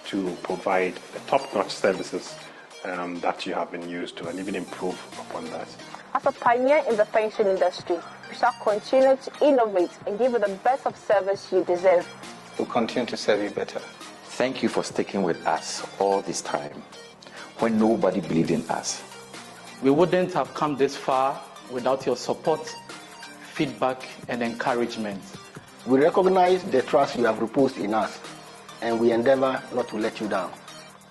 to provide the top-notch services that you have been used to, and even improve upon that. As a pioneer in the pension industry, we shall continue to innovate and give you the best of service you deserve. We'll continue to serve you better. Thank you for sticking with us all this time when nobody believed in us. We wouldn't have come this far without your support, feedback, and encouragement. We recognize the trust you have reposed in us, and we endeavor not to let you down.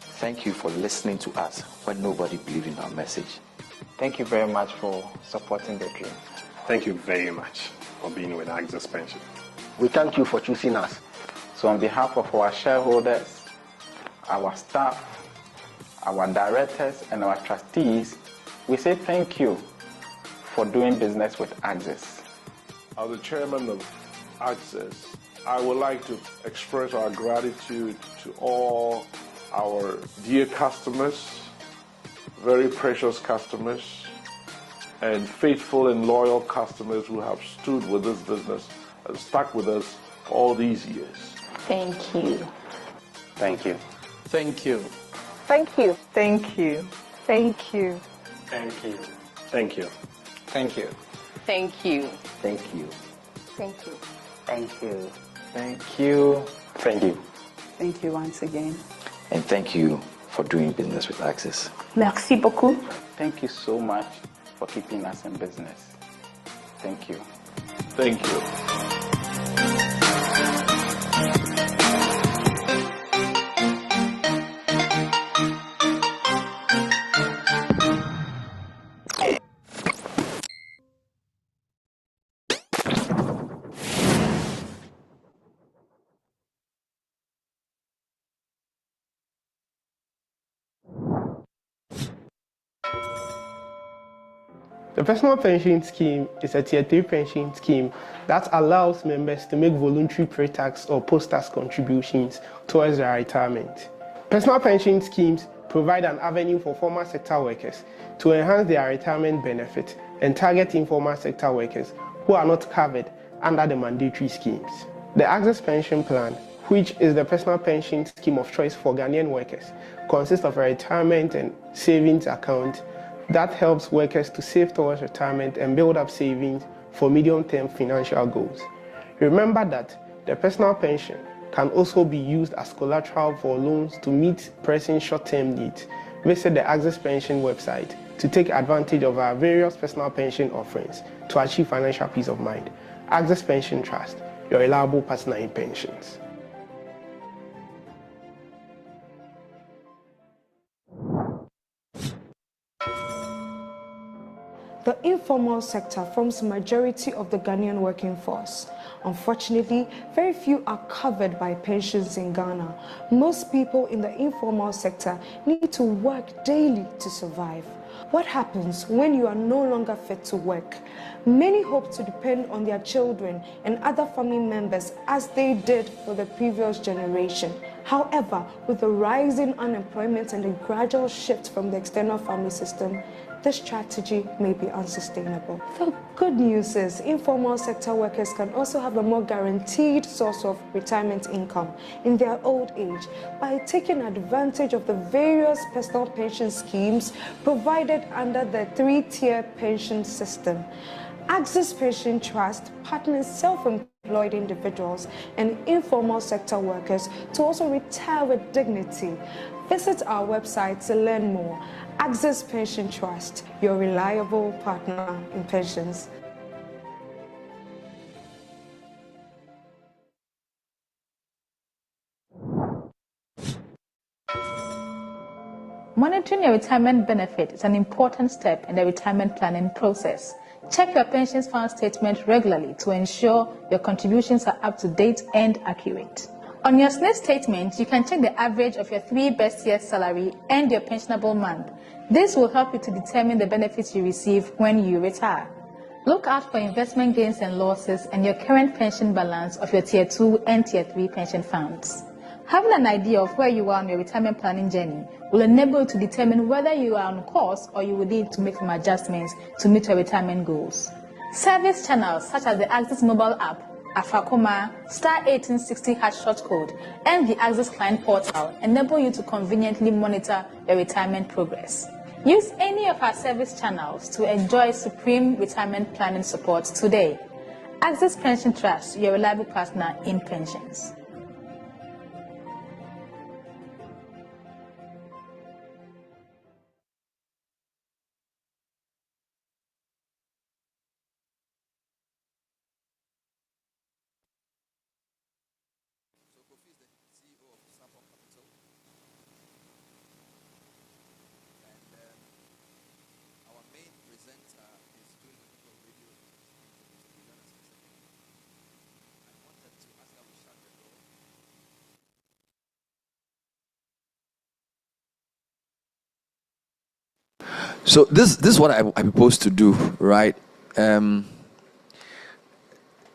Thank you for listening to us when nobody believed in our message. Thank you very much for supporting the dream. Thank you very much for being with Axis Pension. We thank you for choosing us. So on behalf of our shareholders, our staff, our directors, and our trustees, we say thank you for doing business with Axis. As the chairman of Axis, I would like to express our gratitude to all our dear customers, very precious customers, and faithful and loyal customers who have stood with this business and stuck with us all these years. thank you. Thank you. Thank you. Thank you. Thank you. Thank you. Thank you. Thank you. Thank you. Thank you. Thank you. Thank you. Thank you. Thank you. Thank you. Thank you once again. And thank you for doing business with Axis. Merci beaucoup. Thank you so much for keeping us in business. Thank you. Thank you. The Personal Pension Scheme is a Tier 3 pension scheme that allows members to make voluntary pre-tax or post-tax contributions towards their retirement. Personal pension schemes provide an avenue for formal sector workers to enhance their retirement benefit and target informal sector workers who are not covered under the mandatory schemes. The Axis Pension Plan, which is the personal pension scheme of choice for Ghanaian workers, consists of a retirement and savings account that helps workers to save towards retirement and build up savings for medium-term financial goals. Remember that the personal pension can also be used as collateral for loans to meet pressing short-term needs. Visit the Axis Pension website to take advantage of our various personal pension offerings to achieve financial peace of mind. Axis Pension Trust, your reliable partner in pensions. The informal sector forms the majority of the Ghanaian working force. Unfortunately, very few are covered by pensions in Ghana. Most people in the informal sector need to work daily to survive. What happens when you are no longer fit to work? Many hope to depend on their children and other family members as they did for the previous generation. However, with the rising unemployment and the gradual shift from the external family system, this strategy may be unsustainable. The good news is informal sector workers can also have a more guaranteed source of retirement income in their old age by taking advantage of the various personal pension schemes provided under the 3-tier pension system. Axis Pension Trust partners self-employed employed individuals and informal sector workers to also retire with dignity. Visit our website to learn more. Access Pension Trust, your reliable partner in pensions. Monitoring your retirement benefit is an important step in the retirement planning process. Check your pensions fund statement regularly to ensure your contributions are up to date and accurate. On your SNET statement, you can check the average of your 3 best years' salary and your pensionable month. This will help you to determine the benefits you receive when you retire. Look out for investment gains and losses and your current pension balance of your Tier 2 and Tier 3 pension funds. Having an idea of where you are on your retirement planning journey will enable you to determine whether you are on course or you will need to make some adjustments to meet your retirement goals. Service channels such as the Access mobile app, Afakoma, *1860# short code, and the Access Client Portal enable you to conveniently monitor your retirement progress. Use any of our service channels to enjoy supreme retirement planning support today. Access Pension Trust, your reliable partner in pensions. So this is what I propose to do, right?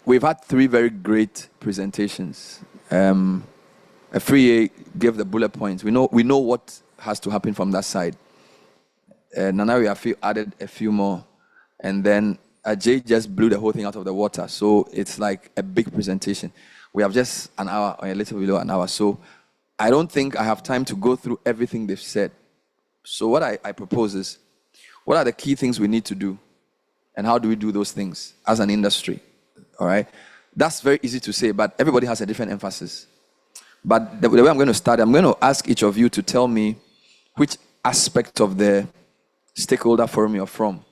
We've had 3 very great presentations. Afriyie gave the bullet points. We know what has to happen from that side. Nanawe added a few more, and then Ajay just blew the whole thing out of the water. So it's like a big presentation. We have just an hour or a little below an hour. So I don't think I have time to go through everything they've said. So what I propose is, what are the key things we need to do? And how do we do those things as an industry? All right? That's very easy to say, but everybody has a different emphasis. But the way I'm going to start, I'm going to ask each of you to tell me which aspect of the stakeholder forum you're from.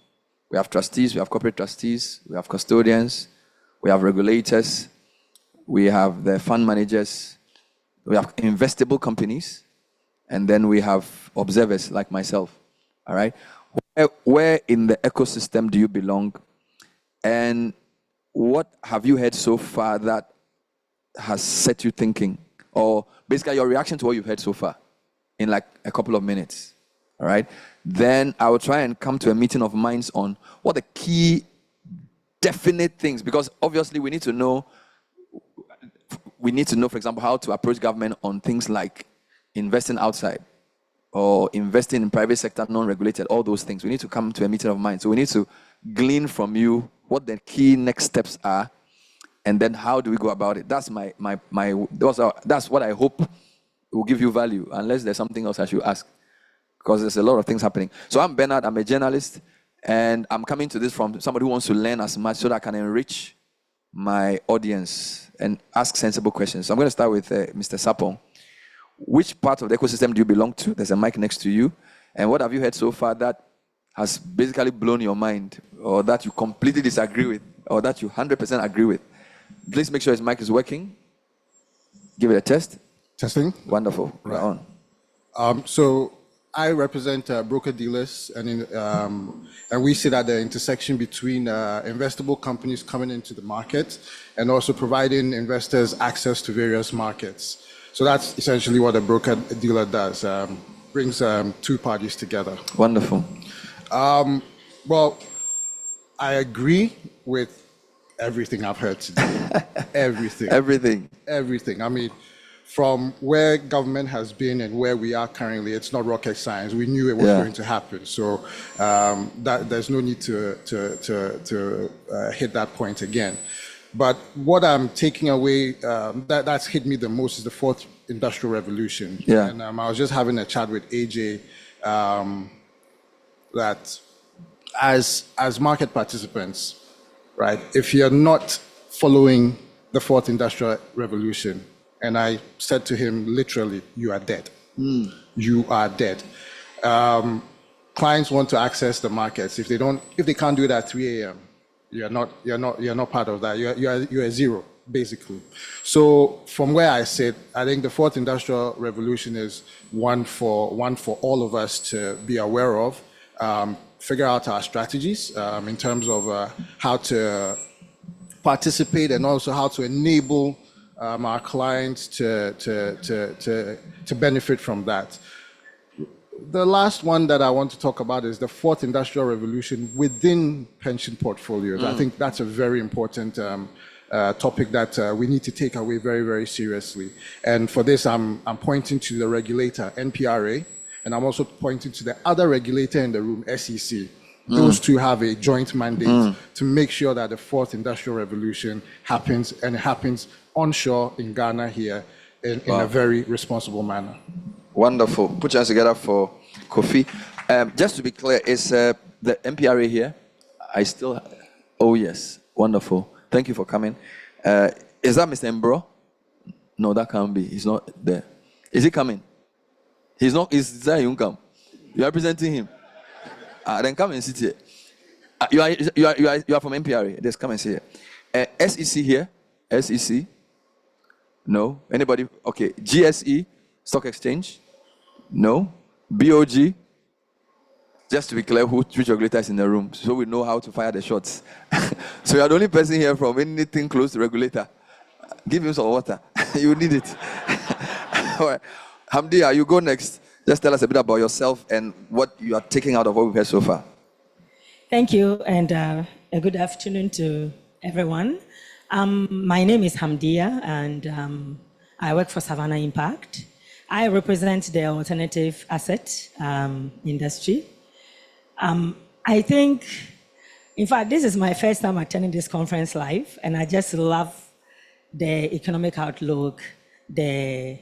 We have trustees, we have corporate trustees, we have custodians, we have regulators, we have the fund managers, we have investable companies, and then we have observers like myself. All right? Where in the ecosystem do you belong? And what have you heard so far that has set you thinking? Or basically your reaction to what you've heard so far in like a couple of minutes. All right? Then I will try and come to a meeting of minds on what the key definite things, because obviously we need to know, for example, how to approach government on things like investing outside or investing in private sector, non-regulated, all those things. We need to come to a meeting of minds. So we need to glean from you what the key next steps are, and then how do we go about it. That's that's what I hope will give you value, unless there's something else I should ask, because there's a lot of things happening. So I'm Bernard, I'm a journalist, and I'm coming to this from somebody who wants to learn as much so that I can enrich my audience and ask sensible questions. So I'm going to start with Mr. Sapong. Which part of the ecosystem do you belong to? There's a mic next to you. And what have you heard so far that has basically blown your mind, or that you completely disagree with, or that you 100% agree with? Please make sure his mic is working. Give it a test. Testing. Wonderful. Right. On. So I represent broker-dealers, and we sit at the intersection between investable companies coming into the market and also providing investors access to various markets. So that's essentially what a broker-dealer does, brings 2 parties together. Wonderful. Well, I agree with everything I've heard today. Everything. I mean, from where government has been and where we are currently, it's not rocket science. We knew it was going to happen. So that there's no need to hit that point again. But what I'm taking away, that's hit me the most, is the 4th industrial revolution. Yeah. And I was just having a chat with AJ that as market participants, right, if you're not following the fourth industrial revolution. And I said to him, literally, you are dead. You are dead. Clients want to access the markets. If they can't do it at 3 a.m., you're not part of that. You're a zero, basically. So from where I sit, I think the fourth industrial revolution is one for all of us to be aware of, figure out our strategies in terms of how to participate and also how to enable our clients to benefit from that. The last one that I want to talk about is the fourth industrial revolution within pension portfolios. I think that's a very important topic that we need to take away very, very seriously. And for this, I'm pointing to the regulator, NPRA, and I'm also pointing to the other regulator in the room, SEC. Those two have a joint mandate to make sure that the fourth industrial revolution happens, and it happens onshore in Ghana here in a very responsible manner. Wonderful. Put your hands together for Kofi. Just to be clear, is the MPRA here? Oh yes, wonderful. Thank you for coming. Is that Mr. Mbro? No, that can't be. He's not there. Is he coming? He's not. Is that you come? You are representing him. Then come and sit here. You are from MPRA. Just come and sit here. SEC here? SEC? No. Anybody? Okay. GSE? Stock Exchange? No. BOG? Just to be clear, which regulator is in the room, so we know how to fire the shots. So you are the only person here from anything close to regulator. Give him some water. You need it. All right. Hamdia, you go next. Just tell us a bit about yourself and what you are taking out of what we've heard so far. Thank you, and a good afternoon to everyone. My name is Hamdia, and I work for Savannah Impact. I represent the alternative asset industry. I think, in fact, this is my first time attending this conference live, and I just love the economic outlook, the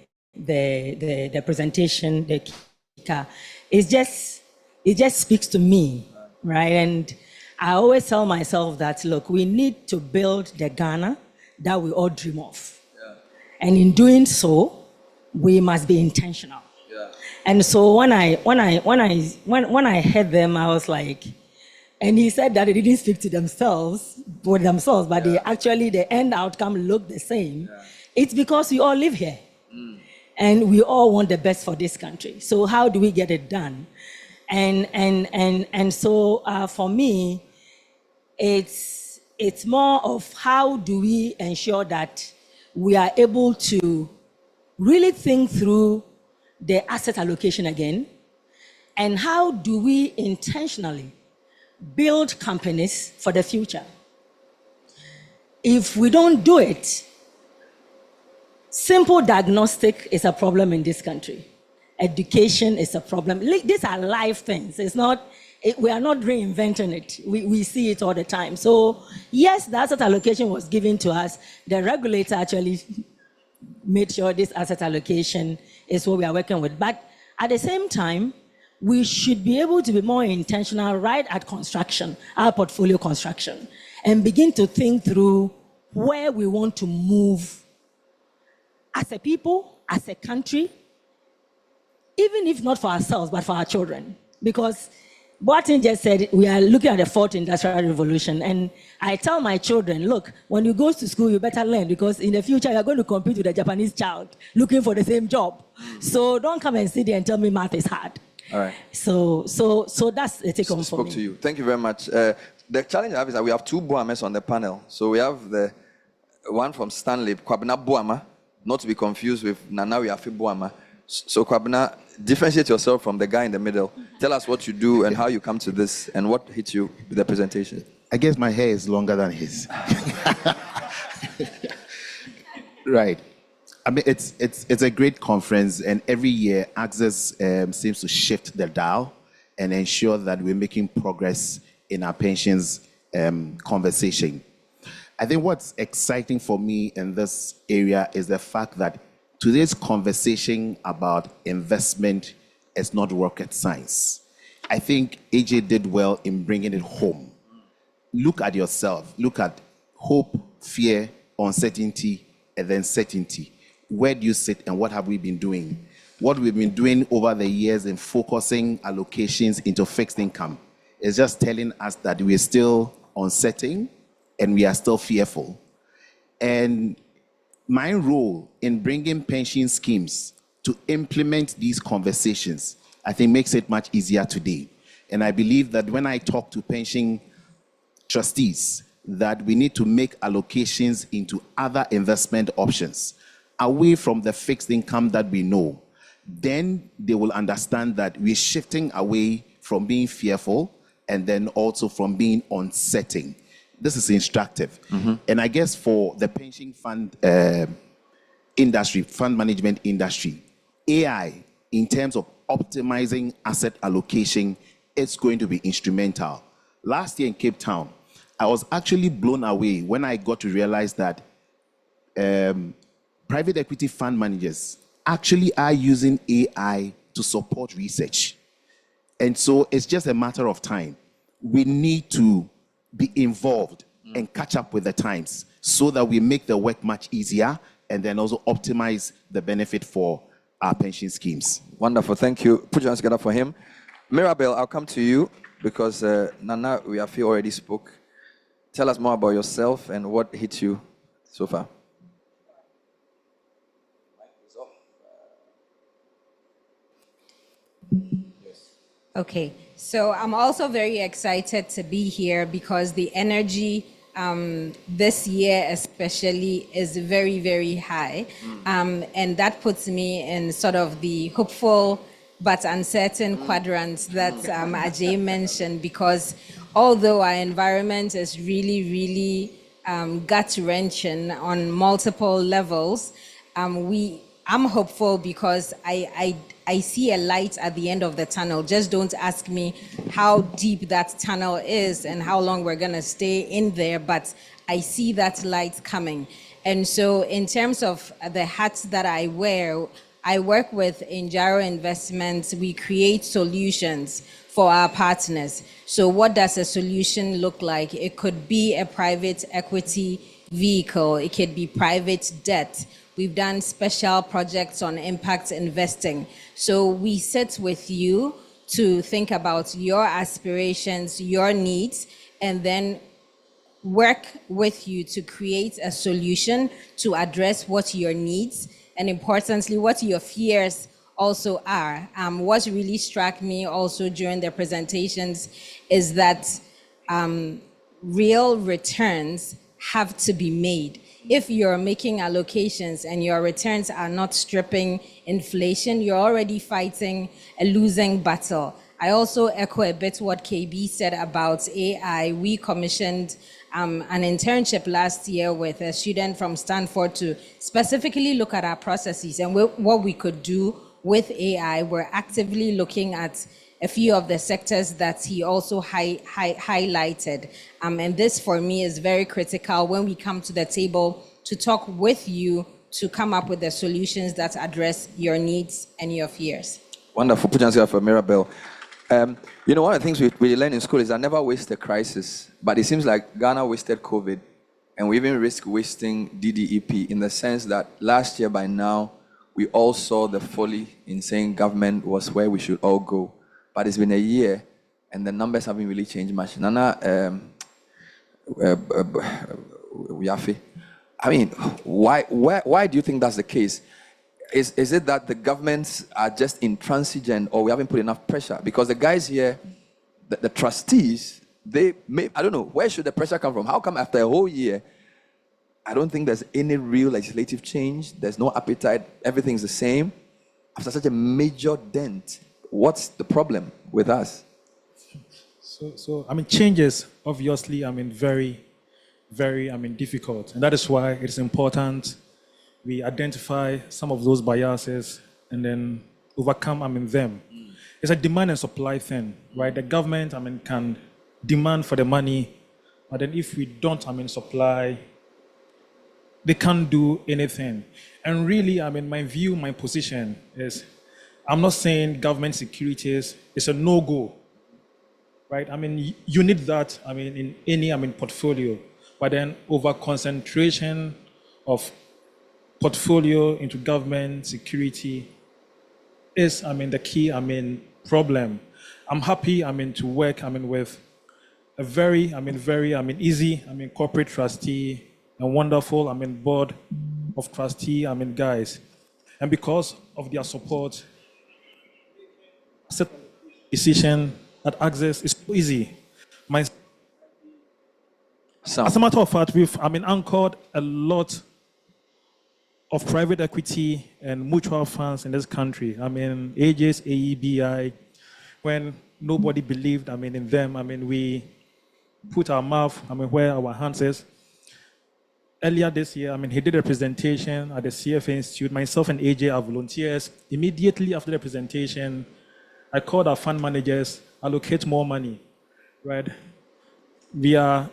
presentation, the kicker. It just speaks to me, right? And I always tell myself that, look, we need to build the Ghana that we all dream of. Yeah. And in doing so, we must be intentional. Yeah. And so when I heard them, I was like, and he said that they didn't speak to themselves, but they actually, the end outcome looked the same. Yeah. It's because we all live here. And we all want the best for this country. So how do we get it done? And so for me, it's more of how do we ensure that we are able to really think through the asset allocation again, and how do we intentionally build companies for the future. If we don't do it, simple diagnostic is a problem in this country. Education is a problem. These are live things. We are not reinventing it. We see it all the time. So yes, the asset allocation was given to us. The regulator actually made sure this asset allocation is what we are working with. But at the same time, we should be able to be more intentional right at construction, our portfolio construction, and begin to think through where we want to move as a people, as a country, even if not for ourselves, but for our children. Because Boateng just said, we are looking at the fourth industrial revolution. And I tell my children, look, when you go to school, you better learn, because in the future, you're going to compete with a Japanese child looking for the same job. So don't come and sit there and tell me math is hard. All right. So that's the take home for me. To you. Thank you very much. The challenge I have is that we have two Boames on the panel. So we have the one from Stanley, Kwabena Boama, not to be confused with Nana Yafi Boama. So Kwabena, differentiate yourself from the guy in the middle. Tell us what you do and how you come to this and what hits you with the presentation. I guess my hair is longer than his. Right. I mean, it's a great conference, and every year Access seems to shift the dial and ensure that we're making progress in our pensions conversation. I think what's exciting for me in this area is the fact that today's conversation about investment is not rocket science. I think AJ did well in bringing it home. Look at yourself. Look at hope, fear, uncertainty, and then certainty. Where do you sit and what have we been doing? What we've been doing over the years in focusing allocations into fixed income is just telling us that we're still uncertain and we are still fearful. And my role in bringing pension schemes to implement these conversations, I think makes it much easier today. And I believe that when I talk to pension trustees, that we need to make allocations into other investment options away from the fixed income that we know, then they will understand that we're shifting away from being fearful and then also from being uncertain. This is instructive. And I guess for the pension fund industry, fund management industry, AI, in terms of optimizing asset allocation, it's going to be instrumental. Last year in Cape Town, I was actually blown away when I got to realize that private equity fund managers actually are using AI to support research. And so it's just a matter of time. We need to be involved and catch up with the times so that we make the work much easier and then also optimize the benefit for our pension schemes. Wonderful, thank you. Put your hands together for him. Mirabel, I'll come to you because Nana Wiafi already spoke. Tell us more about yourself and what hit you so far. Okay, so I'm also very excited to be here because the energy this year especially is very, very high. And that puts me in sort of the hopeful but uncertain quadrant that Ajay mentioned, because although our environment is really, really gut-wrenching on multiple levels, I'm hopeful because I see a light at the end of the tunnel. Just don't ask me how deep that tunnel is and how long we're gonna stay in there, but I see that light coming. And so in terms of the hats that I wear, I work with Njaro Investments. We create solutions for our partners. So what does a solution look like? It could be a private equity vehicle. It could be private debt. We've done special projects on impact investing. So we sit with you to think about your aspirations, your needs, and then work with you to create a solution to address what your needs and importantly, what your fears also are. What really struck me also during the presentations is that real returns have to be made. If you're making allocations and your returns are not stripping inflation, you're already fighting a losing battle. I also echo a bit what KB said about AI. We commissioned an internship last year with a student from Stanford to specifically look at our processes and what we could do with AI. We're actively looking at a few of the sectors that he also highlighted. And this for me is very critical when we come to the table to talk with you to come up with the solutions that address your needs and your fears. Wonderful. Put your hands together for Mirabel. You know, one of the things we learn in school is that never waste a crisis. But it seems like Ghana wasted COVID, and we even risk wasting DDEP in the sense that last year by now, we all saw the folly in saying government was where we should all go. But it's been a year, and the numbers haven't really changed much. Nana Wiafi, I mean, why do you think that's the case? Is it that the governments are just intransigent or we haven't put enough pressure? Because the guys here, the trustees, I don't know, where should the pressure come from? How come after a whole year, I don't think there's any real legislative change, there's no appetite, everything's the same? After such a major dent, what's the problem with us? So I mean, changes, obviously, I mean, very, very, difficult. And that is why it's important we identify some of those biases and then overcome, them. It's a demand and supply thing, right? The government, can demand for the money, but then if we don't, supply, they can't do anything. And really, my view, my position is, I'm not saying government securities is a no-go, right? You need that, in any, portfolio, but then over concentration of portfolio into government security is, the key, problem. I'm happy, to work, with a very, easy, corporate trustee, a wonderful, board of trustee, guys. And because of their support, decision at Access is so easy. As a matter of fact, we've, anchored a lot of private equity and mutual funds in this country. AJs, AEBI, when nobody believed, in them, we put our mouth, where our hands is. Earlier this year, he did a presentation at the CFA Institute. Myself and AJ are volunteers. Immediately after the presentation, I called our fund managers, allocate more money, right? We are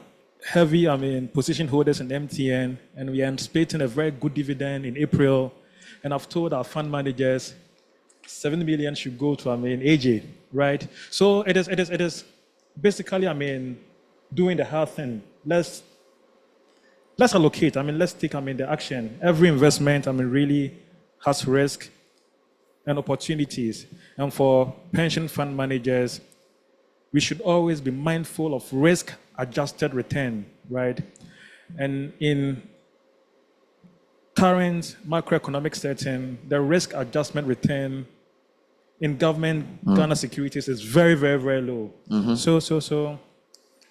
heavy, position holders in MTN, and we are anticipating a very good dividend in April. And I've told our fund managers, 7 million should go to, AJ, right? So it is basically, doing the hard thing. Let's allocate, let's take, the action. Every investment, really has risk and opportunities. And for pension fund managers, we should always be mindful of risk-adjusted return, right? And in current macroeconomic setting, the risk adjustment return in government Ghana securities is very, very, very low. So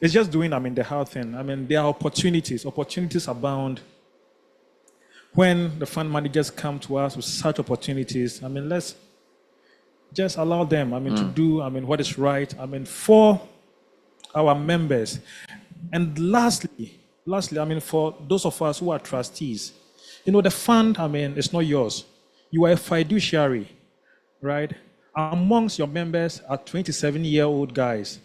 it's just doing, the hard thing. There are opportunities abound. When the fund managers come to us with such opportunities, let's just allow them, to do, what is right, for our members. And lastly, for those of us who are trustees, the fund, is not yours. You are a fiduciary, right? Amongst your members are 27-year-old guys,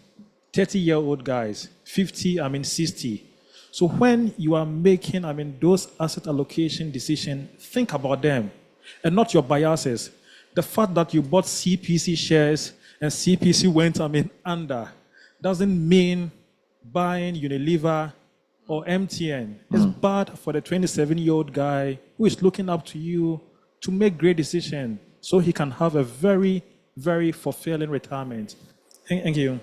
30-year-old guys, 50, 60. So when you are making, those asset allocation decisions, think about them and not your biases. The fact that you bought CPC shares and CPC went, under, doesn't mean buying Unilever or MTN. It's bad for the 27-year-old guy who is looking up to you to make great decisions so he can have a very, very fulfilling retirement. Thank you.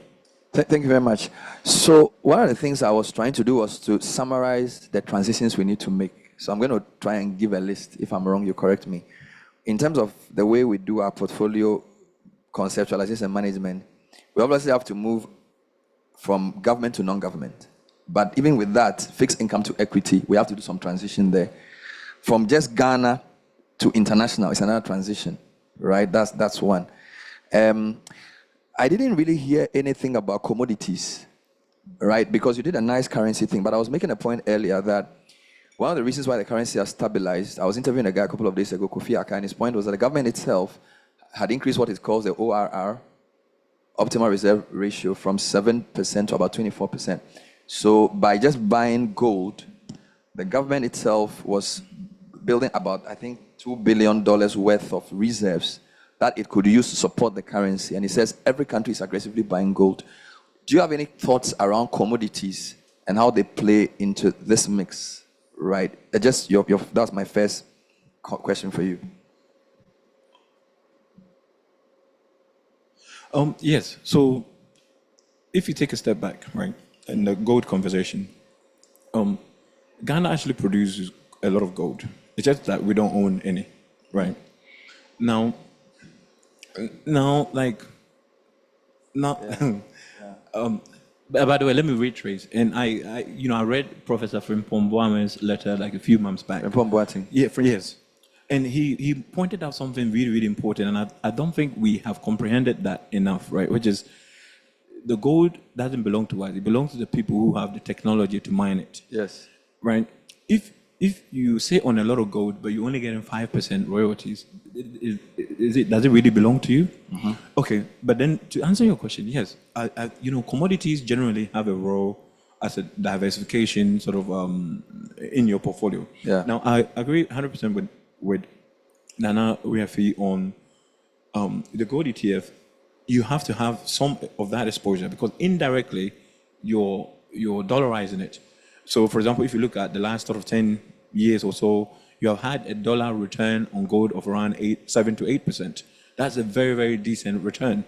Thank you very much. So one of the things I was trying to do was to summarize the transitions we need to make. So I'm going to try and give a list. If I'm wrong, you correct me. In terms of the way we do our portfolio conceptualization and management, we obviously have to move from government to non-government. But even with that, fixed income to equity, we have to do some transition there. From just Ghana to international, it's another transition, right? That's one. I didn't really hear anything about commodities, right? Because you did a nice currency thing, but I was making a point earlier that one of the reasons why the currency has stabilized, I was interviewing a guy a couple of days ago, Kofi Aka, and his point was that the government itself had increased what it calls the ORR, optimal reserve ratio, from 7% to about 24%. So by just buying gold, the government itself was building about, I think, $2 billion worth of reserves that it could use to support the currency. And he says every country is aggressively buying gold. Do you have any thoughts around commodities and how they play into this mix, right? Just that's my first question for you. Yes. So if you take a step back, right, in the gold conversation, Ghana actually produces a lot of gold. It's just that we don't own any, right? Now, by the way, let me retrace. And I read Professor Frimpong Boame's letter like a few months back. Frimpong Boateng. Yeah, yes. And he pointed out something really, really important, and I don't think we have comprehended that enough, right? Which is the gold doesn't belong to us. It belongs to the people who have the technology to mine it. Yes. Right? If you say on a lot of gold, but you're only getting 5% royalties, does it really belong to you? Mm-hmm. Okay, but then to answer your question, yes, commodities generally have a role as a diversification sort of in your portfolio. Yeah. Now, I agree 100% with Nana Uyafi on the gold ETF. You have to have some of that exposure because indirectly you're dollarizing it. So, for example, if you look at the last sort of 10 years or so, you have had a dollar return on gold of around 7 to 8%. That's a very, very decent return.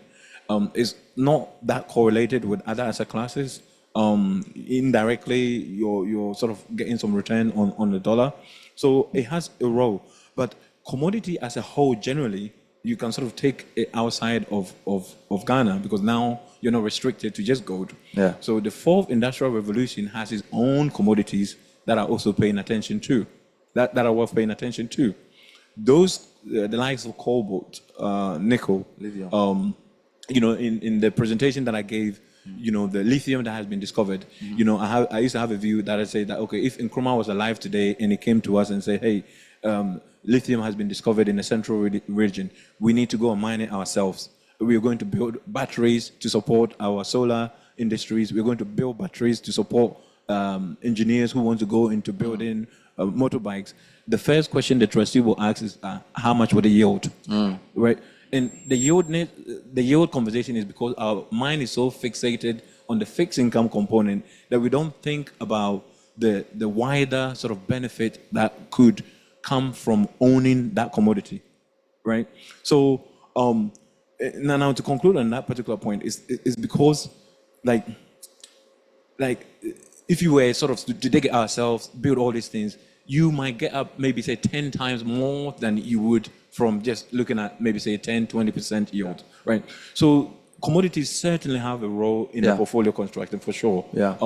It's not that correlated with other asset classes. Indirectly, you're sort of getting some return on the dollar. So it has a role. But commodity as a whole, generally, you can sort of take it outside of Ghana, because now you're not restricted to just gold. Yeah. So the fourth industrial revolution has its own commodities that are also paying attention to, that are worth paying attention to. Those, the likes of cobalt, nickel, lithium. In the presentation that I gave, the lithium that has been discovered, I used to have a view that I say that, okay, if Nkrumah was alive today and he came to us and said, hey, lithium has been discovered in the central region, we need to go and mine it ourselves. We are going to build batteries to support our solar industries. We're going to build batteries to support engineers who want to go into building motorbikes. The first question the trustee will ask is, how much will the yield? Right? And the yield conversation is because our mind is so fixated on the fixed income component that we don't think about the wider sort of benefit that could come from owning that commodity, right? So now to conclude on that particular point is because like if you were sort of to dig it ourselves, build all these things, you might get up maybe say 10 times more than you would from just looking at maybe say 10, 20% yield, right? So commodities certainly have a role in the portfolio construction for sure. Yeah.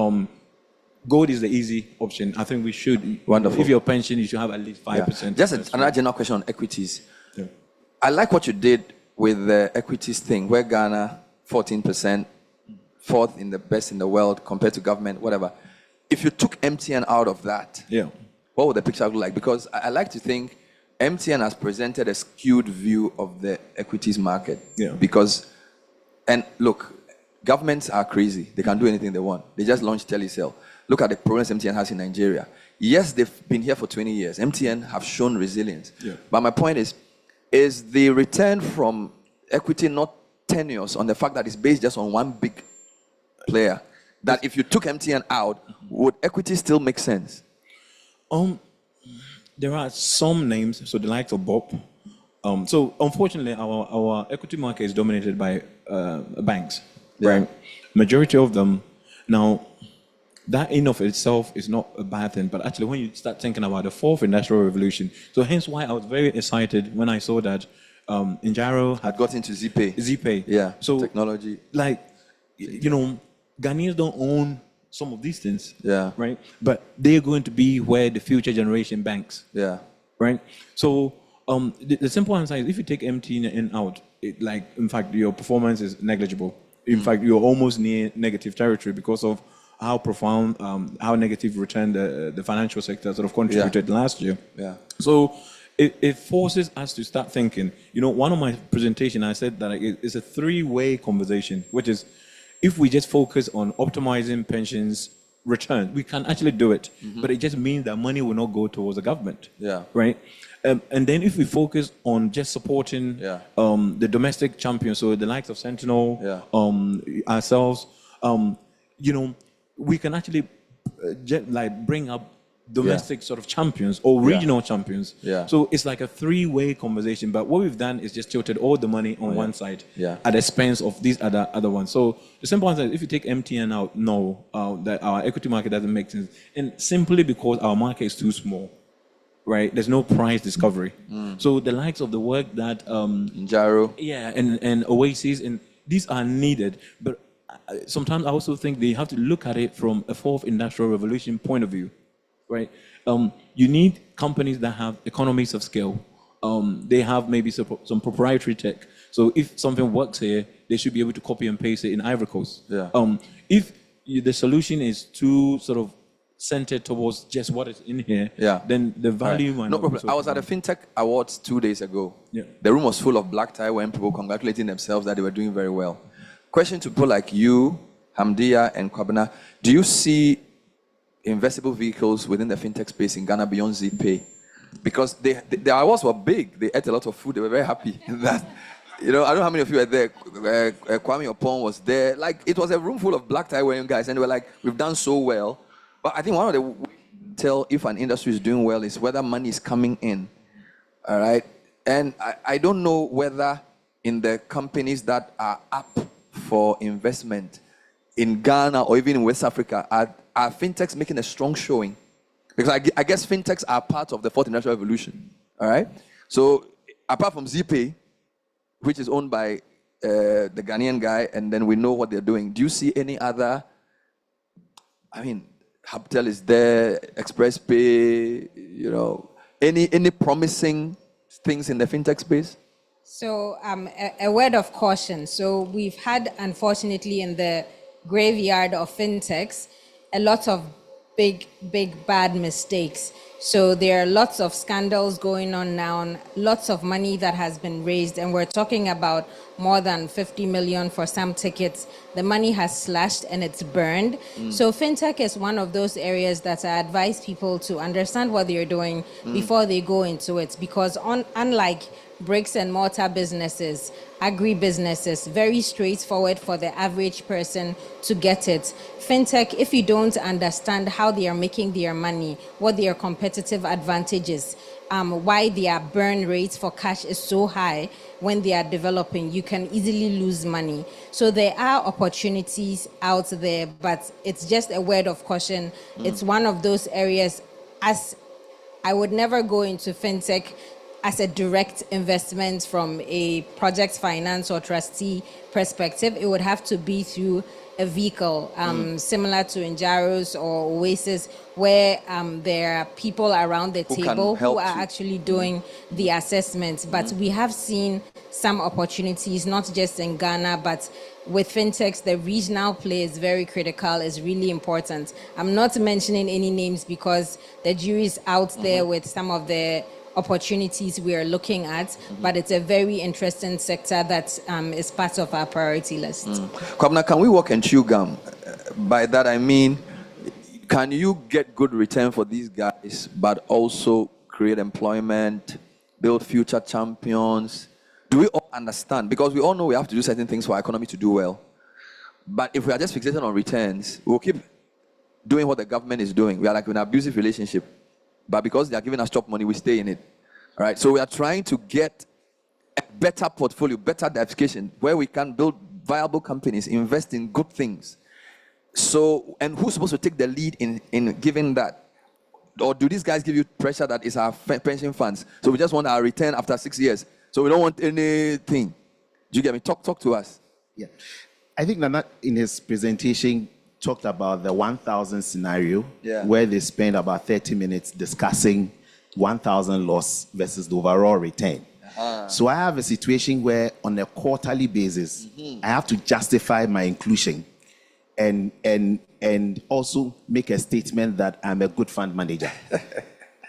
Gold is the easy option. I think we should. Wonderful. If your pension, you should have at least 5%. Just another general question on equities. Yeah. I like what you did with the equities thing, where Ghana 14%, fourth in the best in the world compared to government, whatever. If you took MTN out of that, what would the picture look like? Because I like to think MTN has presented a skewed view of the equities market. Yeah. Because, and look, governments are crazy. They can do anything they want. They just launched Telecel. Look at the problems MTN has in Nigeria. Yes, they've been here for 20 years. MTN have shown resilience. Yeah. But my point is the return from equity not tenuous on the fact that it's based just on one big player? That if you took MTN out, would equity still make sense? There are some names, so the likes of Bob. So unfortunately, our equity market is dominated by banks, right? Majority of them. Now, that in of itself is not a bad thing, but actually when you start thinking about the fourth industrial revolution, so hence why I was very excited when I saw that Njaro had got into ZPay. ZPay. Yeah, so technology. Like, Ghanaians don't own some of these things. Yeah. Right? But they're going to be where the future generation banks. Yeah. Right? So the simple answer is if you take MTN out, in fact, your performance is negligible. In fact, you're almost near negative territory because of how profound, how negative return the financial sector sort of contributed last year. Yeah. So it forces us to start thinking. One of my presentation, I said that it's a three-way conversation, which is if we just focus on optimizing pensions return, we can actually do it. But it just means that money will not go towards the government. Yeah. Right? And then if we focus on just supporting the domestic champions, so the likes of Sentinel, ourselves, we can actually bring up domestic sort of champions or regional champions. Yeah. So it's like a three-way conversation. But what we've done is just tilted all the money on one side at the expense of these other ones. So the simple answer is if you take MTN out, no, that our equity market doesn't make sense. And simply because our market is too small. Right? There's no price discovery. So the likes of the work that Njaro. Yeah, and Oasis, and these are needed. But sometimes I also think they have to look at it from a fourth industrial revolution point of view. Right? You need companies that have economies of scale. They have maybe some proprietary tech. So if something works here, they should be able to copy and paste it in Ivory Coast. Yeah. If the solution is too sort of centered towards just what is in here, then the value might no not problem. be so I was at the FinTech Awards 2 days ago. Yeah. The room was full of black tie when people congratulating themselves that they were doing very well. Question to people like you, Hamdia, and Kwabena: do you see investable vehicles within the fintech space in Ghana beyond ZPay? Because the awards were big. They ate a lot of food. They were very happy that. I don't know how many of you were there. Kwame Opon was there. Like, it was a room full of black tie wearing guys, and they were like, "We've done so well." But I think one of the tell if an industry is doing well is whether money is coming in. All right. And I don't know whether in the companies that are up for investment in Ghana or even in West Africa, are fintechs making a strong showing? Because I guess fintechs are part of the fourth industrial revolution. All right. So apart from ZPay, which is owned by the Ghanaian guy, and then we know what they're doing, do you see any other? I mean, Hubtel is there, Express Pay, you know, any promising things in the fintech space? So a word of caution. So we've had, unfortunately, in the graveyard of fintechs, a lot of big, bad mistakes. So there are lots of scandals going on now, lots of money that has been raised, and we're talking about more than 50 million for some tickets. The money has slashed and it's burned. So fintech is one of those areas that I advise people to understand what they're doing before they go into it, because unlike bricks and mortar businesses, agri-businesses, very straightforward for the average person to get it. Fintech, if you don't understand how they are making their money, what their competitive advantages, why their burn rates for cash is so high when they are developing, you can easily lose money. So there are opportunities out there, but it's just a word of caution. It's one of those areas, as I would never go into fintech as a direct investment from a project finance or trustee perspective. It would have to be through a vehicle similar to Injaros or Oasis, where there are people around the table who are actually doing the assessments. But we have seen some opportunities, not just in Ghana, but with fintechs, the regional play is very critical, is really important. I'm not mentioning any names because the jury is out there with some of the opportunities we are looking at, but it's a very interesting sector that is part of our priority list. Kwabena, can we work and chew gum? By that I mean, can you get good return for these guys, but also create employment, build future champions? Do we all understand? Because we all know we have to do certain things for our economy to do well. But if we are just fixated on returns, we'll keep doing what the government is doing. We are like in an abusive relationship. But because they are giving us chop money, we stay in it. All right. So we are trying to get a better portfolio, better diversification, where we can build viable companies, invest in good things. So, and who's supposed to take the lead in giving that? Or do these guys give you pressure that is our pension funds? So we just want our return after 6 years. So we don't want anything. Do you get me? Talk to us. Yeah. I think Nana, in his presentation, talked about the 1,000 scenario, where they spend about 30 minutes discussing 1,000 loss versus the overall return. So I have a situation where on a quarterly basis, I have to justify my inclusion and also make a statement that I'm a good fund manager.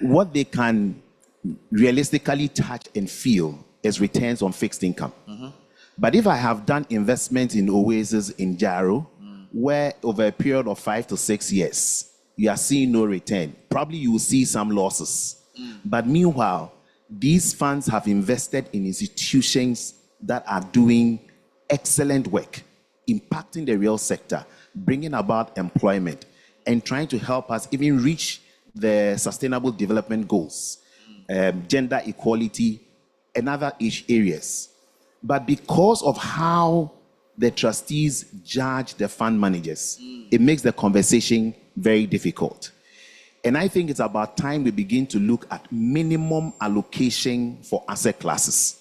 What they can realistically touch and feel is returns on fixed income. But if I have done investment in Oasis, in Jaro, where over a period of 5 to 6 years, you are seeing no return, probably you will see some losses. But meanwhile, these funds have invested in institutions that are doing excellent work, impacting the real sector, bringing about employment, and trying to help us even reach the sustainable development goals, gender equality, and other areas. But because of how the trustees judge the fund managers, it makes the conversation very difficult. And I think it's about time we begin to look at minimum allocation for asset classes,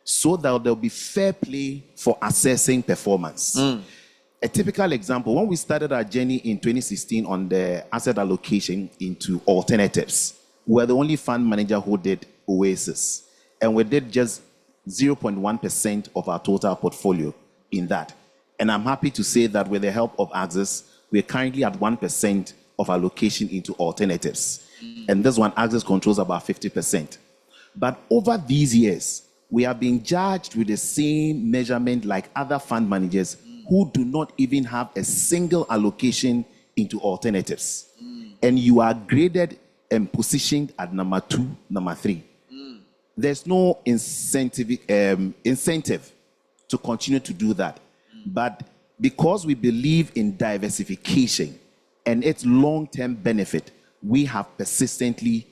so that there'll be fair play for assessing performance. A typical example, when we started our journey in 2016 on the asset allocation into alternatives, we were the only fund manager who did Oasis, and we did just 0.1% of our total portfolio in that. And I'm happy to say that with the help of Axis, we're currently at 1% of allocation into alternatives. And this one, Axis controls about 50%. But over these years, we are being judged with the same measurement like other fund managers who do not even have a single allocation into alternatives. And you are graded and positioned at number 2, number 3. There's no incentive to continue to do that. But because we believe in diversification and its long-term benefit, we have persistently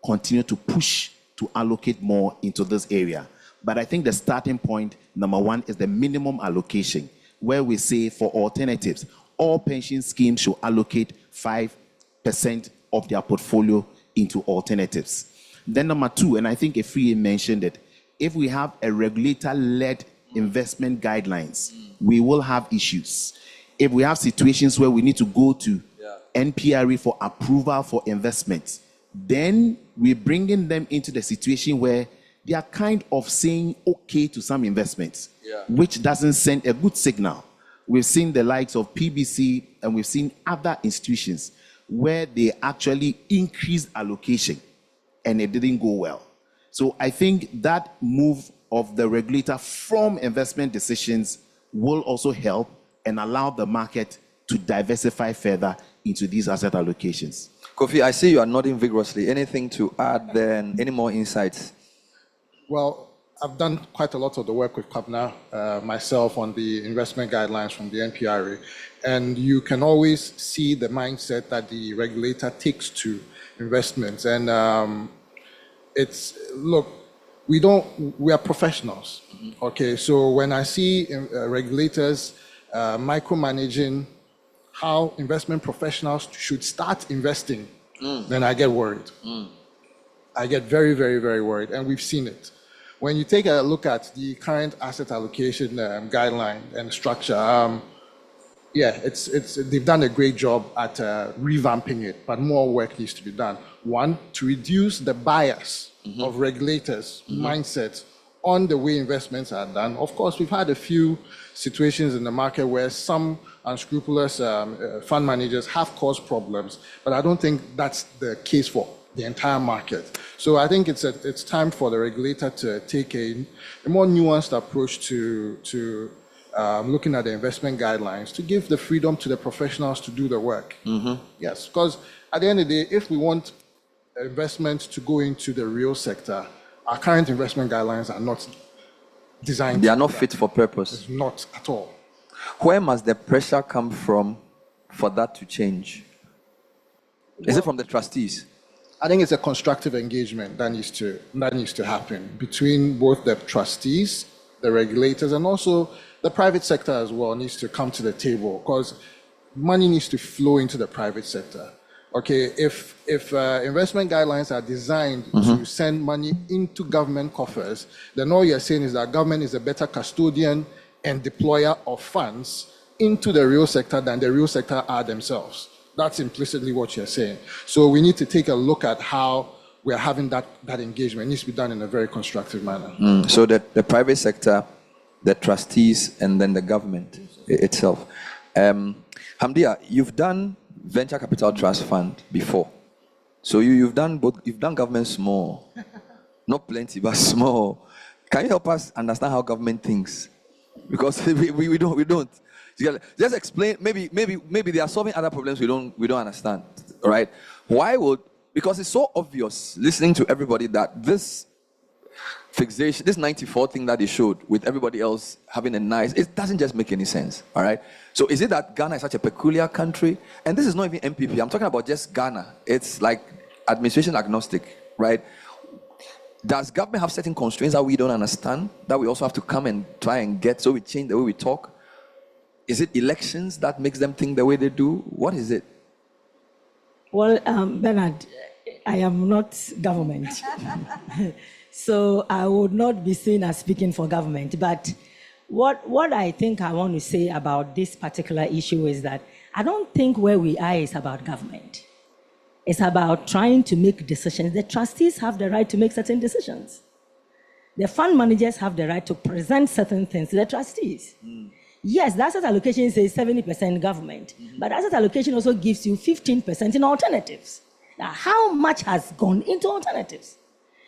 continued to push to allocate more into this area. But I think the starting point, number one, is the minimum allocation, where we say for alternatives, all pension schemes should allocate 5% of their portfolio into alternatives. Then number two, and I think Efriye mentioned it, if we have a regulator-led investment guidelines, we will have issues. If we have situations where we need to go to NPRA for approval for investments, then we're bringing them into the situation where they are kind of saying okay to some investments, which doesn't send a good signal. We've seen the likes of PBC and we've seen other institutions where they actually increased allocation and it didn't go well. So I think that move of the regulator from investment decisions will also help and allow the market to diversify further into these asset allocations. Kofi, I see you are nodding vigorously. Anything to add there? Any more insights? Well, I've done quite a lot of the work with Kwabena, myself, on the investment guidelines from the NPRA. And you can always see the mindset that the regulator takes to investments. And look, we are professionals. Okay, so when I see regulators micromanaging how investment professionals should start investing, then I get worried. I get very, very, very worried, and we've seen it. When you take a look at the current asset allocation guideline and structure, they've done a great job at revamping it, but more work needs to be done. One, to reduce the bias of regulators' mindsets on the way investments are done. Of course, we've had a few situations in the market where some unscrupulous fund managers have caused problems, but I don't think that's the case for the entire market. So I think it's time for the regulator to take a more nuanced approach to looking at the investment guidelines, to give the freedom to the professionals to do the work. Yes, because at the end of the day, if we want investment to go into the real sector, our current investment guidelines are not designed. They are not fit for purpose. Not at all. Where must the pressure come from for that to change? Is it from the trustees? I think it's a constructive engagement that needs to happen between both the trustees, the regulators, and also the private sector as well needs to come to the table, because money needs to flow into the private sector. Okay, if investment guidelines are designed to send money into government coffers, then all you're saying is that government is a better custodian and deployer of funds into the real sector than the real sector are themselves. That's implicitly what you're saying. So we need to take a look at how we're having that engagement. It needs to be done in a very constructive manner. So that the private sector, the trustees, and then the government itself. Hamdia, you've done venture capital trust fund before. So you've done both. You've done government small, not plenty, but small. Can you help us understand how government thinks? Because we don't. Just explain. Maybe they are solving other problems we don't understand. All right? Because it's so obvious listening to everybody that this fixation, this 94 thing that they showed with everybody else having it doesn't just make any sense. All right? So is it that Ghana is such a peculiar country? And this is not even MPP. I'm talking about just Ghana. It's like administration agnostic, right? Does government have certain constraints that we don't understand, that we also have to come and try and get, so we change the way we talk? Is it elections that makes them think the way they do? What is it? Well, Bernard, I am not government. So I would not be seen as speaking for government. But what I think I want to say about this particular issue is that I don't think where we are is about government. It's about trying to make decisions. The trustees have the right to make certain decisions. The fund managers have the right to present certain things to the trustees. Yes, the asset allocation says 70% government, but asset allocation also gives you 15% in alternatives. Now, how much has gone into alternatives?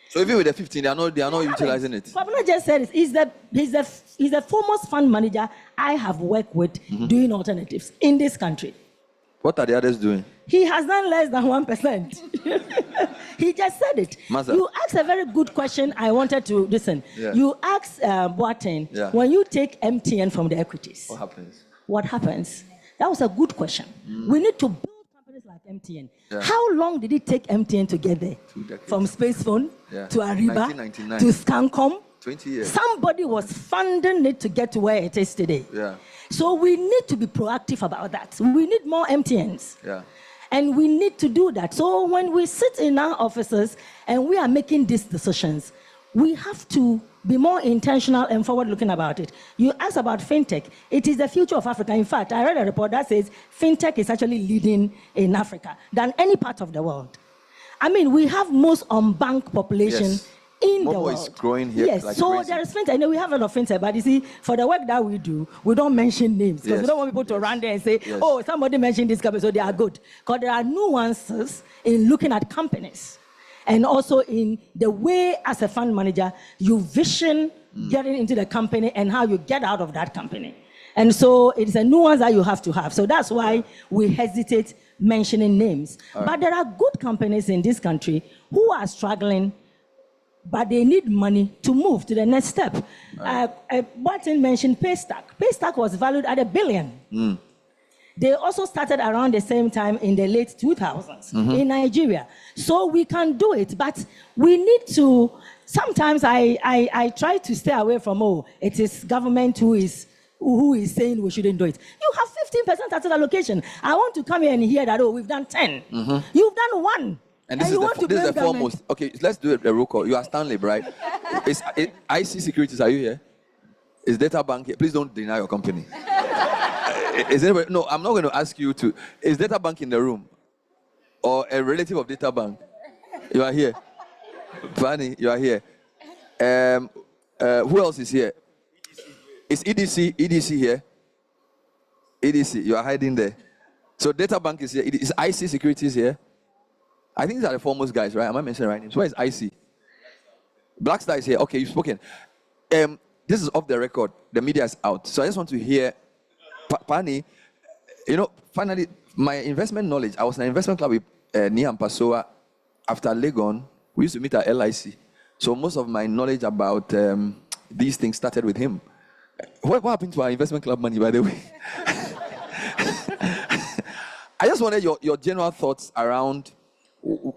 So even with the 15, they are not utilizing it. Kwabena just said it. He's the foremost fund manager I have worked with doing alternatives in this country. What are the others doing? He has done less than 1%. He just said it. Master. You asked a very good question. I wanted to listen. Yeah. You asked Boateng, when you take MTN from the equities, what happens? What happens? That was a good question. We need to build companies like MTN. Yeah. How long did it take MTN to get there? 2 decades. From Spacephone Yeah. to Ariba 1999. to Scancom. 20 years. Somebody was funding it to get to where it is today. Yeah. So we need to be proactive about that. We need more MTNs. Yeah. And we need to do that. So when we sit in our offices and we are making these decisions, we have to be more intentional and forward-looking about it. You asked about fintech. It is the future of Africa. In fact, I read a report that says fintech is actually leading in Africa than any part of the world. I mean, we have most unbanked population Yes. in the Momo world. is growing here Yes, like so crazy. there is fintech. I know we have a lot of fintech, but you see, for the work that we do, we don't mention names because we Yes. don't want people to run there and say, Yes. oh, somebody mentioned this company, so they are good. Because there are nuances in looking at companies and also in the way, as a fund manager, you vision getting into the company and how you get out of that company. And so it's a nuance that you have to have. So that's why we hesitate mentioning names. All right. But there are good companies in this country who are struggling, but they need money to move to the next step. Martin mentioned Paystack. Paystack was valued at $1 billion. They also started around the same time in the late 2000s in Nigeria. So we can do it, but we need to, sometimes I try to stay away from, oh, it is government who is saying we shouldn't do it. You have 15% asset allocation. I want to come here and hear that, oh, we've done 10. You've done 1. And this you is want to this is blame the government. foremost. Okay, let's do a roll call. You are Stanley, right? IC Securities, are you here? Is Data Bank here? Please don't deny your company. Is anybody, no, I'm not going to ask you to. Is Data Bank in the room? Or a relative of Data Bank? You are here. Fanny, you are here. Who else is here? Is EDC here? EDC, you are hiding there. So Data Bank is here. Is IC Securities here? I think these are the foremost guys, right? Am I mentioning the right names? Where is IC? Blackstar is here. Okay, you've spoken. This is off the record. The media is out. So I just want to hear, Pani, finally, my investment knowledge. I was in an investment club with Niam Pasoa after Legon. We used to meet at LIC. So most of my knowledge about these things started with him. What happened to our investment club money, by the way? I just wanted your general thoughts around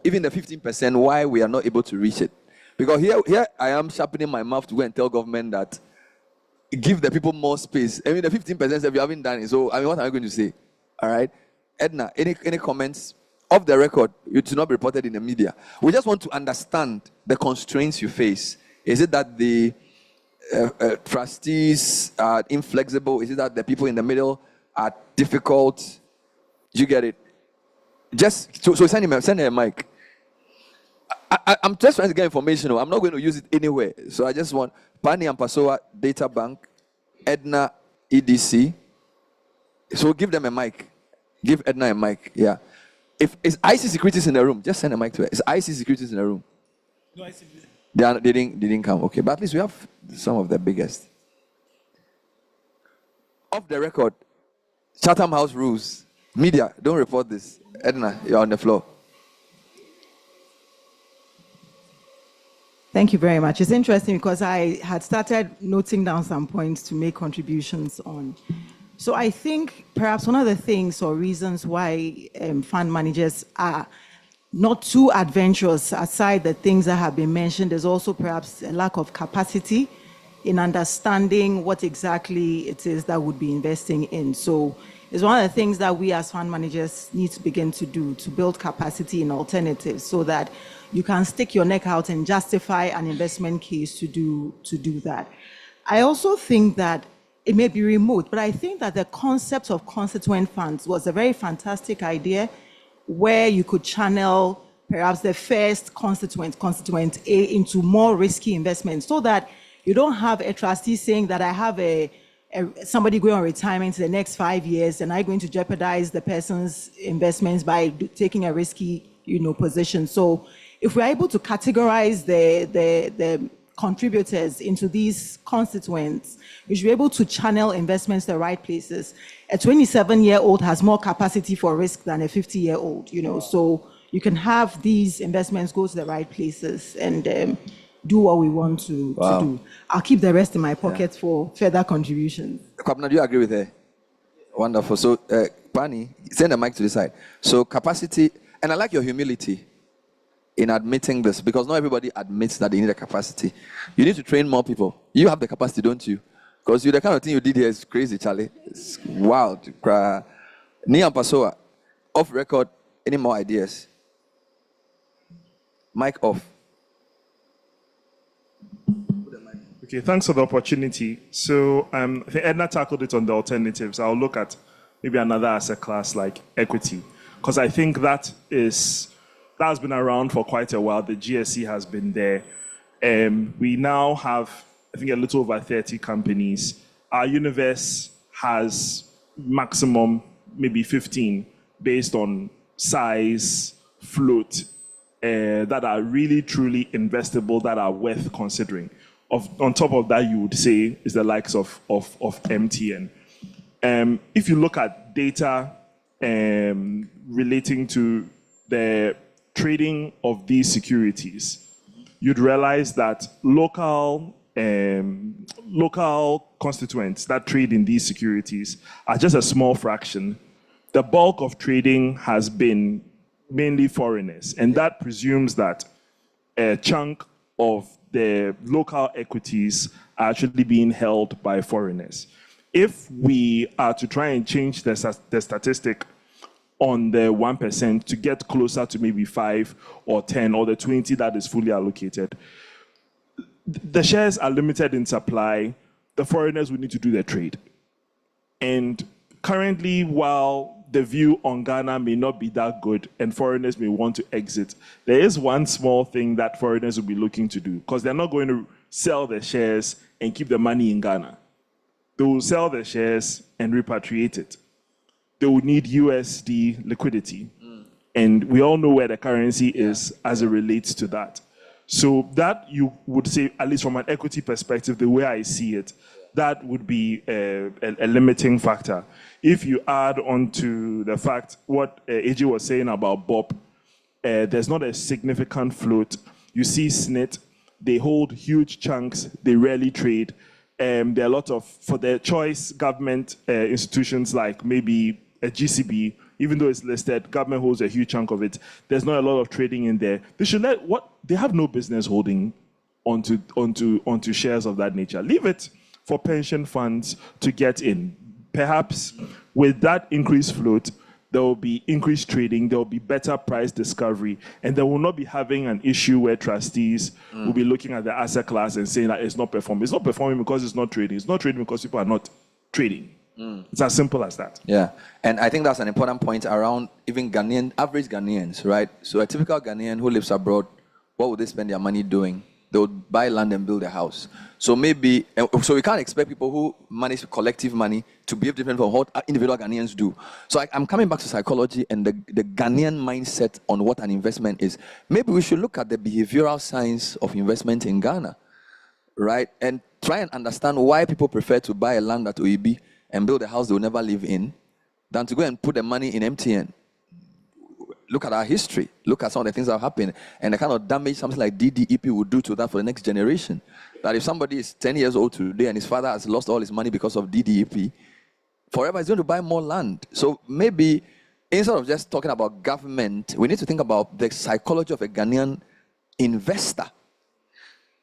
even the 15%, why we are not able to reach it. Because here I am sharpening my mouth to go and tell government that give the people more space. I mean, the 15% that we haven't done it. So, what am I going to say? All right? Edna, any comments? Off the record, it should not be reported in the media. We just want to understand the constraints you face. Is it that the trustees are inflexible? Is it that the people in the middle are difficult? You get it? Just so send her a mic. I'm just trying to get information. I'm not going to use it anywhere. So I just want Pani and Pasoa Data Bank, Edna EDC. So give them a mic. Give Edna a mic. Yeah. If is IC Securities in the room, just send a mic to her. Is IC Securities in the room? No, I see. They didn't come. Okay, but at least we have some of the biggest. Off the record, Chatham House rules. Media, don't report this. Edna, you're on the floor. Thank you very much. It's interesting because I had started noting down some points to make contributions on. So I think perhaps one of the things or reasons why fund managers are not too adventurous, aside the things that have been mentioned, there's also perhaps a lack of capacity in understanding what exactly it is that would be investing in. So it's one of the things that we as fund managers need to begin to do, to build capacity in alternatives so that you can stick your neck out and justify an investment case to do that. I also think that it may be remote, but I think that the concept of constituent funds was a very fantastic idea where you could channel perhaps the first constituent A, into more risky investments so that you don't have a trustee saying that I have somebody going on retirement in the next 5 years and I'm going to jeopardize the person's investments by taking a risky position. So if we're able to categorize the contributors into these constituents, we should be able to channel investments to the right places. A 27-year-old has more capacity for risk than a 50-year-old, so you can have these investments go to the right places and do what we want to do. I'll keep the rest in my pocket for further contributions. Kwabena, do you agree with her? Wonderful. So, Pani, send the mic to the side. So capacity, and I like your humility in admitting this, because not everybody admits that they need a capacity. You need to train more people. You have the capacity, don't you? Because the kind of thing you did here is crazy, Charlie. It's wild. Niam Pasoa, off record, any more ideas? Mic off. Okay, thanks for the opportunity. So I think Edna tackled it on the alternatives. I'll look at maybe another asset class like equity, because I think that has been around for quite a while. The GSE has been there. We now have, I think, a little over 30 companies. Our universe has maximum maybe 15 based on size, float, that are really, truly investable, that are worth considering. On top of that, you would say is the likes of MTN. If you look at data relating to the trading of these securities, you'd realize that local constituents that trade in these securities are just a small fraction. The bulk of trading has been mainly foreigners, and that presumes that a chunk of the local equities are actually being held by foreigners. If we are to try and change the statistic on the 1% to get closer to maybe 5 or 10 or the 20 that is fully allocated, the shares are limited in supply. The foreigners will need to do their trade. And currently, while the view on Ghana may not be that good and foreigners may want to exit, there is one small thing that foreigners will be looking to do, because they're not going to sell their shares and keep the money in Ghana. They will sell their shares and repatriate it. They will need USD liquidity. And we all know where the currency is as it relates to that. So that, you would say, at least from an equity perspective, the way I see it, that would be a limiting factor. If you add on to the fact what AJ was saying about BOP, there's not a significant float. You see SNIT, they hold huge chunks, they rarely trade. There are a lot of, for their choice, government institutions like maybe a GCB, even though it's listed, government holds a huge chunk of it. There's not a lot of trading in there. They should they have no business holding onto shares of that nature. Leave it for pension funds to get in. Perhaps with that increased float, there will be increased trading, there will be better price discovery, and they will not be having an issue where trustees will be looking at the asset class and saying that it's not performing. It's not performing because it's not trading. It's not trading because people are not trading. It's as simple as that. Yeah, and I think that's an important point around even average Ghanaians, right? So a typical Ghanaian who lives abroad, what would they spend their money doing? They would buy land and build a house. So maybe, so we can't expect people who manage collective money to behave different from what individual Ghanaians do. So I'm coming back to psychology and the Ghanaian mindset on what an investment is. Maybe we should look at the behavioral science of investment in Ghana, right? And try and understand why people prefer to buy a land at OEB and build a house they will never live in than to go and put the money in MTN. Look at our history. Look at some of the things that have happened and the kind of damage something like DDEP would do to that for the next generation. That if somebody is 10 years old today and his father has lost all his money because of DDEP, forever he's going to buy more land. So maybe instead of just talking about government, we need to think about the psychology of a Ghanaian investor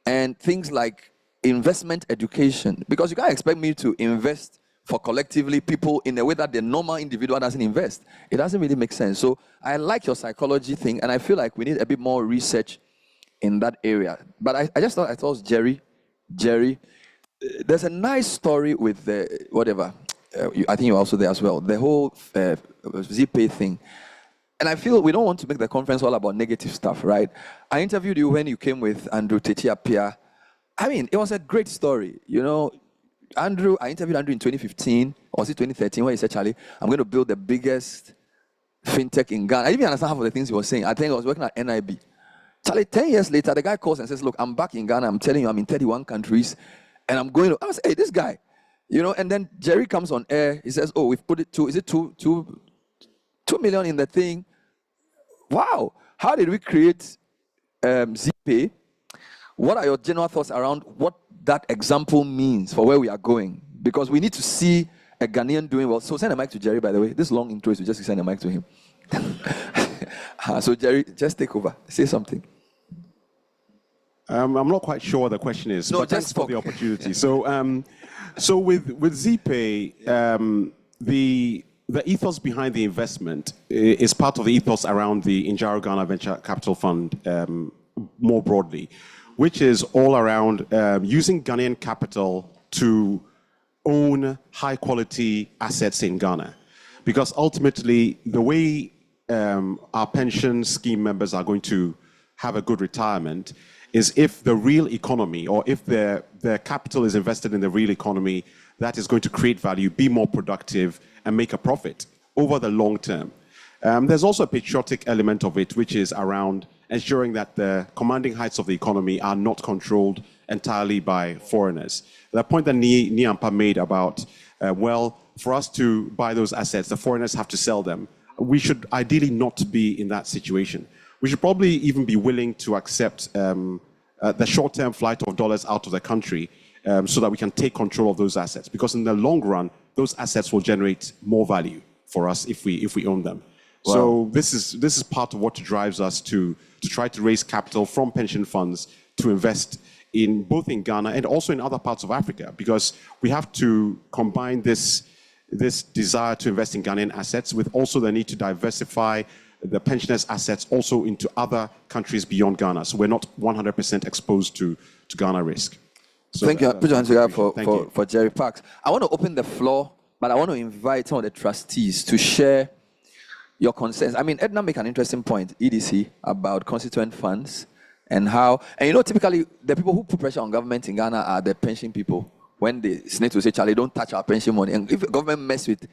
and things like investment education. Because you can't expect me to invest for collectively people in a way that the normal individual doesn't invest. It doesn't really make sense. So I like your psychology thing, and I feel like we need a bit more research in that area. But I just thought, Jerry, there's a nice story with the, whatever, I think you're also there as well, the whole ZPay thing. And I feel we don't want to make the conference all about negative stuff, right? I interviewed you when you came with Andrew Tetia-Pia. I mean, it was a great story, you know. I interviewed Andrew in 2015, or was it 2013, where he said, Charlie, I'm going to build the biggest fintech in Ghana. I didn't even understand half of the things he was saying. I think I was working at NIB. Charlie, 10 years later, the guy calls and says, look, I'm back in Ghana. I'm telling you, I'm in 31 countries, and I'm going to, I was hey, this guy. You know, and then Jerry comes on air. He says, oh, we've put it to, is it 2 million in the thing? Wow. How did we create ZPay? What are your general thoughts around what that example means for where we are going? Because we need to see a Ghanaian doing well. So send a mic to Jerry, by the way. This long intro is to just send a mic to him. So Jerry, just take over. Say something. I'm not quite sure what the question is, No, but thanks just for the opportunity. So with ZPay, the ethos behind the investment is part of the ethos around the Injaro Ghana Venture Capital Fund more broadly, which is all around using Ghanaian capital to own high-quality assets in Ghana. Because ultimately, the way our pension scheme members are going to have a good retirement is if the real economy, or if their capital is invested in the real economy, that is going to create value, be more productive, and make a profit over the long term. There's also a patriotic element of it, which is around ensuring that the commanding heights of the economy are not controlled entirely by foreigners. The point that Niampa made about, for us to buy those assets, the foreigners have to sell them. We should ideally not be in that situation. We should probably even be willing to accept the short-term flight of dollars out of the country so that we can take control of those assets. Because in the long run, those assets will generate more value for us if we own them. Wow. So this is part of what drives us to try to raise capital from pension funds to invest in both in Ghana and also in other parts of Africa, because we have to combine this desire to invest in Ghanaian assets with also the need to diversify the pensioners' assets also into other countries beyond Ghana. So we're not 100% exposed to Ghana risk. So, Thank you. Put your hands together you. for Jerry Parks. I want to open the floor, but I want to invite some of the trustees to share your concerns. I mean, Edna make an interesting point, EDC, about constituent funds and how, and typically the people who put pressure on government in Ghana are the pension people. When they snake to say, Charlie, don't touch our pension money. And if the government mess with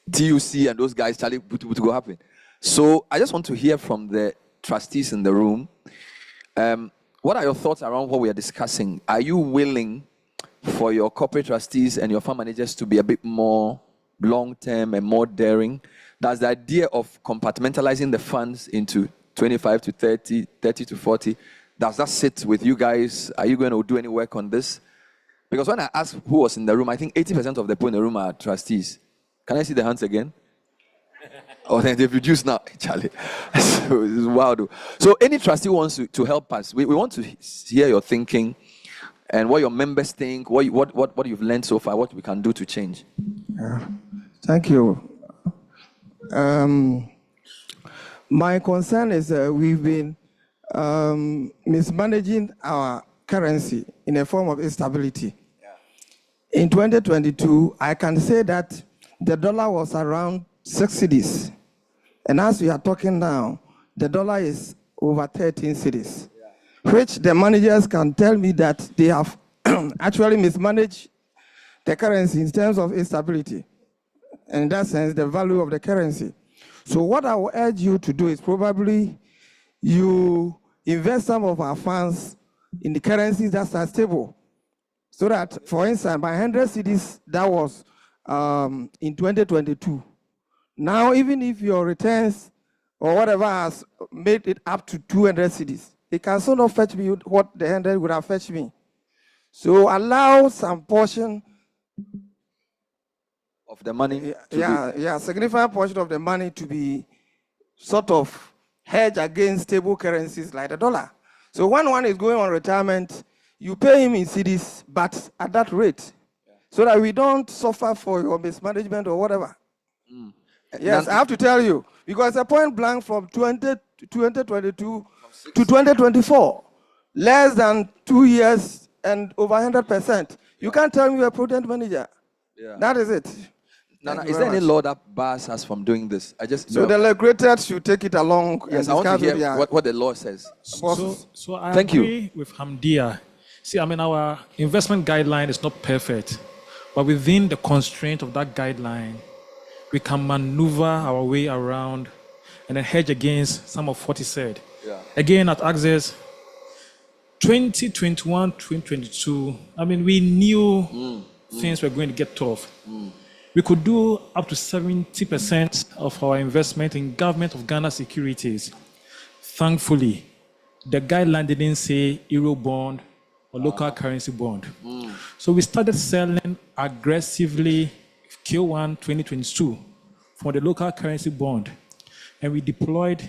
TUC and those guys, Charlie, what will go happen? So I just want to hear from the trustees in the room. What are your thoughts around what we are discussing? Are you willing for your corporate trustees and your fund managers to be a bit more long-term and more daring? Does the idea of compartmentalizing the funds into 25 to 30, 30 to 40, does that sit with you guys? Are you going to do any work on this? Because when I asked who was in the room, I think 80% of the people in the room are trustees. Can I see the hands again? Oh, then they've reduced now, Charlie. So it's wild. So any trustee wants to help us. We want to hear your thinking and what your members think, what you've learned so far, what we can do to change. Thank you. My concern is we've been mismanaging our currency in a form of instability. In 2022, I can say that the dollar was around 6 cedis. And as we are talking now, the dollar is over 13 cedis, which the managers can tell me that they have actually mismanaged the currency in terms of instability. And in that sense, the value of the currency. So what I will urge you to do is probably you invest some of our funds in the currencies that are stable. So that, for instance, by 100 cedis, that was in 2022. Now, even if your returns or whatever has made it up to 200 cedis, it can still not fetch me what the 100 would have fetched me. So allow some portion of the money. Significant portion of the money to be sort of hedged against stable currencies like the dollar. So when one is going on retirement, you pay him in cedis, but at that rate, so that we don't suffer for your mismanagement or whatever. Yes, I have to tell you, because a point blank from 2022 to 2024, less than 2 years and over 100%. You can't tell me you're a prudent manager. Yeah. That is it. Nana, is there any law that bars us from doing this? So the regulator should take it along. Yes, I want to hear what the law says. So I Thank agree you. with Hamdia. See, I mean, our investment guideline is not perfect, but within the constraint of that guideline, we can maneuver our way around and then hedge against some of what he said. Yeah. Again, at Access, 2021, 2022, I mean, we knew things were going to get tough. We could do up to 70% of our investment in Government of Ghana securities. Thankfully, the guideline didn't say euro bond or local currency bond. So we started selling aggressively Q1 2022 for the local currency bond, and we deployed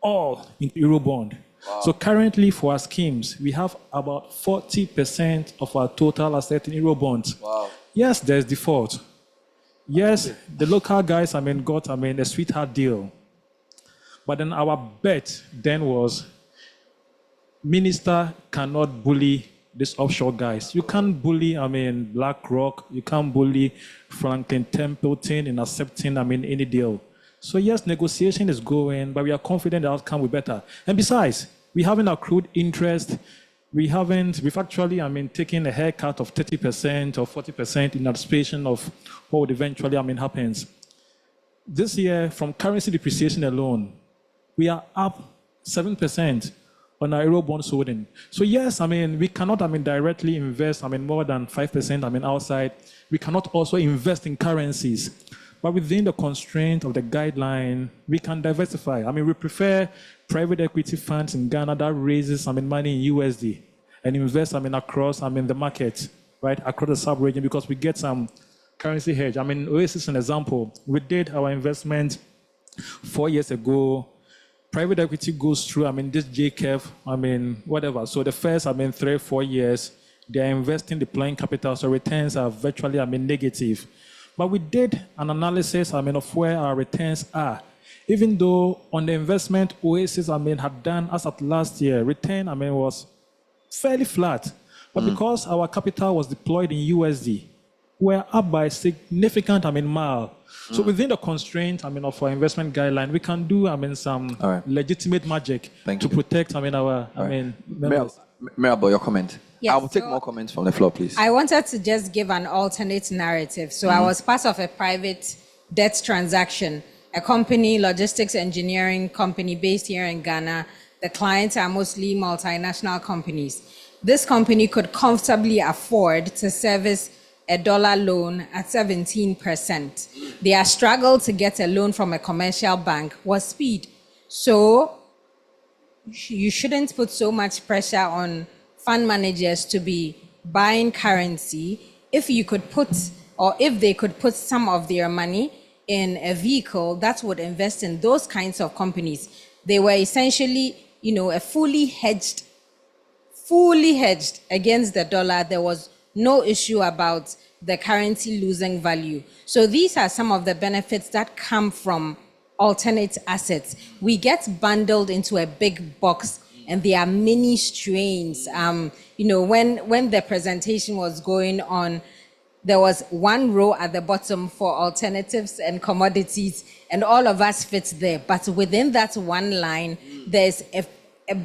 all in Eurobond. Wow. So currently for our schemes, we have about 40% of our total asset in Eurobonds. Wow. Yes, there's default. Yes, the local guys, got, a sweetheart deal. But then our bet then was, minister cannot bully these offshore guys. You can't bully, BlackRock. You can't bully Franklin Templeton in accepting, any deal. So yes, negotiation is going, but we are confident the outcome will be better. And besides, we haven't accrued interest. We've actually, taken a haircut of 30% or 40% in anticipation of what would eventually, happens. This year, from currency depreciation alone, we are up 7% on our Eurobond holding. So yes, we cannot, directly invest, more than 5%, outside. We cannot also invest in currencies. But within the constraint of the guideline, we can diversify. We prefer private equity funds in Ghana that raises money in USD and invest across the market, right, across the sub-region, because we get some currency hedge. Oasis is an example. We did our investment 4 years ago. Private equity goes through, this J-curve, whatever. So the first, 3 or 4 years, they are investing, deploying capital, so returns are virtually, negative. But we did an analysis, of where our returns are. Even though on the investment Oasis, had done as of last year, return, was fairly flat. But because our capital was deployed in USD, we're up by a significant, mile. So within the constraint, of our investment guideline, we can do, some legitimate magic to protect, our, members. Mirabel, your comment. Yes, I will take more comments from the floor, please. I wanted to just give an alternate narrative. So I was part of a private debt transaction, a company, logistics engineering company based here in Ghana. The clients are mostly multinational companies. This company could comfortably afford to service a dollar loan at 17%. Their struggle to get a loan from a commercial bank was speed. So you shouldn't put so much pressure on fund managers to be buying currency. If you could put, or if they could put some of their money in a vehicle that would invest in those kinds of companies, they were essentially, a fully hedged against the dollar. There was no issue about the currency losing value. So these are some of the benefits that come from alternate assets. We get bundled into a big box, and there are many strains. When the presentation was going on, there was one row at the bottom for alternatives and commodities, and all of us fit there. But within that one line, there's a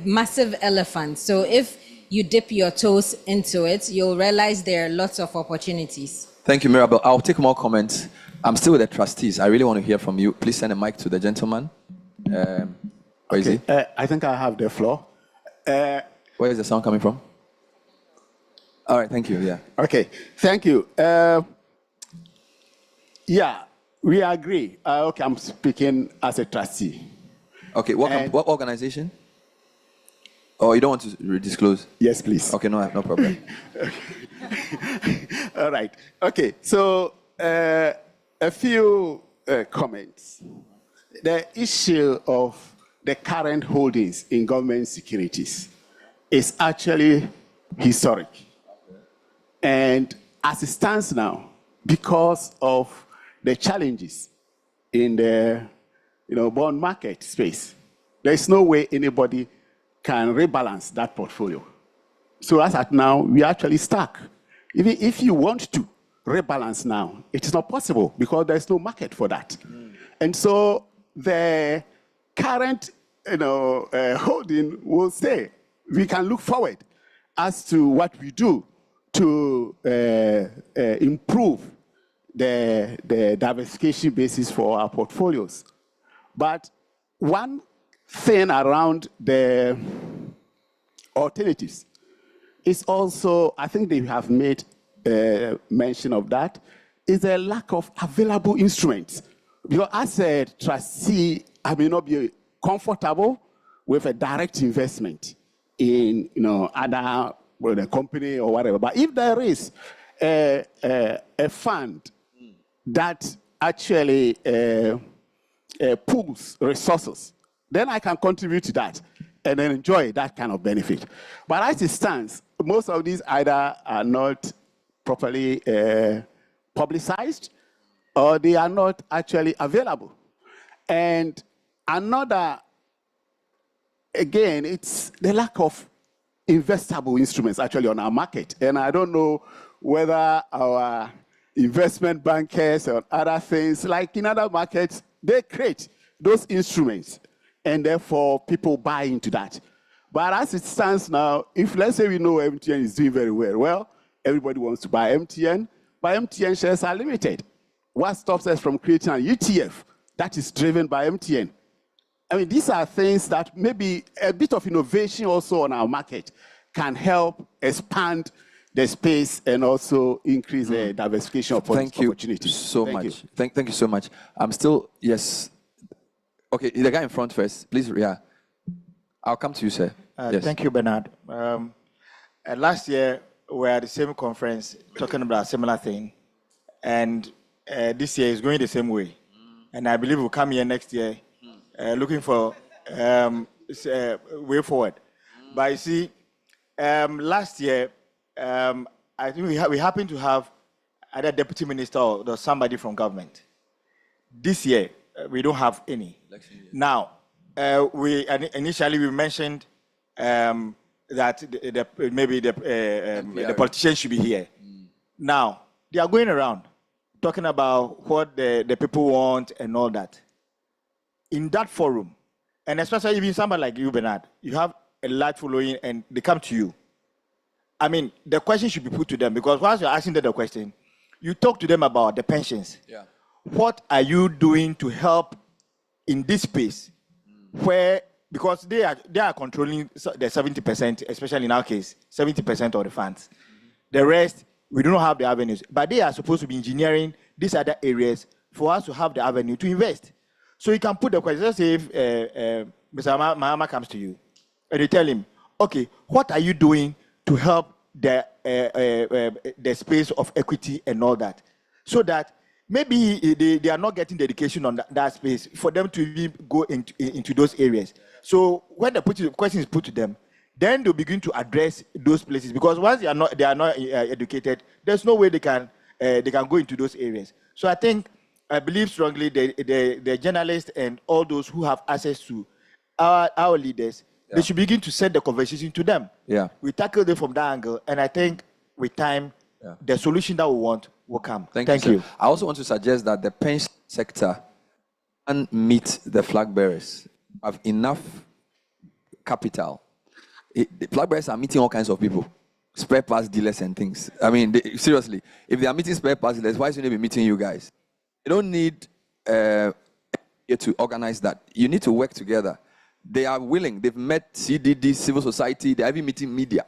massive elephant. So if you dip your toes into it, you'll realize there are lots of opportunities. Thank you, Mirabel. I'll take more comments. I'm still with the trustees. I really want to hear from you. Please send a mic to the gentleman. Where is he? I think I have the floor. Where is the sound coming from? All right, thank you. Yeah. Okay, thank you. Yeah, we agree. Okay, I'm speaking as a trustee. Okay, what organization? Oh, you don't want to disclose? Yes, please. Okay, no problem. All right. Okay, so a few comments. The issue of the current holdings in government securities is actually historic. And as it stands now, because of the challenges in the bond market space, there is no way anybody can rebalance that portfolio. So as at now, we are actually stuck. Even if you want to rebalance now, it is not possible because there is no market for that. And so the current holding will stay. We can look forward as to what we do to improve the diversification basis for our portfolios. But one thing around the alternatives is also, I think they have made mention of that, is a lack of available instruments. Because as a trustee, I may not be comfortable with a direct investment in other a company or whatever. But if there is a fund that actually pools resources, then I can contribute to that and then enjoy that kind of benefit. But as it stands, most of these either are not properly publicized or they are not actually available. And another, again, it's the lack of investable instruments actually on our market. And I don't know whether our investment bankers or other things, like in other markets, they create those instruments and therefore people buy into that. But as it stands now, if let's say we know MTN is doing very well, well, everybody wants to buy MTN, but MTN shares are limited. What stops us from creating an ETF that is driven by MTN? I mean, these are things that maybe a bit of innovation also on our market can help expand the space and also increase the diversification of opportunities. Thank you so much. Thank you so much. I'm still, yes. Okay, the guy in front first, please, yeah. I'll come to you, sir. Yes. Thank you, Bernard. Last year, we were at the same conference talking about a similar thing. And this year is going the same way. And I believe we'll come here next year looking for way forward. But you see, last year, I think we happened to have either deputy minister or somebody from government. This year, we don't have any. Now, initially we mentioned that maybe the politicians should be here. Now, they are going around talking about what the people want and all that. In that forum, and especially even somebody like you, Bernard, you have a large following and they come to you. I mean, the question should be put to them because once you're asking them the question, you talk to them about the pensions. Yeah. What are you doing to help in this space where, because they are controlling the 70%, especially in our case, 70% of the funds. The rest, we don't have the avenues, but they are supposed to be engineering these other areas for us to have the avenue to invest. So you can put the question, let's say if Mr. Mahama comes to you and you tell him, okay, what are you doing to help the space of equity and all that? So that maybe they are not getting the education on that space for them to even go into those areas. So when the question is put to them, then they'll begin to address those places because once they are not educated, there's no way they can go into those areas. So I believe strongly the journalists and all those who have access to our leaders, they should begin to send the conversation to them. Yeah. We tackle them from that angle, and I think with time, the solution that we want will come. Thank you. I also want to suggest that the pension sector can meet the flag bearers, have enough capital. The flag bearers are meeting all kinds of people, spare parts dealers and things. I mean, seriously, if they are meeting spare parts dealers, why shouldn't they be meeting you guys? You don't need to organize that. You need to work together. They are willing. They've met CDD, civil society. They're even meeting media,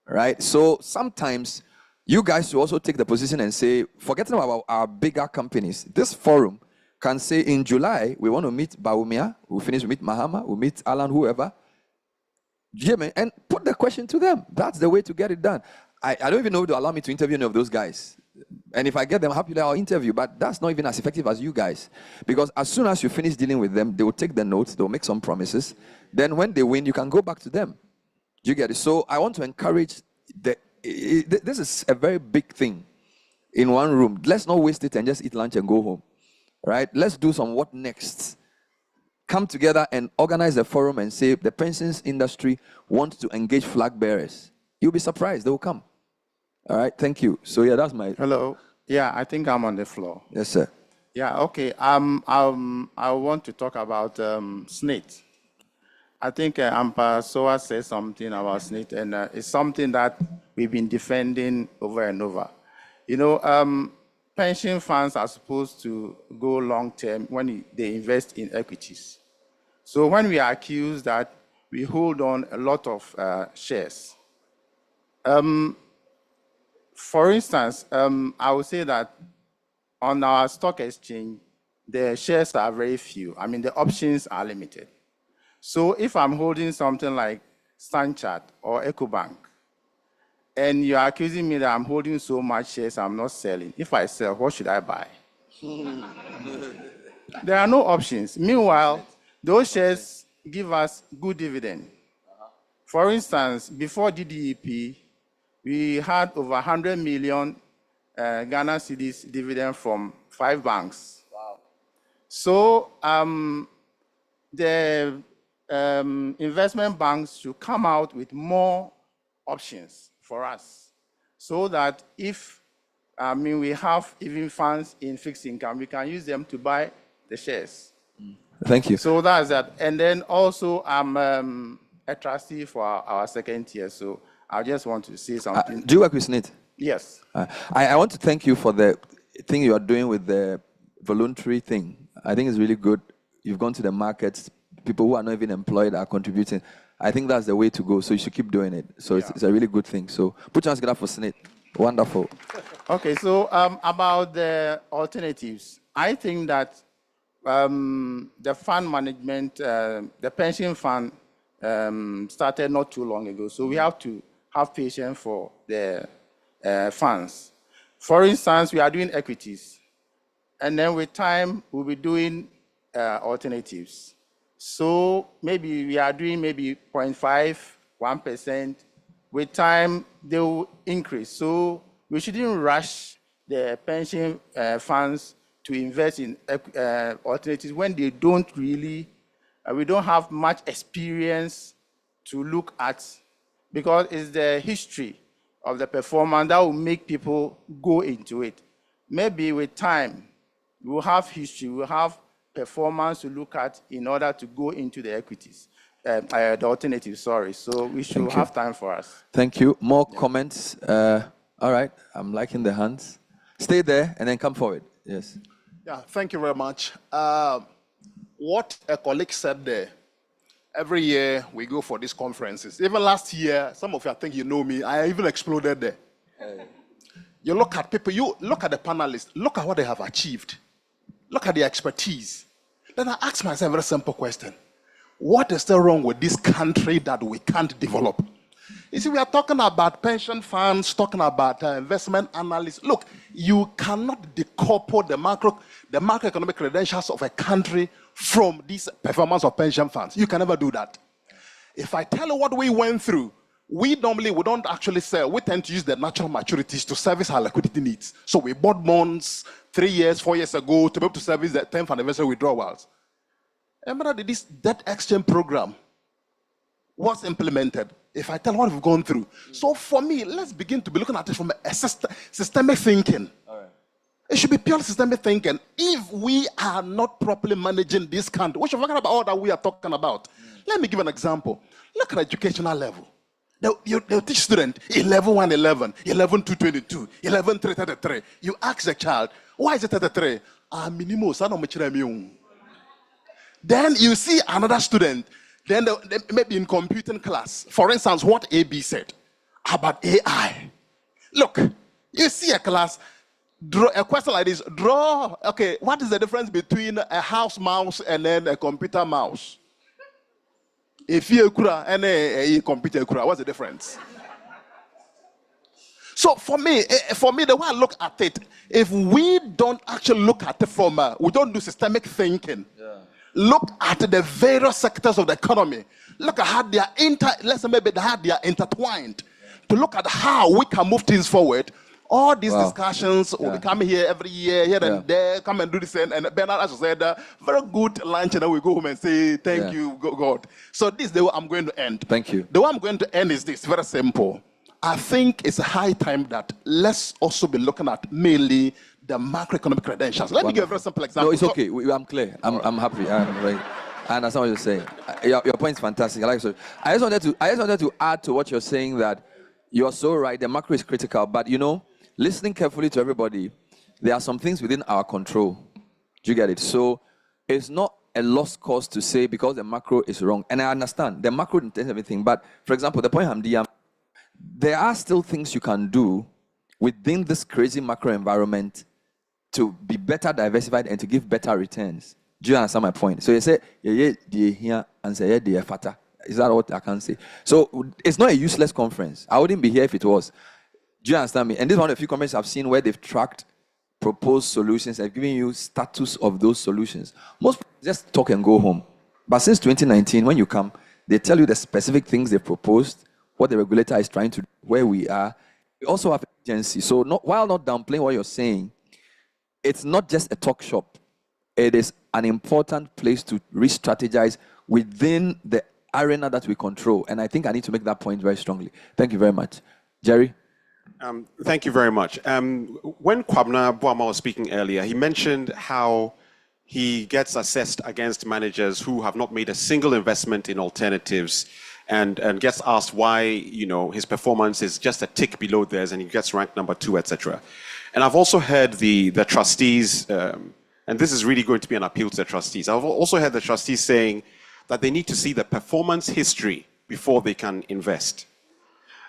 right? So sometimes you guys should also take the position and say, forgetting about our bigger companies, this forum can say in July, we want to meet Bawumia, we'll finish, we meet Mahama, we'll meet Alan, whoever, Jimmy, and put the question to them. That's the way to get it done. I don't even know if they'll allow me to interview any of those guys. And if I get them happily, I'll interview. But that's not even as effective as you guys. Because as soon as you finish dealing with them, they will take the notes, they'll make some promises. Then when they win, you can go back to them. Do you get it? So I want to encourage, this is a very big thing in one room. Let's not waste it and just eat lunch and go home. Right? Let's do some what next. Come together and organize a forum and say the pensions industry wants to engage flag bearers. You'll be surprised. They will come. All right, thank you. So yeah, that's my... Hello. Yeah, I think I'm on the floor. Yes, sir. Yeah, okay. I want to talk about SNIT. I think Ampa Soa said something about SNIT, and it's something that we've been defending over and over. You know, pension funds are supposed to go long-term when they invest in equities. So when we are accused that we hold on a lot of shares, for instance, I would say that on our stock exchange, the shares are very few. I mean, the options are limited. So if I'm holding something like Stanchart or EcoBank, and you're accusing me that I'm holding so much shares I'm not selling, if I sell, what should I buy? There are no options. Meanwhile, those shares give us good dividend. For instance, before DDEP, we had over 100 million Ghana cedis dividend from 5 banks. Wow. So the investment banks should come out with more options for us, so that if we have even funds in fixed income, we can use them to buy the shares. Thank you. So that's that. And then also, I'm a trustee for our second tier, so I just want to say something. Do you work with SNIT? Yes. I want to thank you for the thing you are doing with the voluntary thing. I think it's really good. You've gone to the markets. People who are not even employed are contributing. I think that's the way to go, so you should keep doing it. So it's a really good thing. So put your hands together for SNIT. Wonderful. Okay, so about the alternatives, I think that the fund management, the pension fund started not too long ago, so we have to have patience for the funds. For instance, we are doing equities, and then with time, we'll be doing alternatives. So maybe we are doing maybe 0.5, 1%. With time, they will increase. So we shouldn't rush the pension funds to invest in alternatives when they don't really, we don't have much experience to look at, because it's the history of the performance that will make people go into it. Maybe with time, we'll have history, we'll have performance to look at in order to go into the equities, the alternatives, sorry. So we should have time for us. Thank you. More comments? All right, I'm liking the hands. Stay there and then come forward. Yes. Yeah, thank you very much. What a colleague said there, every year we go for these conferences. Even last year, some of you, I think you know me, I even exploded there. You look at people, you look at the panelists, look at what they have achieved. Look at the expertise. Then I ask myself a very simple question. What is still wrong with this country that we can't develop? You see, we are talking about pension funds, talking about investment analysts. Look, you cannot decouple the macroeconomic credentials of a country from this performance of pension funds. You can never do that. If I tell you what we went through, we don't actually sell. We tend to use the natural maturities to service our liquidity needs. So we bought bonds 3 years, 4 years ago to be able to service the 10th anniversary withdrawals. Remember this debt exchange program was implemented. If I tell what we've gone through. So for me, let's begin to be looking at it from a systemic thinking. It should be pure systemic thinking. If we are not properly managing this country, we should forget about all that we are talking about. Let me give an example. Look at educational level. They'll teach student 11, 11, 11, 22, 11, 3, 33. You ask the child, why is it 33? Then you see another student, then they maybe in computing class. For instance, what AB said about AI. Look, you see a class, draw a question like this, okay, what is the difference between a house mouse and then a computer mouse? If you and a computer, what's the difference? So for me, the way I look at it, if we don't actually look at it from, we don't do systemic thinking. Look at the various sectors of the economy. Look at how they are intertwined. To look at how we can move things forward. All these discussions will be coming here every year, here and there, come and do this. And Bernard, as I said, very good lunch, and then we go home and say, thank you, God. So this is the way I'm going to end. Thank you. The way I'm going to end is this, very simple. I think it's a high time that let's also be looking at mainly the macroeconomic credentials. Let me give a very simple example. No, it's okay. I'm clear. I'm happy. I understand what you're saying. Your point is fantastic. I like it. I just wanted to add to what you're saying, that you're so right. The macro is critical, but listening carefully to everybody, there are some things within our control. Do you get it? So it's not a lost cause to say because the macro is wrong. And I understand the macro intends everything. But for example, the point Hamdi, there are still things you can do within this crazy macro environment to be better diversified and to give better returns. Do you understand my point? So you say, here and say, fata. Is that what I can say? So it's not a useless conference. I wouldn't be here if it was. Do you understand me? And this is one of the few conferences I've seen where they've tracked proposed solutions. I've given you status of those solutions. Most people just talk and go home. But since 2019, when you come, they tell you the specific things they proposed, what the regulator is trying to do, where we are. We also have agency. So while not downplaying what you're saying, it's not just a talk shop. It is an important place to re-strategize within the arena that we control. And I think I need to make that point very strongly. Thank you very much. Jerry? Thank you very much. When Kwabena Boamah was speaking earlier, he mentioned how he gets assessed against managers who have not made a single investment in alternatives, and gets asked why his performance is just a tick below theirs and he gets ranked number 2, etc. And I've also heard the trustees, and this is really going to be an appeal to the trustees. I've also heard the trustees saying that they need to see the performance history before they can invest.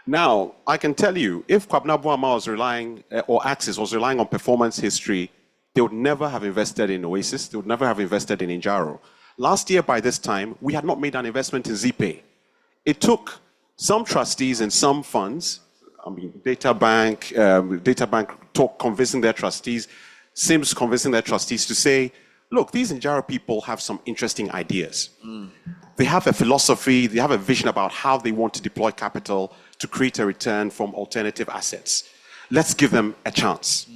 Now, I can tell you, if Kwabena Boamah was relying, or Axis was relying on performance history, they would never have invested in Oasis, they would never have invested in Injaro. Last year, by this time, we had not made an investment in ZPay. It took some trustees and some funds, Data Bank convincing their trustees, Sims convincing their trustees to say, look, these Injaro people have some interesting ideas. They have a philosophy, they have a vision about how they want to deploy capital to create a return from alternative assets. Let's give them a chance.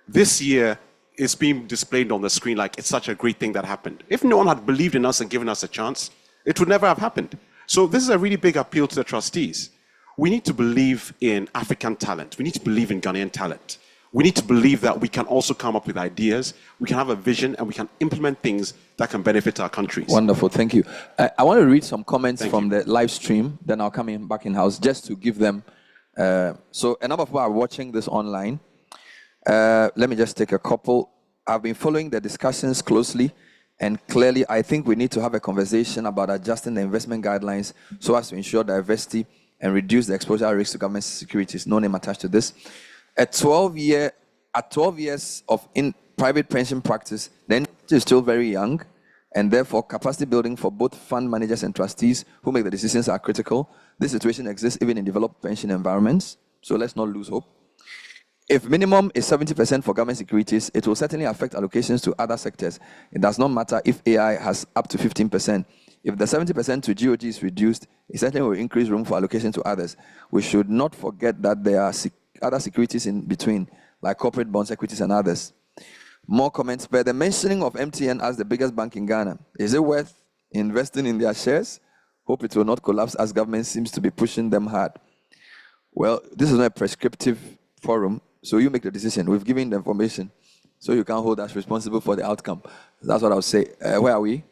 This year, it's being displayed on the screen like it's such a great thing that happened. If no one had believed in us and given us a chance, it would never have happened. So this is a really big appeal to the trustees. We need to believe in African talent. We need to believe in Ghanaian talent. We need to believe that we can also come up with ideas, we can have a vision, and we can implement things that can benefit our countries. Wonderful, thank you. I want to read some comments from the live stream, then I'll come in back in-house just to give them. So a number of people are watching this online. Let me just take a couple. I've been following the discussions closely, and clearly I think we need to have a conversation about adjusting the investment guidelines so as to ensure diversity and reduce the exposure risk to government securities. No name attached to this. At 12 years of private pension practice, the industry is still very young, and therefore capacity building for both fund managers and trustees who make the decisions are critical. This situation exists even in developed pension environments, so let's not lose hope. If minimum is 70% for government securities, it will certainly affect allocations to other sectors. It does not matter if AI has up to 15%. If the 70% to GOG is reduced, it certainly will increase room for allocation to others. We should not forget that there are other securities in between, like corporate bonds, equities, and others. More comments. But the mentioning of MTN as the biggest bank in Ghana, is it worth investing in their shares? Hope it will not collapse as government seems to be pushing them hard. Well, this is not a prescriptive forum, so you make the decision. We've given the information, so you can't hold us responsible for the outcome. That's what I'll say. Where are we?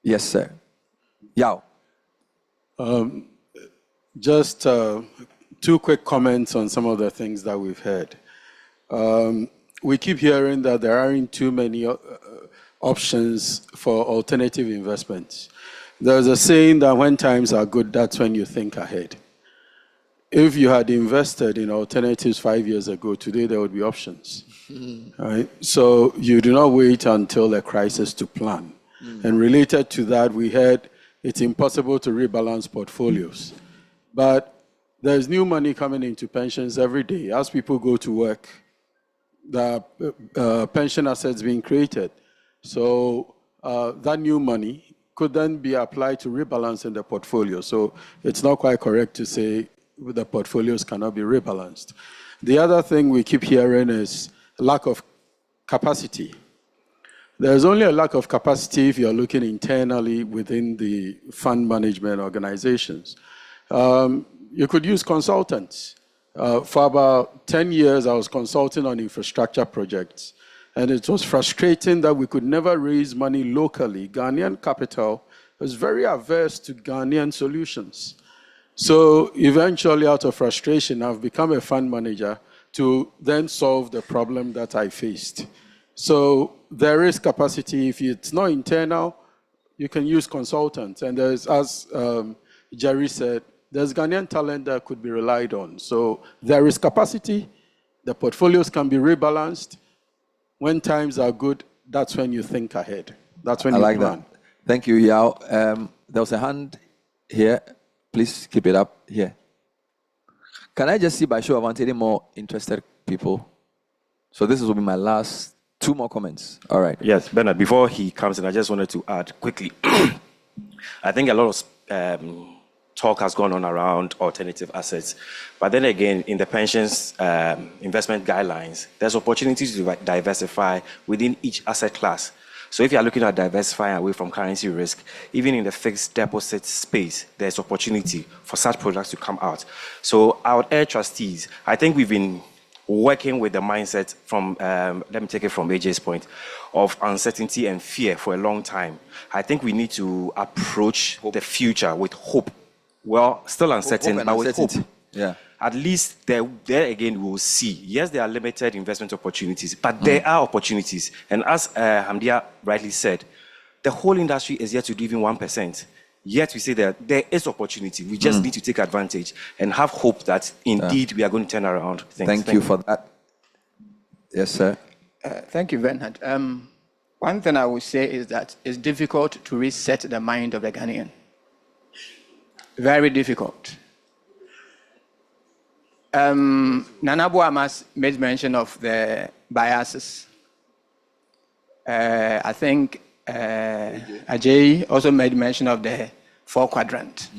Yes, sir. Yao. Just two quick comments on some of the things that we've heard. We keep hearing that there aren't too many options for alternative investments. There's a saying that when times are good, that's when you think ahead. If you had invested in alternatives 5 years ago, today there would be options. Right? So you do not wait until a crisis to plan. And related to that, we heard it's impossible to rebalance portfolios. But there's new money coming into pensions every day. As people go to work, the pension assets being created. So that new money could then be applied to rebalancing the portfolio. So it's not quite correct to say the portfolios cannot be rebalanced. The other thing we keep hearing is lack of capacity. There's only a lack of capacity if you're looking internally within the fund management organizations. You could use consultants. For about 10 years, I was consulting on infrastructure projects, and it was frustrating that we could never raise money locally. Ghanaian capital was very averse to Ghanaian solutions. So eventually, out of frustration, I've become a fund manager to then solve the problem that I faced. So there is capacity. If it's not internal, you can use consultants. And there's, as Jerry said, there's Ghanaian talent that could be relied on. So there is capacity. The portfolios can be rebalanced. When times are good, that's when you think ahead. That's when you plan. That. Thank you, Yao. There was a hand here. Please keep it up here. Can I just see by show of hands any more interested people? So this will be my last 2 more comments. All right. Yes, Bernard, before he comes in, I just wanted to add quickly. I think a lot of talk has gone on around alternative assets. But then again, in the pensions investment guidelines, there's opportunities to diversify within each asset class. So if you're looking at diversifying away from currency risk, even in the fixed deposit space, there's opportunity for such products to come out. So our Air trustees, I think we've been working with the mindset from, let me take it from AJ's point, of uncertainty and fear for a long time. I think we need to approach the future with hope. Well, still uncertain, but with hope. Yeah. At least there again, we will see. Yes, there are limited investment opportunities, but there are opportunities. And as Hamdia rightly said, the whole industry is yet to do even 1%. Yet we say that there is opportunity. We just need to take advantage and have hope that indeed we are going to turn around things. Thank you for that. Yes, sir. Thank you, Bernard. One thing I would say is that it's difficult to reset the mind of the Ghanaian. Very difficult. Nana Boamas made mention of the biases. I think Ajay also made mention of the 4 quadrant.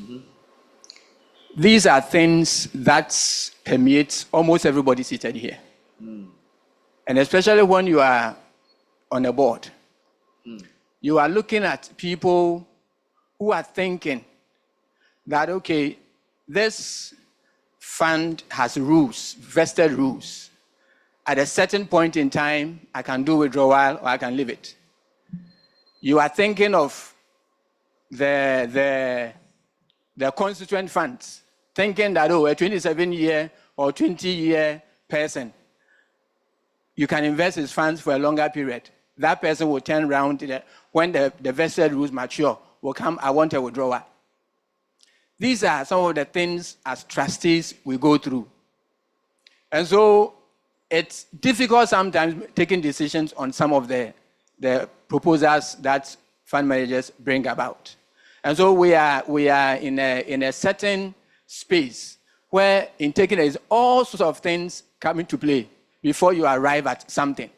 These are things that permeate almost everybody seated here. And especially when you are on a board, you are looking at people who are thinking that, okay, this fund has rules, vested rules. At a certain point in time, I can do withdrawal or I can leave it. You are thinking of the constituent funds, thinking that, oh, a 27-year or 20-year person, you can invest his funds for a longer period. That person will turn around when the vested rules mature, will come, I want a withdrawal. These are some of the things as trustees we go through. And so it's difficult sometimes taking decisions on some of the proposals that fund managers bring about. And so we are in a certain space where in taking there's all sorts of things come into play before you arrive at something.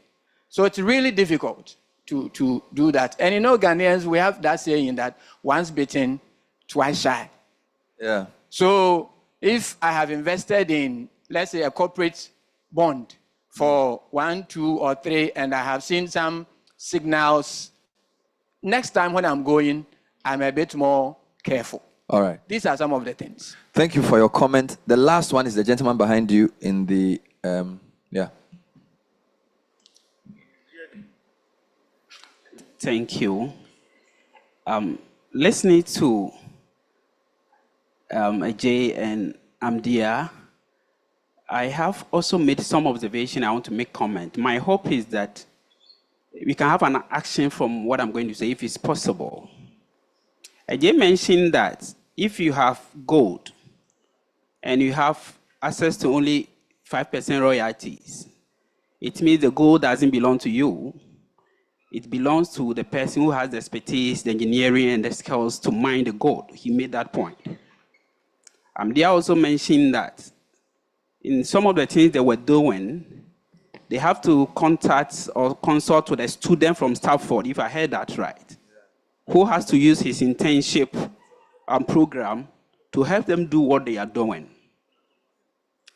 So it's really difficult to do that. And Ghanaians, we have that saying that once bitten, twice shy. Yeah. So if I have invested in, let's say, a corporate bond for 1, 2, or 3, and I have seen some signals, next time when I'm going, I'm a bit more careful. All right. These are some of the things. Thank you for your comment. The last one is the gentleman behind you in the, yeah. Thank you. Listening to Ajay and Amdia, I have also made some observation. I want to make comment. My hope is that we can have an action from what I'm going to say, if it's possible. Ajay mentioned that if you have gold and you have access to only 5% royalties, it means the gold doesn't belong to you. It belongs to the person who has the expertise, the engineering, and the skills to mine the gold. He made that point. They also mentioned that in some of the things they were doing, they have to contact or consult with a student from Stanford, if I heard that right, who has to use his internship program to help them do what they are doing.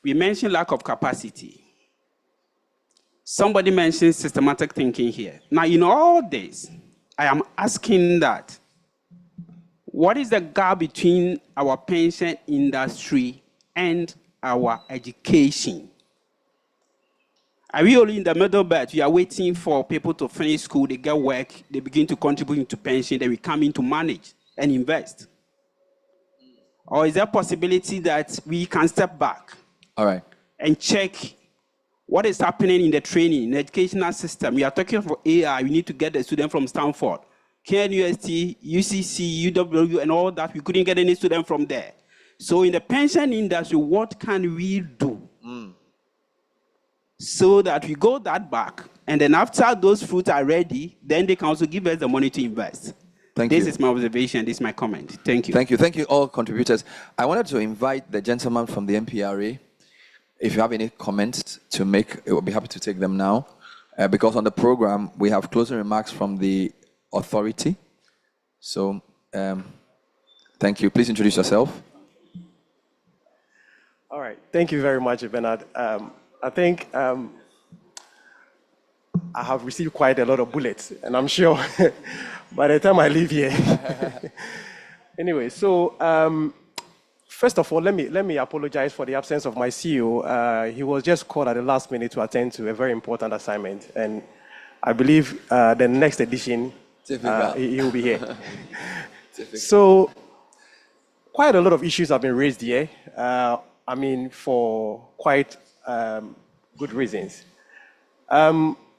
We mentioned lack of capacity. Somebody mentioned systematic thinking here. Now, in all this, I am asking that, what is the gap between our pension industry and our education? Are we only in the middle belt? We are waiting for people to finish school, they get work, they begin to contribute into pension, then we come in to manage and invest? Or is there a possibility that we can step back? All right. And check what is happening in the training, in the educational system? We are talking for AI, we need to get the student from Stanford. KNUST, UCC, UW, and all that, we couldn't get any student from there. So in the pension industry, what can we do so that we go that back, and then after those fruits are ready, then they can also give us the money to invest? Thank you. This is my observation, this is my comment. Thank you. Thank you. Thank you, all contributors. I wanted to invite the gentleman from the MPRA If you have any comments to make, I will be happy to take them now. Because on the program, we have closing remarks from the authority. So, thank you. Please introduce yourself. All right. Thank you very much, Bernard. I think I have received quite a lot of bullets, and I'm sure by the time I leave here. Anyway, so first of all, let me apologize for the absence of my CEO. He was just called at the last minute to attend to a very important assignment, and I believe the next edition he will be here. So, quite a lot of issues have been raised here. I mean, for quite good reasons.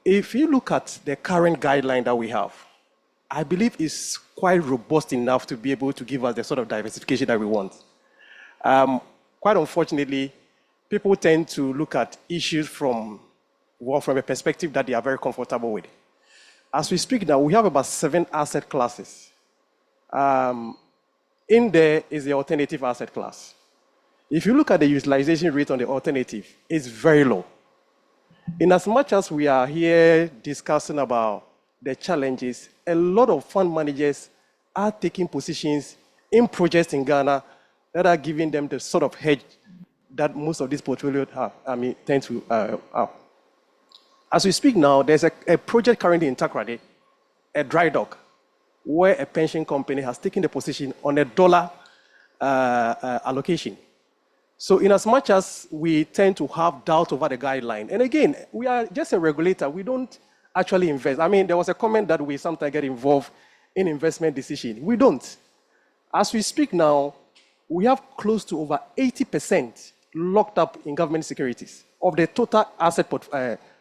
If you look at the current guideline that we have, I believe it's quite robust enough to be able to give us the sort of diversification that we want. Quite unfortunately, people tend to look at issues from a perspective that they are very comfortable with. As we speak now, we have about 7 asset classes. In there is the alternative asset class. If you look at the utilization rate on the alternative, it's very low. In as much as we are here discussing about the challenges, a lot of fund managers are taking positions in projects in Ghana that are giving them the sort of hedge that most of these portfolios have, tend to have. As we speak now, there's a project currently in Takoradi, a dry dock, where a pension company has taken the position on a dollar allocation. So in as much as we tend to have doubt over the guideline, and again, we are just a regulator, we don't actually invest. I mean, there was a comment that we sometimes get involved in investment decision. We don't. As we speak now, we have close to over 80% locked up in government securities of the total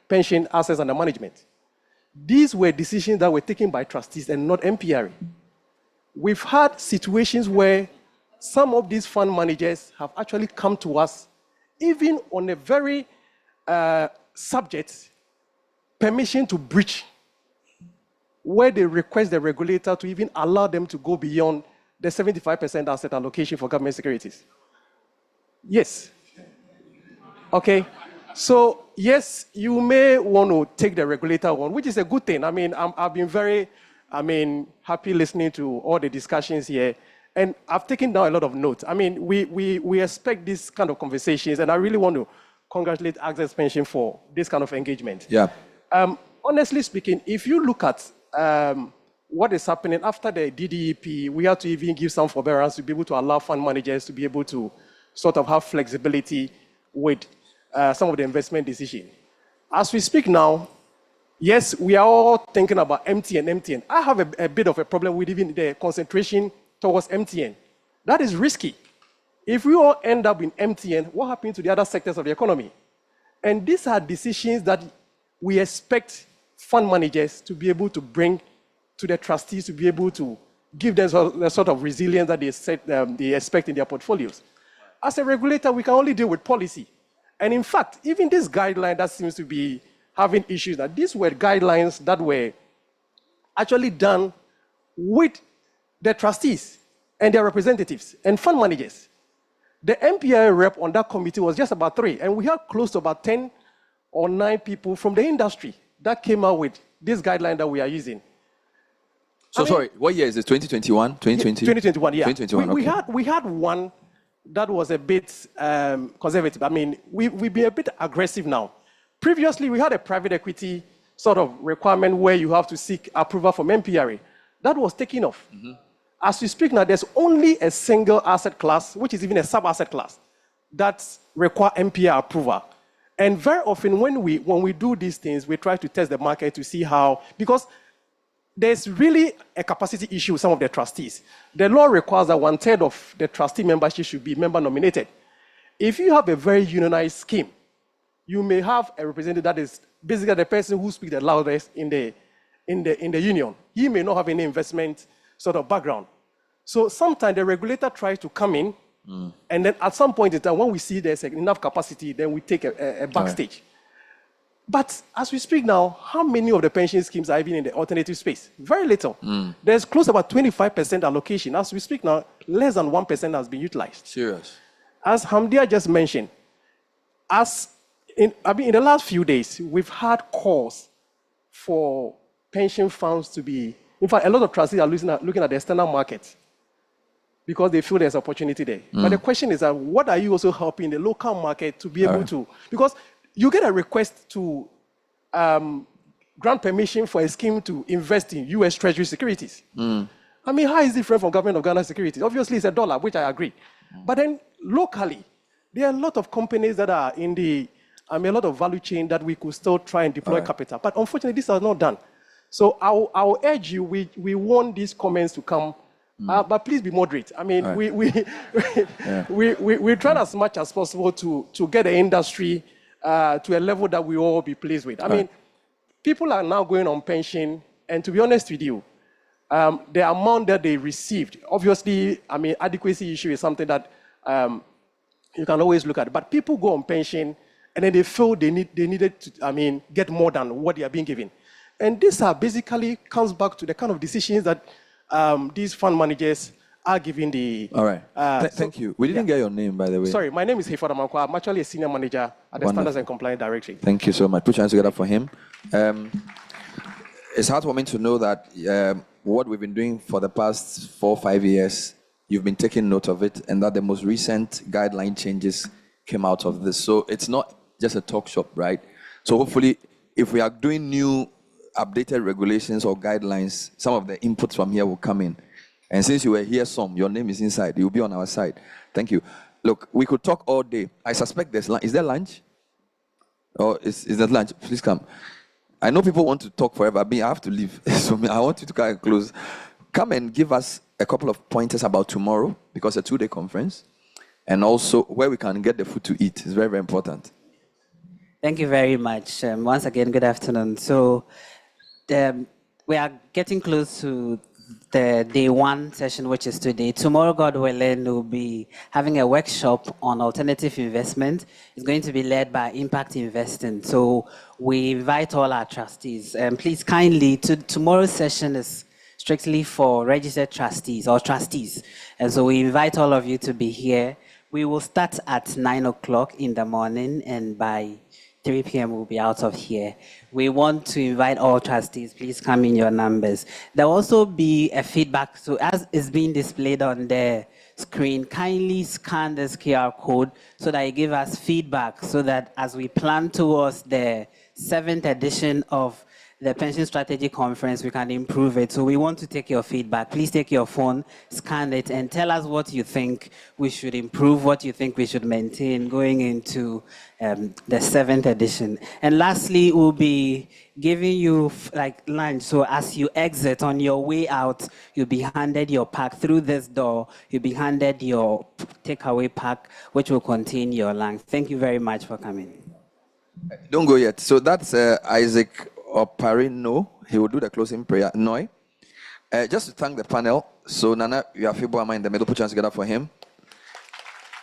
pension assets under management. These were decisions that were taken by trustees and not MPRA. We've had situations where some of these fund managers have actually come to us, even on a very subject, permission to breach, where they request the regulator to even allow them to go beyond the 75% asset allocation for government securities. Yes. Okay. So, yes, you may want to take the regulator on, which is a good thing. I mean, I've been very, happy listening to all the discussions here. And I've taken down a lot of notes. I mean, we expect this kind of conversations, and I really want to congratulate Access Pension for this kind of engagement. Yeah. Honestly speaking, if you look at what is happening after the DDEP, we have to even give some forbearance to be able to allow fund managers to be able to sort of have flexibility with some of the investment decisions. As we speak now, yes, we are all thinking about MTN. I have a bit of a problem with even the concentration towards MTN. That is risky. If we all end up in MTN, what happens to the other sectors of the economy? And these are decisions that we expect fund managers to be able to bring to the trustees, to be able to give them the sort of resilience that they expect in their portfolios. As a regulator, we can only deal with policy. And in fact, even this guideline that seems to be having issues, that these were guidelines that were actually done with the trustees and their representatives and fund managers. The MPRA rep on that committee was just about 3, and we had close to about 10 or 9 people from the industry that came out with this guideline that we are using. So, sorry, what year is it? 2021? 2020? 2021, yeah. 2021, we had one that was a bit conservative. I mean, we've been a bit aggressive now. Previously, we had a private equity sort of requirement where you have to seek approval from MPRA. That was taken off. Mm-hmm. As we speak now, there's only a single asset class, which is even a sub-asset class, that require MPRA approval. And very often when we do these things, we try to test the market to see how, because there's really a capacity issue with some of the trustees. The law requires that 1/3 of the trustee membership should be member nominated. If you have a very unionized scheme, you may have a representative that is basically the person who speaks the loudest in the union. He may not have any investment sort of background. So sometimes the regulator tries to come in, and then at some point in time, when we see there's enough capacity, then we take a backstage. But as we speak now, how many of the pension schemes are even in the alternative space? Very little. There's close to about 25% allocation. As we speak now, less than 1% has been utilized. Serious. As Hamdia just mentioned, in the last few days, we've had calls for pension funds to be, in fact, a lot of trustees are looking at the external market because they feel there's opportunity there. But the question is, what are you also helping the local market to be able to, because you get a request to grant permission for a scheme to invest in US Treasury securities. I mean, how is it different from Government of Ghana securities? Obviously, it's $1, which I agree. But then locally, there are a lot of companies that are in a lot of value chain that we could still try and deploy capital. But unfortunately, this is not done. So I'll urge you, we want these comments to come, but please be moderate. I mean, we try as much as possible to get the industry to a level that we all be pleased with. I mean, people are now going on pension, and to be honest with you, the amount that they received, obviously, I mean, adequacy issue is something that you can always look at. But people go on pension, and then they feel they needed to, get more than what they are being given. And this basically comes back to the kind of decisions that these fund managers are giving the... All right. Thank you. We didn't get your name, by the way. Sorry, my name is Heford Amankwa. I'm actually a senior manager at the Standards and Compliance Directorate. Thank you so much. Put your hands together for him. It's heartwarming to know that what we've been doing for the past 4 or 5 years, you've been taking note of it, and that the most recent guideline changes came out of this. So it's not just a talk shop, right? So hopefully, if we are doing new updated regulations or guidelines, some of the inputs from here will come in. And since you were here your name is inside. You'll be on our side. Thank you. Look, we could talk all day. I suspect there's lunch. Is there lunch? Or is there lunch? Please come. I know people want to talk forever. I have to leave. So I want you to kind of close. Come and give us a couple of pointers about tomorrow, because it's a 2-day conference. And also where we can get the food to eat. It's very, very important. Thank you very much. Once again, good afternoon. So we are getting close to the day 1 session, which is today. Tomorrow, God willing, we'll be having a workshop on alternative investment. It's going to be led by Impact Investing. So we invite all our trustees. Please kindly, tomorrow's session is strictly for registered trustees or trustees. And so we invite all of you to be here. We will start at 9 o'clock in the morning, and by 3 p.m. we'll be out of here. We want to invite all trustees. Please come in your numbers. There will also be a feedback. So as is being displayed on the screen, kindly scan this QR code so that you give us feedback, so that as we plan towards the 7th edition of the Pension Strategy Conference, we can improve it. So we want to take your feedback. Please take your phone, scan it, and tell us what you think we should improve, what you think we should maintain going into the 7th edition. And lastly, we'll be giving you lunch. So as you exit on your way out, you'll be handed your pack through this door. You'll be handed your takeaway pack, which will contain your lunch. Thank you very much for coming. Don't go yet. So that's Isaac Oparino. He will do the closing prayer. Noi. Just to thank the panel. So Nana, you have Fibuama in the middle. Put your hands together for him.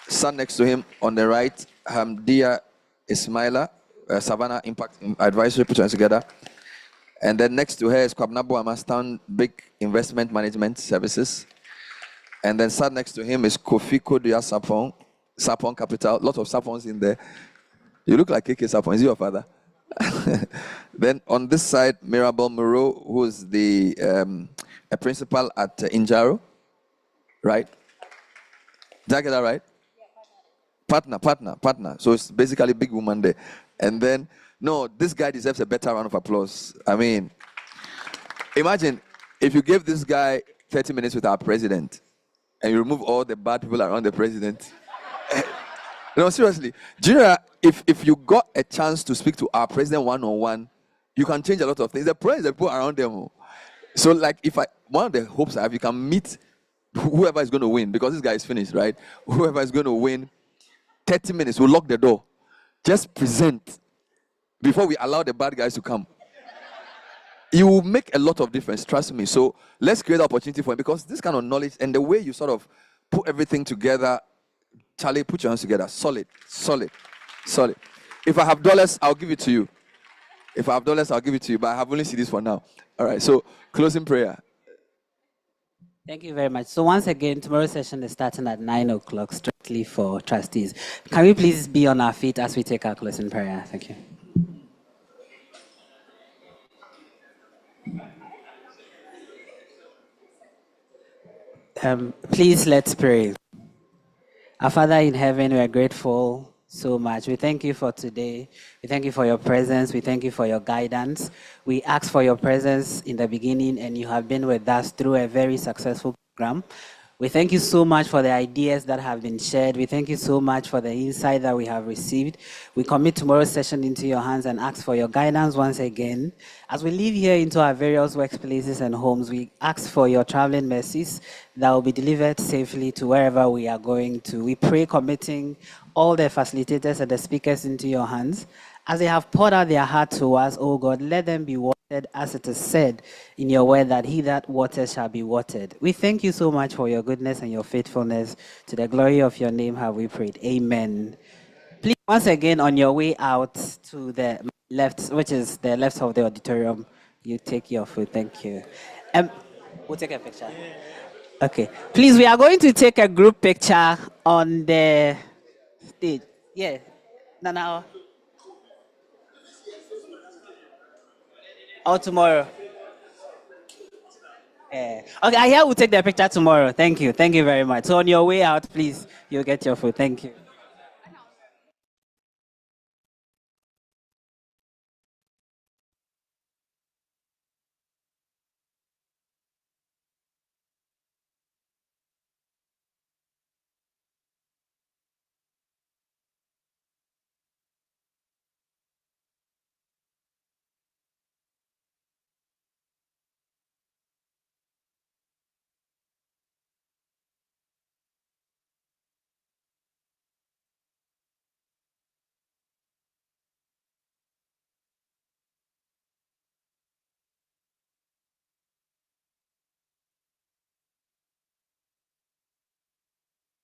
Sat next to him on the right, Hamdia Ismaila, Savannah Impact Advisory. Put your hands together. And then next to her is Kwabena Boama, Stanbic Investment Management Services. And then sat next to him is Kofi Koduya Sapon, Sapon Capital. Lots of Sapons in there. You look like KK Sapon. Is he your father? Then on this side, Mirabel Moreau, who is a principal at Injaro, right? Did I get that right? Partner. So it's basically a big woman there. And then, no, this guy deserves a better round of applause. I mean, imagine if you gave this guy 30 minutes with our president and you remove all the bad people around the president. No, seriously. Do you know, if you got a chance to speak to our president one-on-one, you can change a lot of things. The problem is the people around them. So, one of the hopes I have, you can meet whoever is going to win, because this guy is finished, right? Whoever is going to win, 30 minutes, we'll lock the door. Just present before we allow the bad guys to come. You will make a lot of difference, trust me. So let's create opportunity for him, because this kind of knowledge and the way you sort of put everything together, Charlie, put your hands together. Solid. If I have dollars, I'll give it to you. But I have only seen this for now. All right, so closing prayer. Thank you very much. So once again, tomorrow's session is starting at 9 o'clock, strictly for trustees. Can we please be on our feet as we take our closing prayer? Thank you. Please let's pray. Our Father in heaven, we are grateful so much. We thank you for today. We thank you for your presence. We thank you for your guidance. We ask for your presence in the beginning, and you have been with us through a very successful program. We thank you so much for the ideas that have been shared. We thank you so much for the insight that we have received. We commit tomorrow's session into your hands and ask for your guidance once again. As we leave here into our various workplaces and homes, we ask for your traveling mercies that will be delivered safely to wherever we are going to. We pray committing all the facilitators and the speakers into your hands. As they have poured out their heart to us, oh God, let them be watered as it is said in your word that he that waters shall be watered. We thank you so much for your goodness and your faithfulness. To the glory of your name have we prayed. Amen. Please, once again, on your way out to the left, which is the left of the auditorium, you take your food. Thank you. We'll take a picture. Okay. Please, we are going to take a group picture on the stage. Yeah. No. Or tomorrow? Okay, I hear we'll take the picture tomorrow. Thank you. Thank you very much. So on your way out, please, you'll get your food. Thank you.